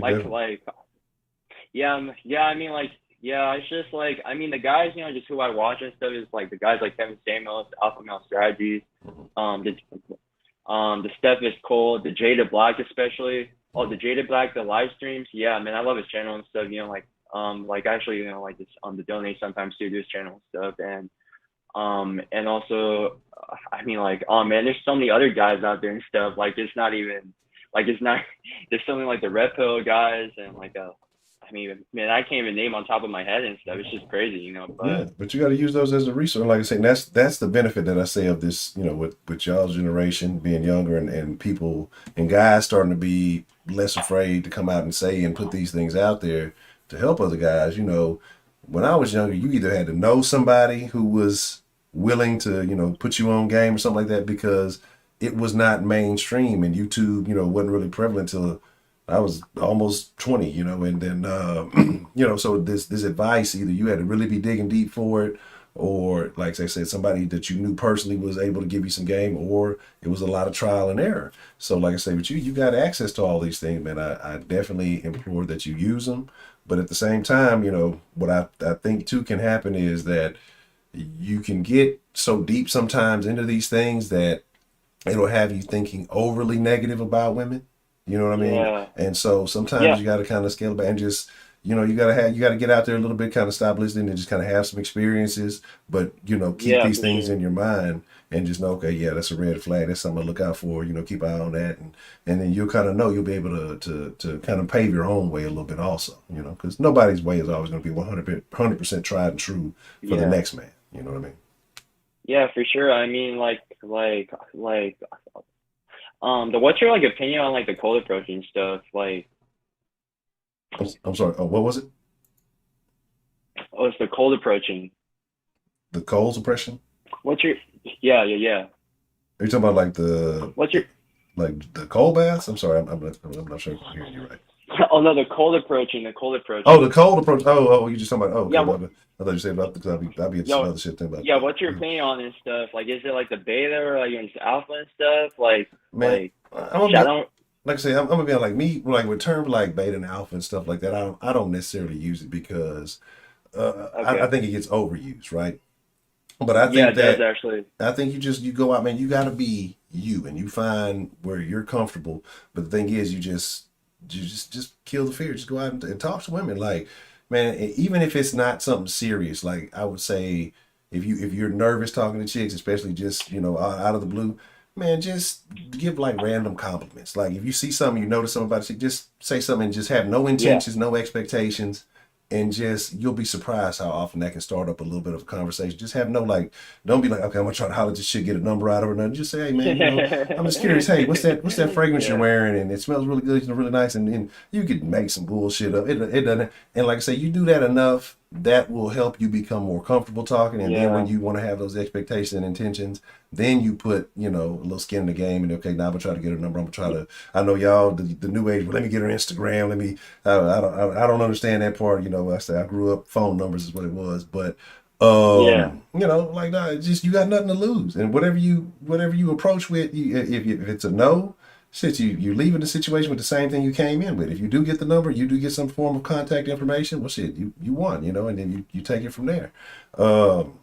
yeah, I mean, it's just I mean, the guys, just who I watch and stuff is the guys Kevin Samuels, Alpha Male Strategies, the Steph is Cole, the Jada Black especially. Oh, the Jada Black, the live streams. Yeah, man, I love his channel and stuff. Actually, this the donate sometimes to this channel and stuff, and also, I mean, oh man, there's so many other guys out there and stuff. It's not even there's something the Red Pill guys and I mean, man, I can't even name on top of my head and stuff. It's just crazy, But yeah, but you got to use those as a resource. Like I say, that's the benefit that I say of this, with y'all's generation being younger and people and guys starting to be less afraid to come out and say and put these things out there to help other guys. When I was younger, you either had to know somebody who was willing to, put you on game or something like that, because it was not mainstream, and YouTube, wasn't really prevalent till I was almost 20, and then, so this advice, either you had to really be digging deep for it, or like I said, somebody that you knew personally was able to give you some game, or it was a lot of trial and error. So like I say, with you got access to all these things, man. I definitely implore that you use them. But at the same time, what I think too can happen is that you can get so deep sometimes into these things that it'll have you thinking overly negative about women. You know what I mean? Yeah. And so sometimes you got to kind of scale back and just, you got to get out there a little bit, kind of stop listening and just kind of have some experiences, but, keep these things in your mind and just know, okay, yeah, that's a red flag. That's something to look out for, keep an eye on that. And then you'll kind of know, you'll be able to kind of pave your own way a little bit also, because nobody's way is always going to be 100% tried and true for the next man. You know what I mean? Yeah, for sure. I mean, what's your opinion on the cold approach and stuff? I'm sorry. Oh, what was it? Oh, it's the cold approaching. The cold suppression? What's your? Yeah. Are you talking about What's your? The cold baths? I'm sorry, I'm not sure if I'm hearing you right. Oh no, the cold approaching. Oh, the cold approach. Oh, you just talking about? Oh, yeah. Okay, I thought you said about the. I'll be at some other shit about. Yeah, what's your opinion on this stuff? Is it the beta or just alpha and stuff? Man, like I say, I'm gonna be me, with terms like beta and alpha and stuff like that. I don't necessarily use it because I think it gets overused, right? But I Yeah, think it does that actually. I think you go out, man. You got to be you, and you find where you're comfortable. But the thing is, you just kill the fear. Just go out and talk to women. Like, man, even if it's not something serious, like I would say, if you're nervous talking to chicks, especially just out of the blue, man, just give like random compliments. Like if you see something, you notice something about a chick, just say something. And just have no Yeah. intentions, no expectations, and just you'll be surprised how often that can start up a little bit of a conversation. Just have no like, don't be like, okay, I'm gonna try to holler at this shit, get a number out of her. Nothing. Just say, hey man, I'm just curious. Hey, what's that fragrance you're Yeah. wearing, and it smells really good, really nice, and you could make some bullshit up. It doesn't. And like I say, you do that enough, that will help you become more comfortable talking. And then when Yeah. you want to have those expectations and intentions, then you put a little skin in the game. And okay, now I'm gonna try to get her number. I'm gonna try to. I know y'all the new age. But let me get her Instagram. Let me. I don't understand that part. I say I grew up phone numbers is what it was, but Yeah. like nah, it's just you got nothing to lose, and whatever you approach with, if it's a no, shit, you leave in the situation with the same thing you came in with. If you do get the number, you do get some form of contact information. Well, shit, you won, and then you take it from there. Um,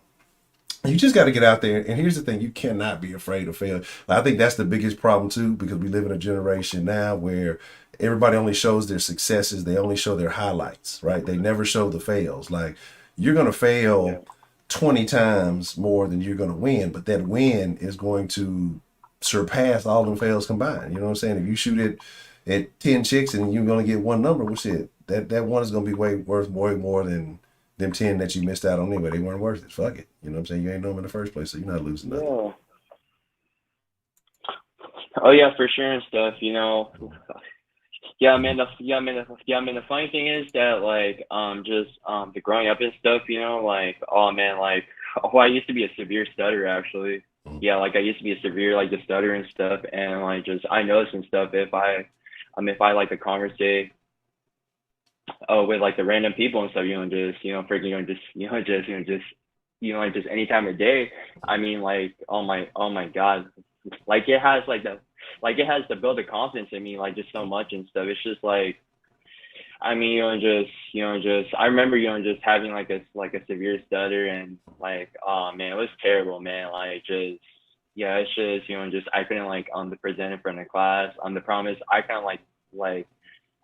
you just got to get out there. And here's the thing: you cannot be afraid of failure. I think that's the biggest problem too, because we live in a generation now where everybody only shows their successes. They only show their highlights, right? They never show the fails. Like you're gonna Yeah. fail 20 times more than you're gonna win, but that win is going to surpass all them fails combined. You know what I'm saying? If you shoot it at 10 chicks and you're gonna get one number, well shit, that one is gonna be way more than them 10 that you missed out on anyway. They weren't worth it. Fuck it. You know what I'm saying? You ain't know them in the first place, so you're not losing nothing. Yeah. Oh yeah, for sure and stuff. Yeah, man. The funny thing is that like just the growing up and stuff. Like oh man, like oh I used to be a severe stutterer actually. Yeah, like I used to be a severe like the stutter and stuff, and like just I noticed and stuff if I like to conversate with like the random people and stuff, just freaking like just any time of day. I mean like oh my god, like it has to build the confidence in me like just so much and stuff. It's just like I mean just I remember just having like a severe stutter and like oh man it was terrible man like just yeah it's just just I couldn't like the present in front of class the promise I kind of like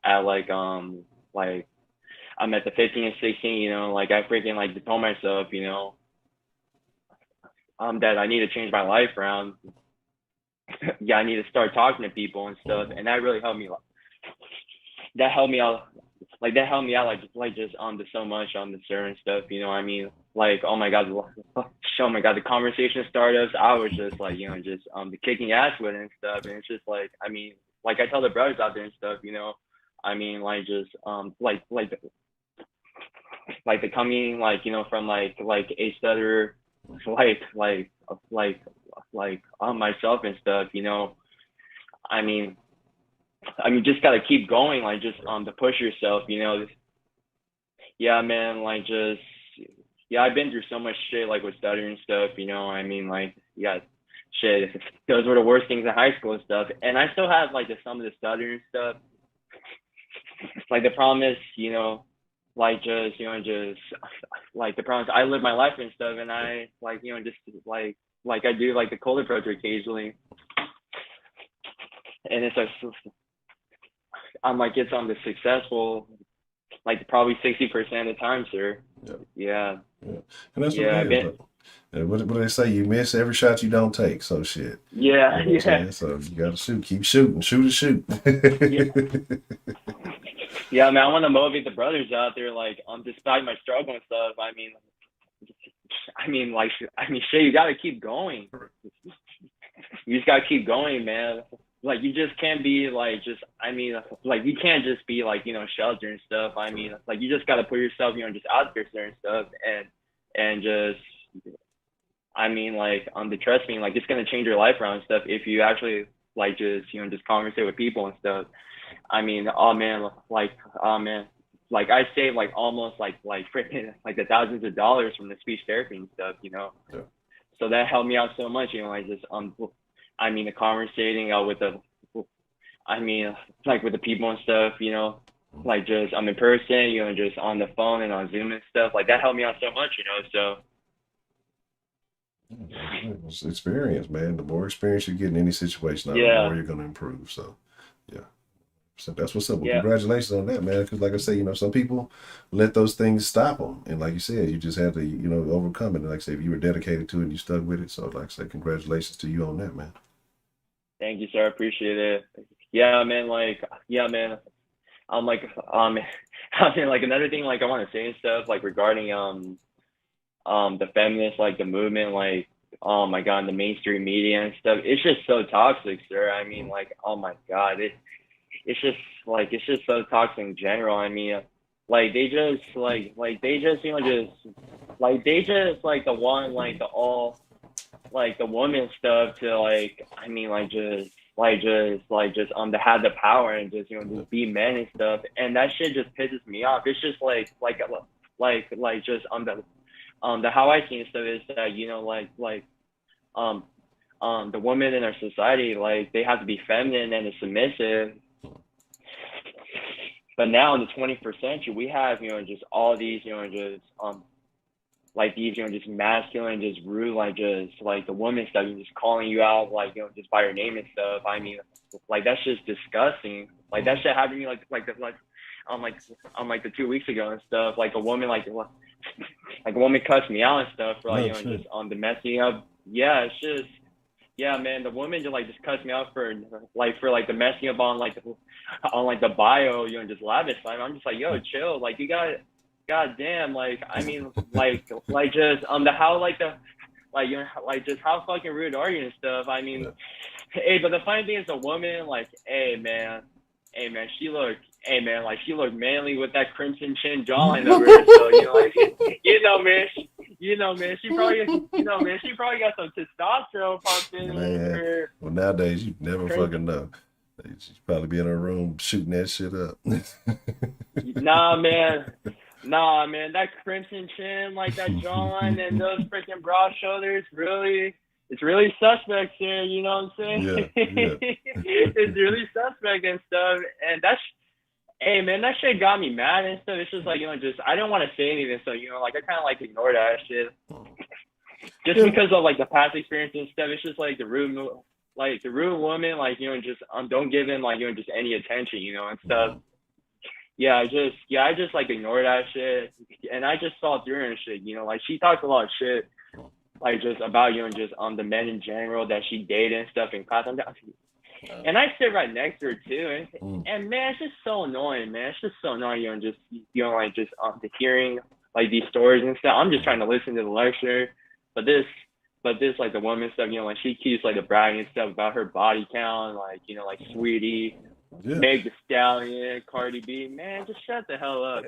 at like I'm at the 15 and 16 like I freaking like told myself that I need to change my life around. Yeah, I need to start talking to people and stuff, and that really helped me. That helped me out. That helped me out. Like just to so much on the certain stuff. I mean, like oh my god, oh my god, the conversation startups. I was just like just the kicking ass with it and stuff, and it's just like I mean, like I tell the brothers out there and stuff. I mean, like just like the coming from like a stutterer like on myself and stuff I mean just gotta keep going like just to push yourself yeah man like just yeah I've been through so much shit like with stuttering and stuff I mean like yeah shit those were the worst things in high school and stuff and I still have like some of the stuttering stuff like the problem is like just like the problem is I live my life and stuff and I like just like I do like the cold approach occasionally and it's like I'm like it's on the successful like probably 60% of the time sir. Yeah And that's what yeah it is. What do they say? You miss every shot you don't take. So shit. Yeah You know what I'm saying? So you gotta shoot. Keep shooting. Shoot. Yeah man I want to motivate the brothers out there like despite my struggle and stuff I mean shit you gotta keep going. You just gotta keep going man. Like you just can't be like just I mean like you can't just be like shelter and stuff I mean like you just gotta put yourself just out there certain stuff and just I mean like the trust me like it's gonna change your life around and stuff if you actually like just just conversate with people and stuff I mean oh man like I saved like almost like freaking like the thousands of dollars from the speech therapy and stuff Yeah. so that helped me out so much like just I mean the conversating with the I mean like with the people and stuff like just I'm in person just on the phone and on Zoom and stuff like that helped me out so much so It's experience, man. The more experience you get in any situation, the Yeah. more you're going to improve. So, yeah. So that's what's up. Well, Yeah. congratulations on that, man. Because, like I say, some people let those things stop them, and like you said, you just have to, overcome it. And like I say, if you were dedicated to it, and you stuck with it. So, like I say, congratulations to you on that, man. Thank you, sir. I appreciate it. Yeah, man. Like, yeah, man. I'm like, I mean, like another thing, like I want to say and stuff, like regarding the feminist, like the movement, like, oh my God, the mainstream media and stuff. It's just so toxic, sir. I mean, like, oh my God, it's just so toxic in general. I mean, like they just like they just they just like the one like the all like the woman stuff to like I mean just to have the power and just just be men and stuff, and that shit just pisses me off. It's just just the how I see and stuff is that um the women in our society, like they have to be feminine and submissive. But now in the 21st century, we have just all these just like these just masculine, just rude, like just like the woman stuff, just calling you out like just by your name and stuff. I mean, like that's just disgusting. Like that shit happened to me like the 2 weeks ago and stuff. Like a woman like a woman cussed me out and stuff for like just the messing up. Yeah, it's just yeah, man. The woman just cussed me out for the messing up on the bio, just lavish. I'm just like, yo, chill. Like you got, goddamn. Like I mean, just the how just how fucking rude are you and stuff. I mean, hey, but the funny thing is, the woman hey man, she looked. Hey man, she looked manly with that crimson chin jawline over her. So man, she probably got some testosterone pumped in her. Well, nowadays you never fucking know. She's probably be in her room shooting that shit up. Nah, man, that crimson chin, like that jawline and those freaking broad shoulders, it's really suspect here. You know what I'm saying? Yeah. It's really suspect and stuff, and hey man, that shit got me mad and stuff. It's just like I don't want to say anything, so I kind of ignore that shit, just because of the past experience and stuff. It's just the rude woman, don't give him just any attention, and stuff. I just ignore that shit, and I just saw through her and shit. She talks a lot of shit, just about the men in general that she dated and stuff in class. And I sit right next to her too, and man, it's just so annoying, man. It's just so annoying, the hearing these stories and stuff. I'm just trying to listen to the lecture, but this the woman stuff, she keeps bragging and stuff about her body count, Sweetie, Meg the Stallion, Cardi B. Man, just shut the hell up,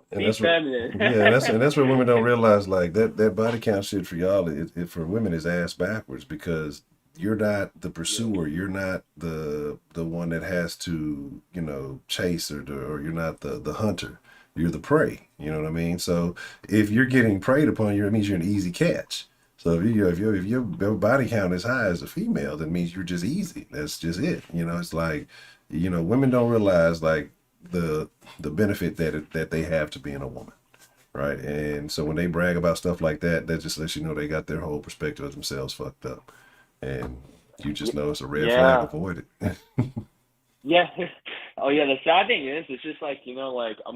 be feminine. That's what women don't realize. That body count shit for y'all, it for women is ass backwards, because you're not the pursuer. You're not the one that has to, chase or you're not the hunter. You're the prey. You know what I mean? So if you're getting preyed upon, it means you're an easy catch. So if your body count is high as a female, that means you're just easy. That's just it. It's women don't realize the benefit that they have to being a woman. Right. And so when they brag about stuff like that, that just lets you know they got their whole perspective of themselves fucked up. And you just know it's a red flag. Avoid it. Yeah. Oh yeah. The sad thing is, it's just we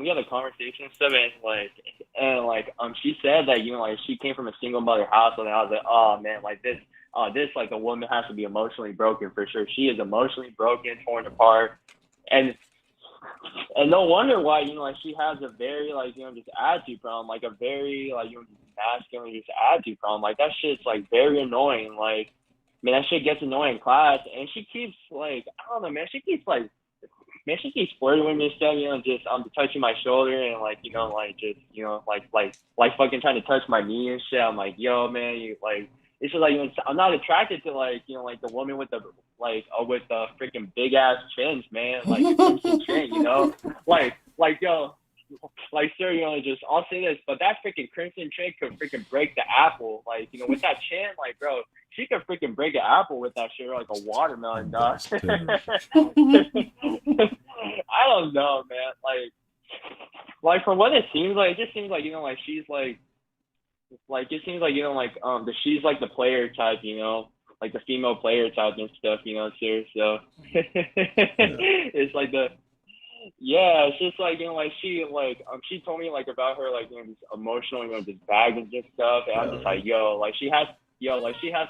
had a conversation and stuff, and she said that she came from a single mother household, and I was like, oh man, this a woman has to be emotionally broken for sure. She is emotionally broken, torn apart, and no wonder why she has a very just attitude problem, a very masculine just attitude problem. That shit's very annoying. Man, that shit gets annoying in class, and she keeps I don't know, man. She keeps flirting with me and stuff, just touching my shoulder and fucking trying to touch my knee and shit. I'm like, yo, man, it's just I'm not attracted to the woman with the with the freaking big ass chins, man, the chin, yo, sir, I'll say this, but that freaking crimson chin could freaking break the apple, with that chin, bro, she could freaking break an apple with that shit, like a watermelon, dog. I don't know, man, from what it seems it just seems she's it seems like she's like the player type, like the female player type and stuff, sir. So it's like yeah, it's just like she told me like about her like this emotional just baggage and stuff, and I'm just like she has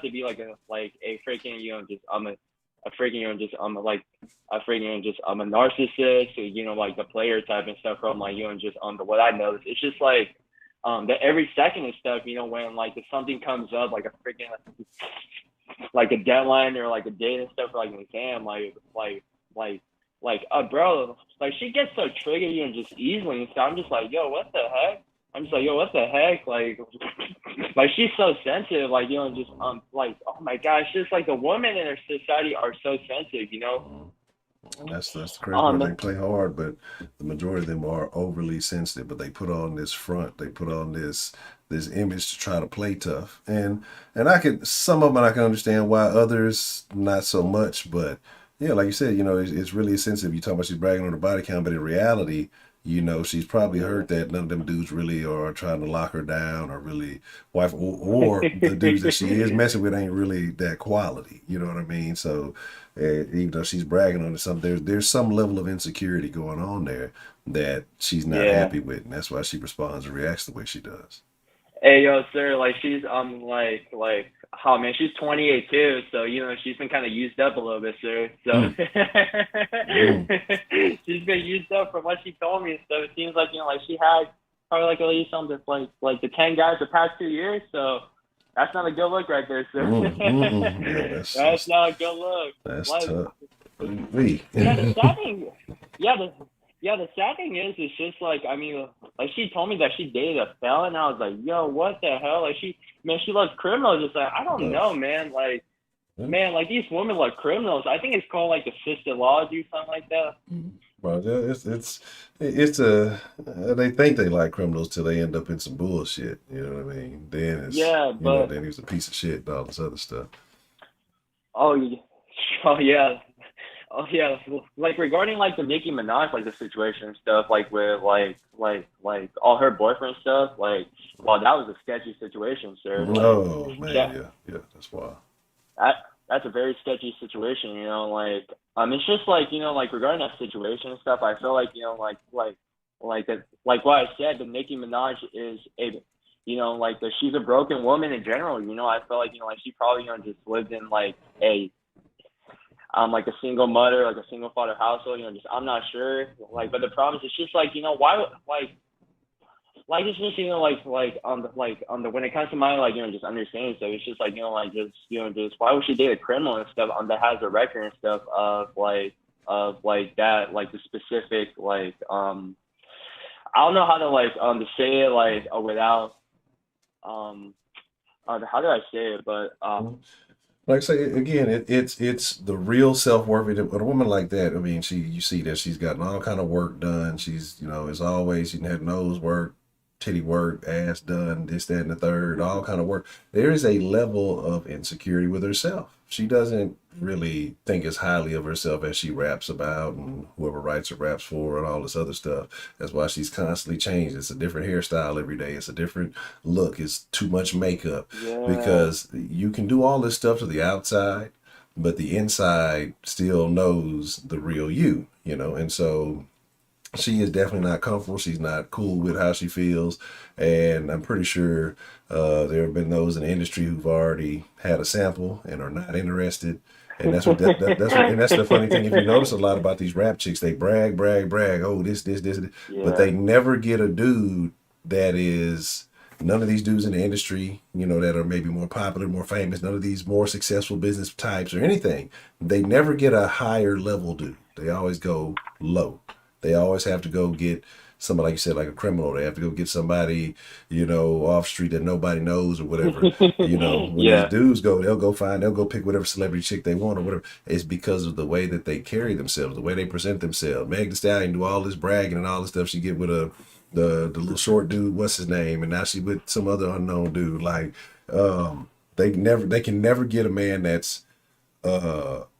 to be like a freaking just a freaking just a freaking just a narcissist, like the player type and stuff from like just the what I noticed. It's just like that every second and stuff, when like if something comes up like a freaking like a deadline or like a date and stuff, or like an exam, bro, like she gets so triggered just easily and stuff. I'm just like, yo, what the heck? I'm just like, yo, what the heck? Like she's so sensitive, just like, oh my gosh, just like the women in our society are so sensitive, That's the crazy part. They play hard, but the majority of them are overly sensitive. But they put on this front, they put on this image to try to play tough. And some of them I can understand why, others not so much. But yeah, like you said, it's really sensitive. You talk about she's bragging on her body count, but in reality, she's probably heard that none of them dudes really are trying to lock her down or really wife, or the dudes that she is messing with ain't really that quality. You know what I mean? So even though she's bragging on something, there's some level of insecurity going on there that she's not happy with, and that's why she responds and reacts the way she does. Hey, yo, sir, like she's oh man, she's 28 too, so she's been kind of used up a little bit, sir. So she's been used up from what she told me. So it seems like like she had probably like at least something like the 10 guys the past 2 years. So that's not a good look right there, sir. Yeah, that's not a good look. That's like, tough. The sad thing is, it's just like, I mean, like she told me that she dated a felon, and I was like, yo, what the hell? Like she loves criminals. It's like, I don't know, man. Like these women like criminals. I think it's called like assistology or something like that. Well, it's they think they like criminals till they end up in some bullshit. You know what I mean? Then it's then he's a piece of shit and all this other stuff. Oh yeah, like regarding like the Nicki Minaj like the situation and stuff, like with like all her boyfriend stuff, like, well, that was a sketchy situation, sir. Oh man, yeah, that's wild. That's a very sketchy situation, it's just like, like regarding that situation and stuff, I feel like, like what I said, the Nicki Minaj is she's a broken woman in general, I feel like, like she probably, just lived in like a single mother, like a single father household, I'm not sure. Like, but the problem is, it's just like, why, it's just, when it comes to my, just understanding stuff, it's just like, just why would she date a criminal and stuff, that has a record and stuff of that, like the specific, I don't know how to, to say it, without, how do I say it, but, like I say again, it's the real self-worth. But a woman like that, I mean, you see that she's gotten all kind of work done. She's, as always, she had nose work, titty work, ass done, this, that, and the third, all kind of work. There is a level of insecurity with herself. She doesn't really think as highly of herself as she raps about, and whoever writes her raps for, and all this other stuff. That's why she's constantly changed. It's a different hairstyle every day. It's a different look. It's too much makeup, because you can do all this stuff to the outside, but the inside still knows the real you, and so she is definitely not comfortable. She's not cool with how she feels. And I'm pretty sure there have been those in the industry who've already had a sample and are not interested. And that's what and that's the funny thing. If you notice a lot about these rap chicks, they brag. Oh, this. But they never get a dude that is, none of these dudes in the industry, that are maybe more popular, more famous, none of these more successful business types or anything. They never get a higher level dude. They always go low. They always have to go get somebody, like you said, like a criminal. They have to go get somebody, off street that nobody knows or whatever. When these dudes go, they'll go pick whatever celebrity chick they want or whatever. It's because of the way that they carry themselves, the way they present themselves. Meg Thee Stallion do all this bragging and all this stuff. She get with the little short dude, what's his name, and now she with some other unknown dude. Like, they can never get a man that's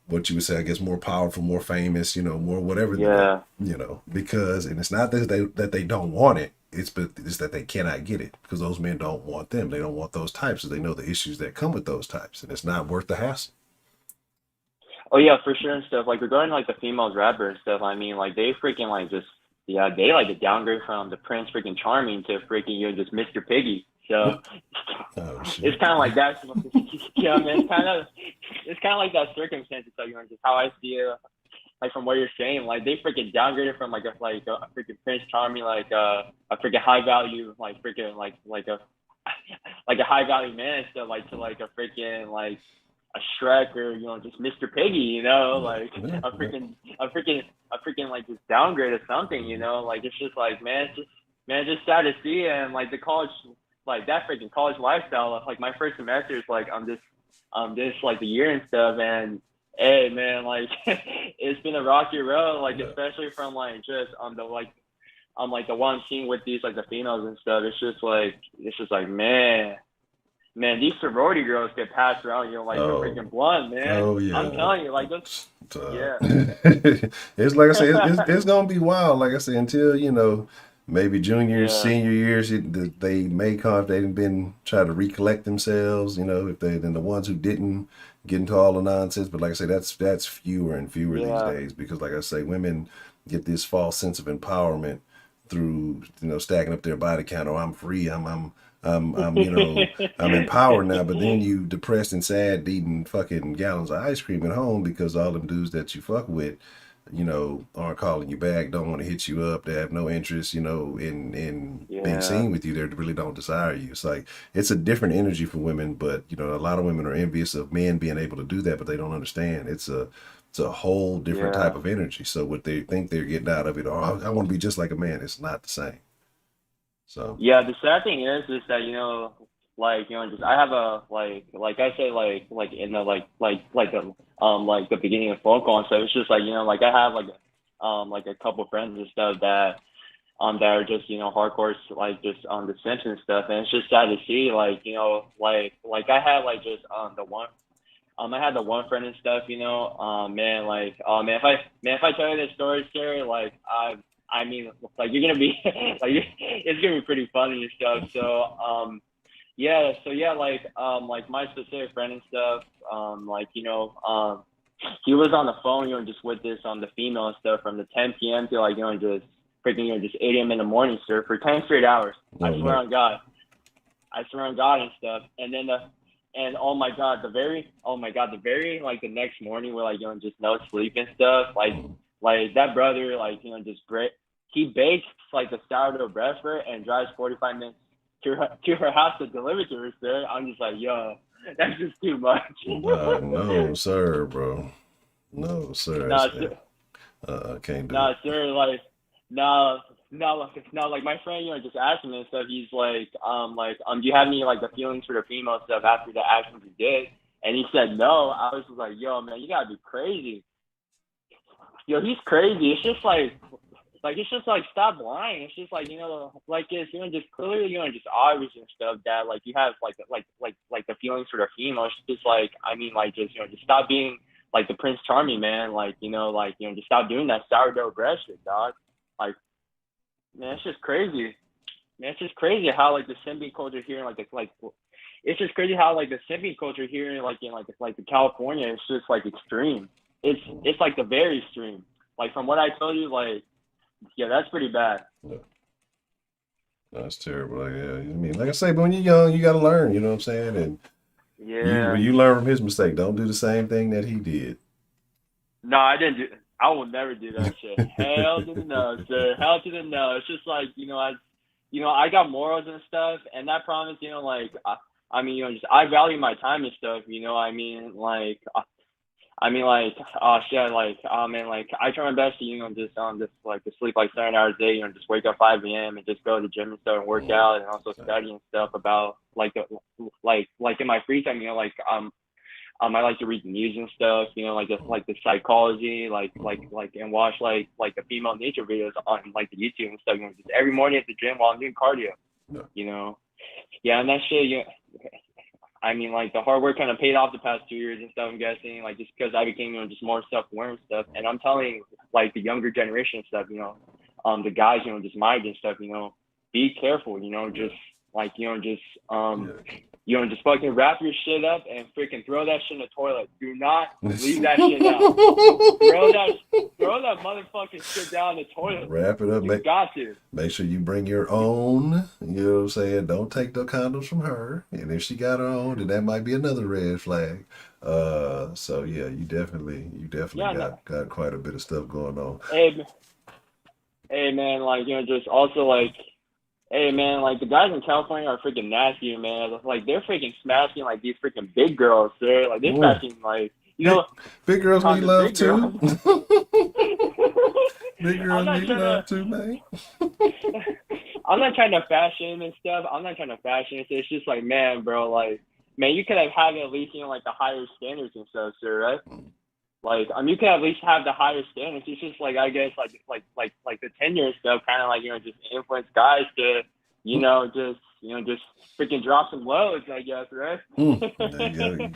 what you would say, I guess, more powerful, more famous, more whatever, because, and it's not that they don't want it. it's that they cannot get it because those men don't want them. They don't want those types, so they know the issues that come with those types, and it's not worth the hassle. Oh yeah, for sure and stuff. Like regarding like the females rapper and stuff, I mean like they freaking like just they like to downgrade from the Prince freaking Charming to freaking just Mr. Piggy. So it's kind of like that. Yeah, man. It's kind of like that circumstance. So just how I see it. Like from what you're saying, like they freaking downgraded from like a freaking Prince Charming, like a freaking high value, like freaking like a high value man and stuff, like to like a freaking like a Shrek or just Mr. Piggy, like a freaking like just downgrade or something, like it's just like it's just sad to see. And like the college, like that freaking college lifestyle, like my first semester is like I'm just like the year and stuff, and hey man, like it's been a rocky road, like especially from like just the one scene with these like the females and stuff. It's just like man, these sorority girls get passed around, like they're freaking blunt, man. Oh yeah, I'm telling you, like this. Yeah. It's like I say, it's gonna be wild. Like I say, until maybe junior, senior years, they may come if they've been trying to recollect themselves. If then the ones who didn't get into all the nonsense. But like I say, that's fewer and fewer these days because, like I say, women get this false sense of empowerment through stacking up their body count. Oh, I'm free. I'm I'm empowered now. But then you depressed and sad eating fucking gallons of ice cream at home because all them dudes that you fuck with aren't calling you back, don't want to hit you up, they have no interest, in being seen with you. They really don't desire you. It's like, it's a different energy for women, but a lot of women are envious of men being able to do that, but they don't understand. It's a whole different type of energy. So what they think they're getting out of it, I want to be just like a man, it's not the same. So yeah, the sad thing is that just I have a like I say like in the like the beginning of phone call and stuff. It's just like like I have like a couple friends and stuff that are just hardcore like just on the Simps and stuff, and it's just sad to see like I had like just the one I had the one friend and stuff, man, like man if I tell you this story, sir, like I mean, like you're gonna be like it's gonna be pretty funny and stuff. So like my specific friend and stuff, he was on the phone, just with this the female and stuff from the 10 p.m. to like just freaking just 8 a.m. in the morning, sir, for 10 straight hours. I swear on God and stuff. And then oh my God, the very like the next morning we're like just no sleep and stuff. Like that brother, like, he bakes like the sourdough bread for her and drives 45 minutes to her house to deliver to her, sir. I'm just like, yo, that's just too much. No, sir, bro. No, sir. Nah, sir. Can't do nah, it. sir, like, like my friend, just asked me and stuff. He's like, do you have any like the feelings for the female stuff after the actions you did? And he said no. I was just like, yo, man, you gotta be crazy. Yo, he's crazy. It's just like stop lying. It's just like like it's just clearly just obvious and stuff that like you have like the feelings for the female. It's just like I mean like just just stop being like the Prince Charming, man. Like just stop doing that sourdough bread shit, dog. Like man, it's just crazy. Man, it's just crazy how like the simping culture here in it's just crazy how like the simping culture here in the California is just like extreme. It's like the very extreme. Like from what I told you, like yeah, that's pretty bad. Yeah. That's terrible. Like, yeah, I mean, like I say, but when you're young, you got to learn. You know what I'm saying? And you learn from his mistake. Don't do the same thing that he did. No, I didn't do. I will never do that shit. Hell to the no, sir. Hell to the no. It's just like I got morals and stuff, and that promise, I mean, just I value my time and stuff. Oh shit, like, oh man, like, I try my best to, just like, to sleep like 7 hours a day, just wake up 5 a.m. and just go to the gym and stuff and work out and also study and stuff about, like, in my free time, I like to read the news and stuff, like the psychology, and watch, like the female nature videos on, like, the YouTube and stuff, just every morning at the gym while I'm doing cardio, Yeah, and that shit, I mean, like, the hard work kind of paid off the past 2 years and stuff, I'm guessing, like, just because I became, just more self-aware and stuff. And I'm telling, like, the younger generation and stuff, the guys, just my age and stuff, be careful, just just fucking wrap your shit up and freaking throw that shit in the toilet. Do not leave that shit out. Throw that motherfucking shit down the toilet. Wrap it up. You got to. Make sure you bring your own. You know what I'm saying? Don't take the condoms from her. And if she got her own, then that might be another red flag. So yeah, you definitely got quite a bit of stuff going on. Hey man, just also hey man, the guys in California are freaking nasty, man. They're freaking smashing these freaking big girls, sir. They're smashing big girls need love too. Big I'm girls not need trying love to- too, man. I'm not trying to fashion and stuff. I'm not trying to fashion. It's just man, bro, man, you could have had at least the higher standards and stuff, sir, right? You can at least have the higher standards. It's just I guess the tenure and stuff kind of just influence guys to just freaking drop some loads, I guess, right? You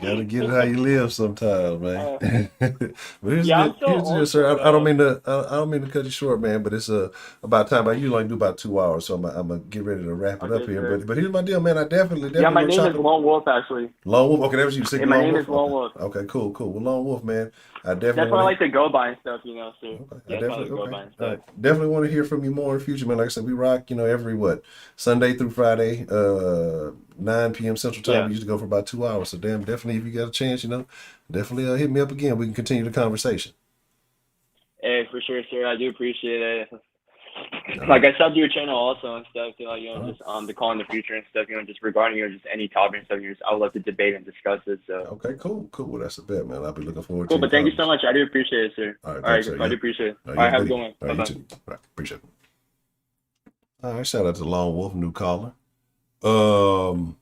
gotta get it how you live sometimes, man. But here's I'm so the deal, old sir. school, I don't mean to cut you short, man. But it's about time. I usually only do about 2 hours, so I'm gonna get ready to wrap it Okay, up here. sir. But here's my deal, man. I definitely. Yeah, my wanna name chop is it. Lone Wolf, actually. Lone Wolf. Okay, that was you. Yeah, my name is Lone Wolf. Okay, cool. Well, Lone Wolf, man. I That's definitely. what I like to go by and stuff, sir. Okay. Yeah, that's what I like to go by and stuff. Definitely want to hear from you more in the future, man. Like I said, we rock, every Sunday through Friday, 9 p.m. Central Time. Yeah. We used to go for about 2 hours. So definitely if you got a chance, definitely hit me up again. We can continue the conversation. Hey, for sure, sir. I do appreciate it. I subbed your channel also and stuff, just the call in the future and stuff, just regarding just any topic and stuff. I would love to debate and discuss it. So okay, cool. Well, that's a bet, man. I'll be looking forward to it. Cool, but thank you so much. I do appreciate it, sir. All right, All right, sir. I do appreciate it. All All right, have a buddy. good one. All right, Bye-bye. you too. All right, appreciate it. All right, shout out to Lone Wolf, new caller. Ronald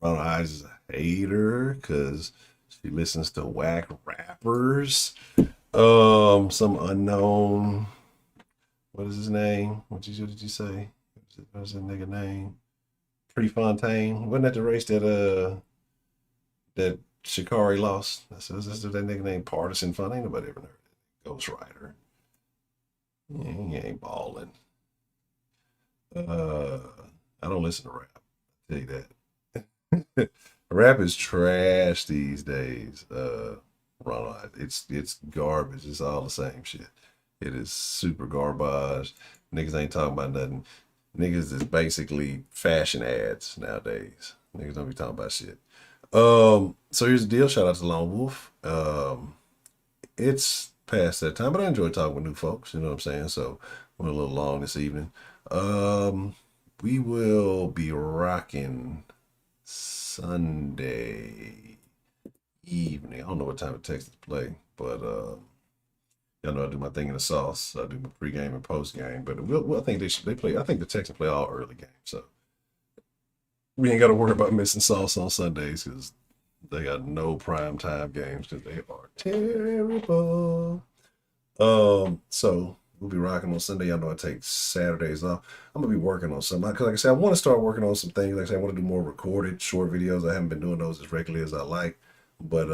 Eyes is a hater because she listens to whack rappers. Some unknown. What is his name? What did you say? What's that nigga name? Prefontaine. Wasn't that the race that Shikari lost? That's that nigga named Partisan Fun. Ain't nobody ever heard it. Ghost Rider. Yeah, he ain't balling. I don't listen to rap. I'll tell you that. Rap is trash these days. Ronald, it's garbage. It's all the same shit. It is super garbage. Niggas ain't talking about nothing. Niggas is basically fashion ads nowadays. Niggas don't be talking about shit. So here's the deal. Shout out to Lone Wolf. It's past that time, but I enjoy talking with new folks. You know what I'm saying? So went a little long this evening. We will be rocking Sunday evening. I don't know what time of Texas play, but y'all know I do my thing in the sauce. I do my pregame and postgame, but I think they play. I think the Texans play all early games, so we ain't got to worry about missing sauce on Sundays because they got no prime time games because they are terrible. So we'll be rocking on Sunday. Y'all know I take Saturdays off. I'm gonna be working on something because, like I said, I want to start working on some things. Like I said, I want to do more recorded short videos. I haven't been doing those as regularly as I like, but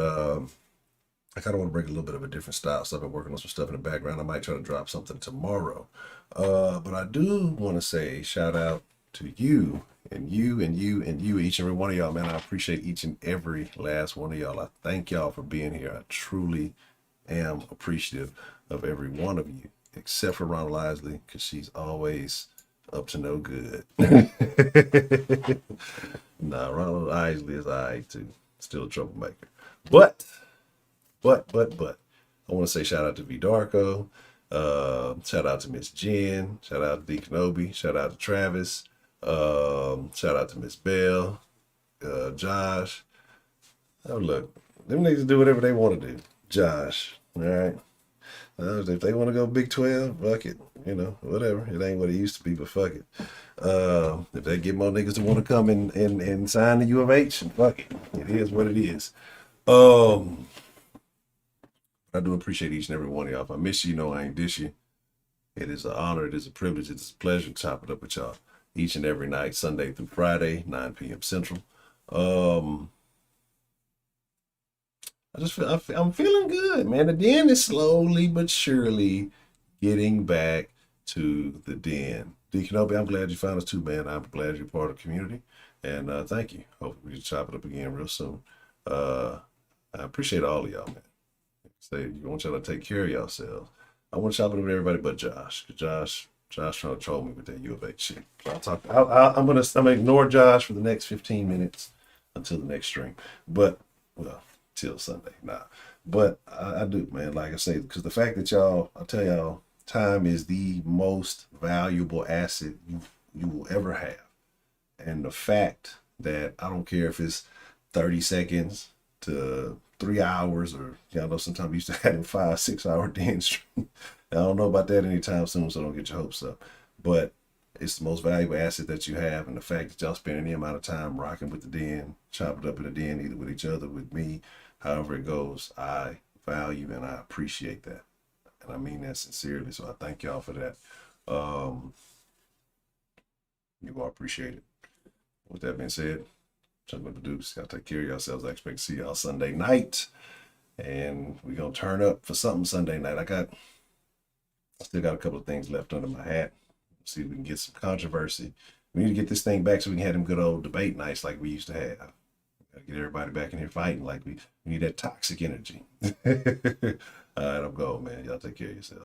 I kind of want to bring a little bit of a different style. So I've been working on some stuff in the background. I might try to drop something tomorrow. But I do want to say shout out to you and you and you and you, each and every one of y'all, man. I appreciate each and every last one of y'all. I thank y'all for being here. I truly am appreciative of every one of you, except for Ronald Isley, because she's always up to no good. Nah, Ronald Isley is all right too. Still a troublemaker. But I want to say shout out to V Darko, shout out to Miss Jen, shout out to D Kenobi, shout out to Travis, shout out to Miss Bell, Josh. Oh look, them niggas do whatever they want to do. Josh, all right. If they want to go Big 12, fuck it. Whatever. It ain't what it used to be, but fuck it. If they get more niggas to want to come and sign the U of H, fuck it. It is what it is. I do appreciate each and every one of y'all. If I miss you, I ain't dish you. It is an honor. It is a privilege. It's a pleasure to chop it up with y'all each and every night, Sunday through Friday, 9 p.m. Central. I'm feeling good, man. The den is slowly but surely getting back to the den. Deacon Obi, I'm glad you found us too, man. I'm glad you're part of the community. And thank you. Hopefully we can chop it up again real soon. I appreciate all of y'all, man. Say you want y'all to take care of yourselves. I want to chop it up with everybody but Josh. Cause Josh trying to troll me with that U of H shit. So I'm gonna ignore Josh for the next 15 minutes until the next stream. But well, till Sunday. Nah. But I do, man. Like I say, because the fact that I tell y'all, time is the most valuable asset you will ever have. And the fact that I don't care if it's 30 seconds to 3 hours, or y'all know sometimes we used to have 5-6 hour den stream. I don't know about that anytime soon, so don't get your hopes up. But it's the most valuable asset that you have, and the fact that y'all spend any amount of time rocking with the den, chopping up in the den, either with each other, with me, however it goes, I value and I appreciate that. And I mean that sincerely, so I thank y'all for that. You all appreciate it. With that being said, jumping the deuce, y'all take care of yourselves. I expect to see y'all Sunday night. And we're going to turn up for something Sunday night. I still got a couple of things left under my hat. See if we can get some controversy. We need to get this thing back so we can have them good old debate nights like we used to have. Gotta get everybody back in here fighting like we need that toxic energy. All right, I'm going, man. Y'all take care of yourselves.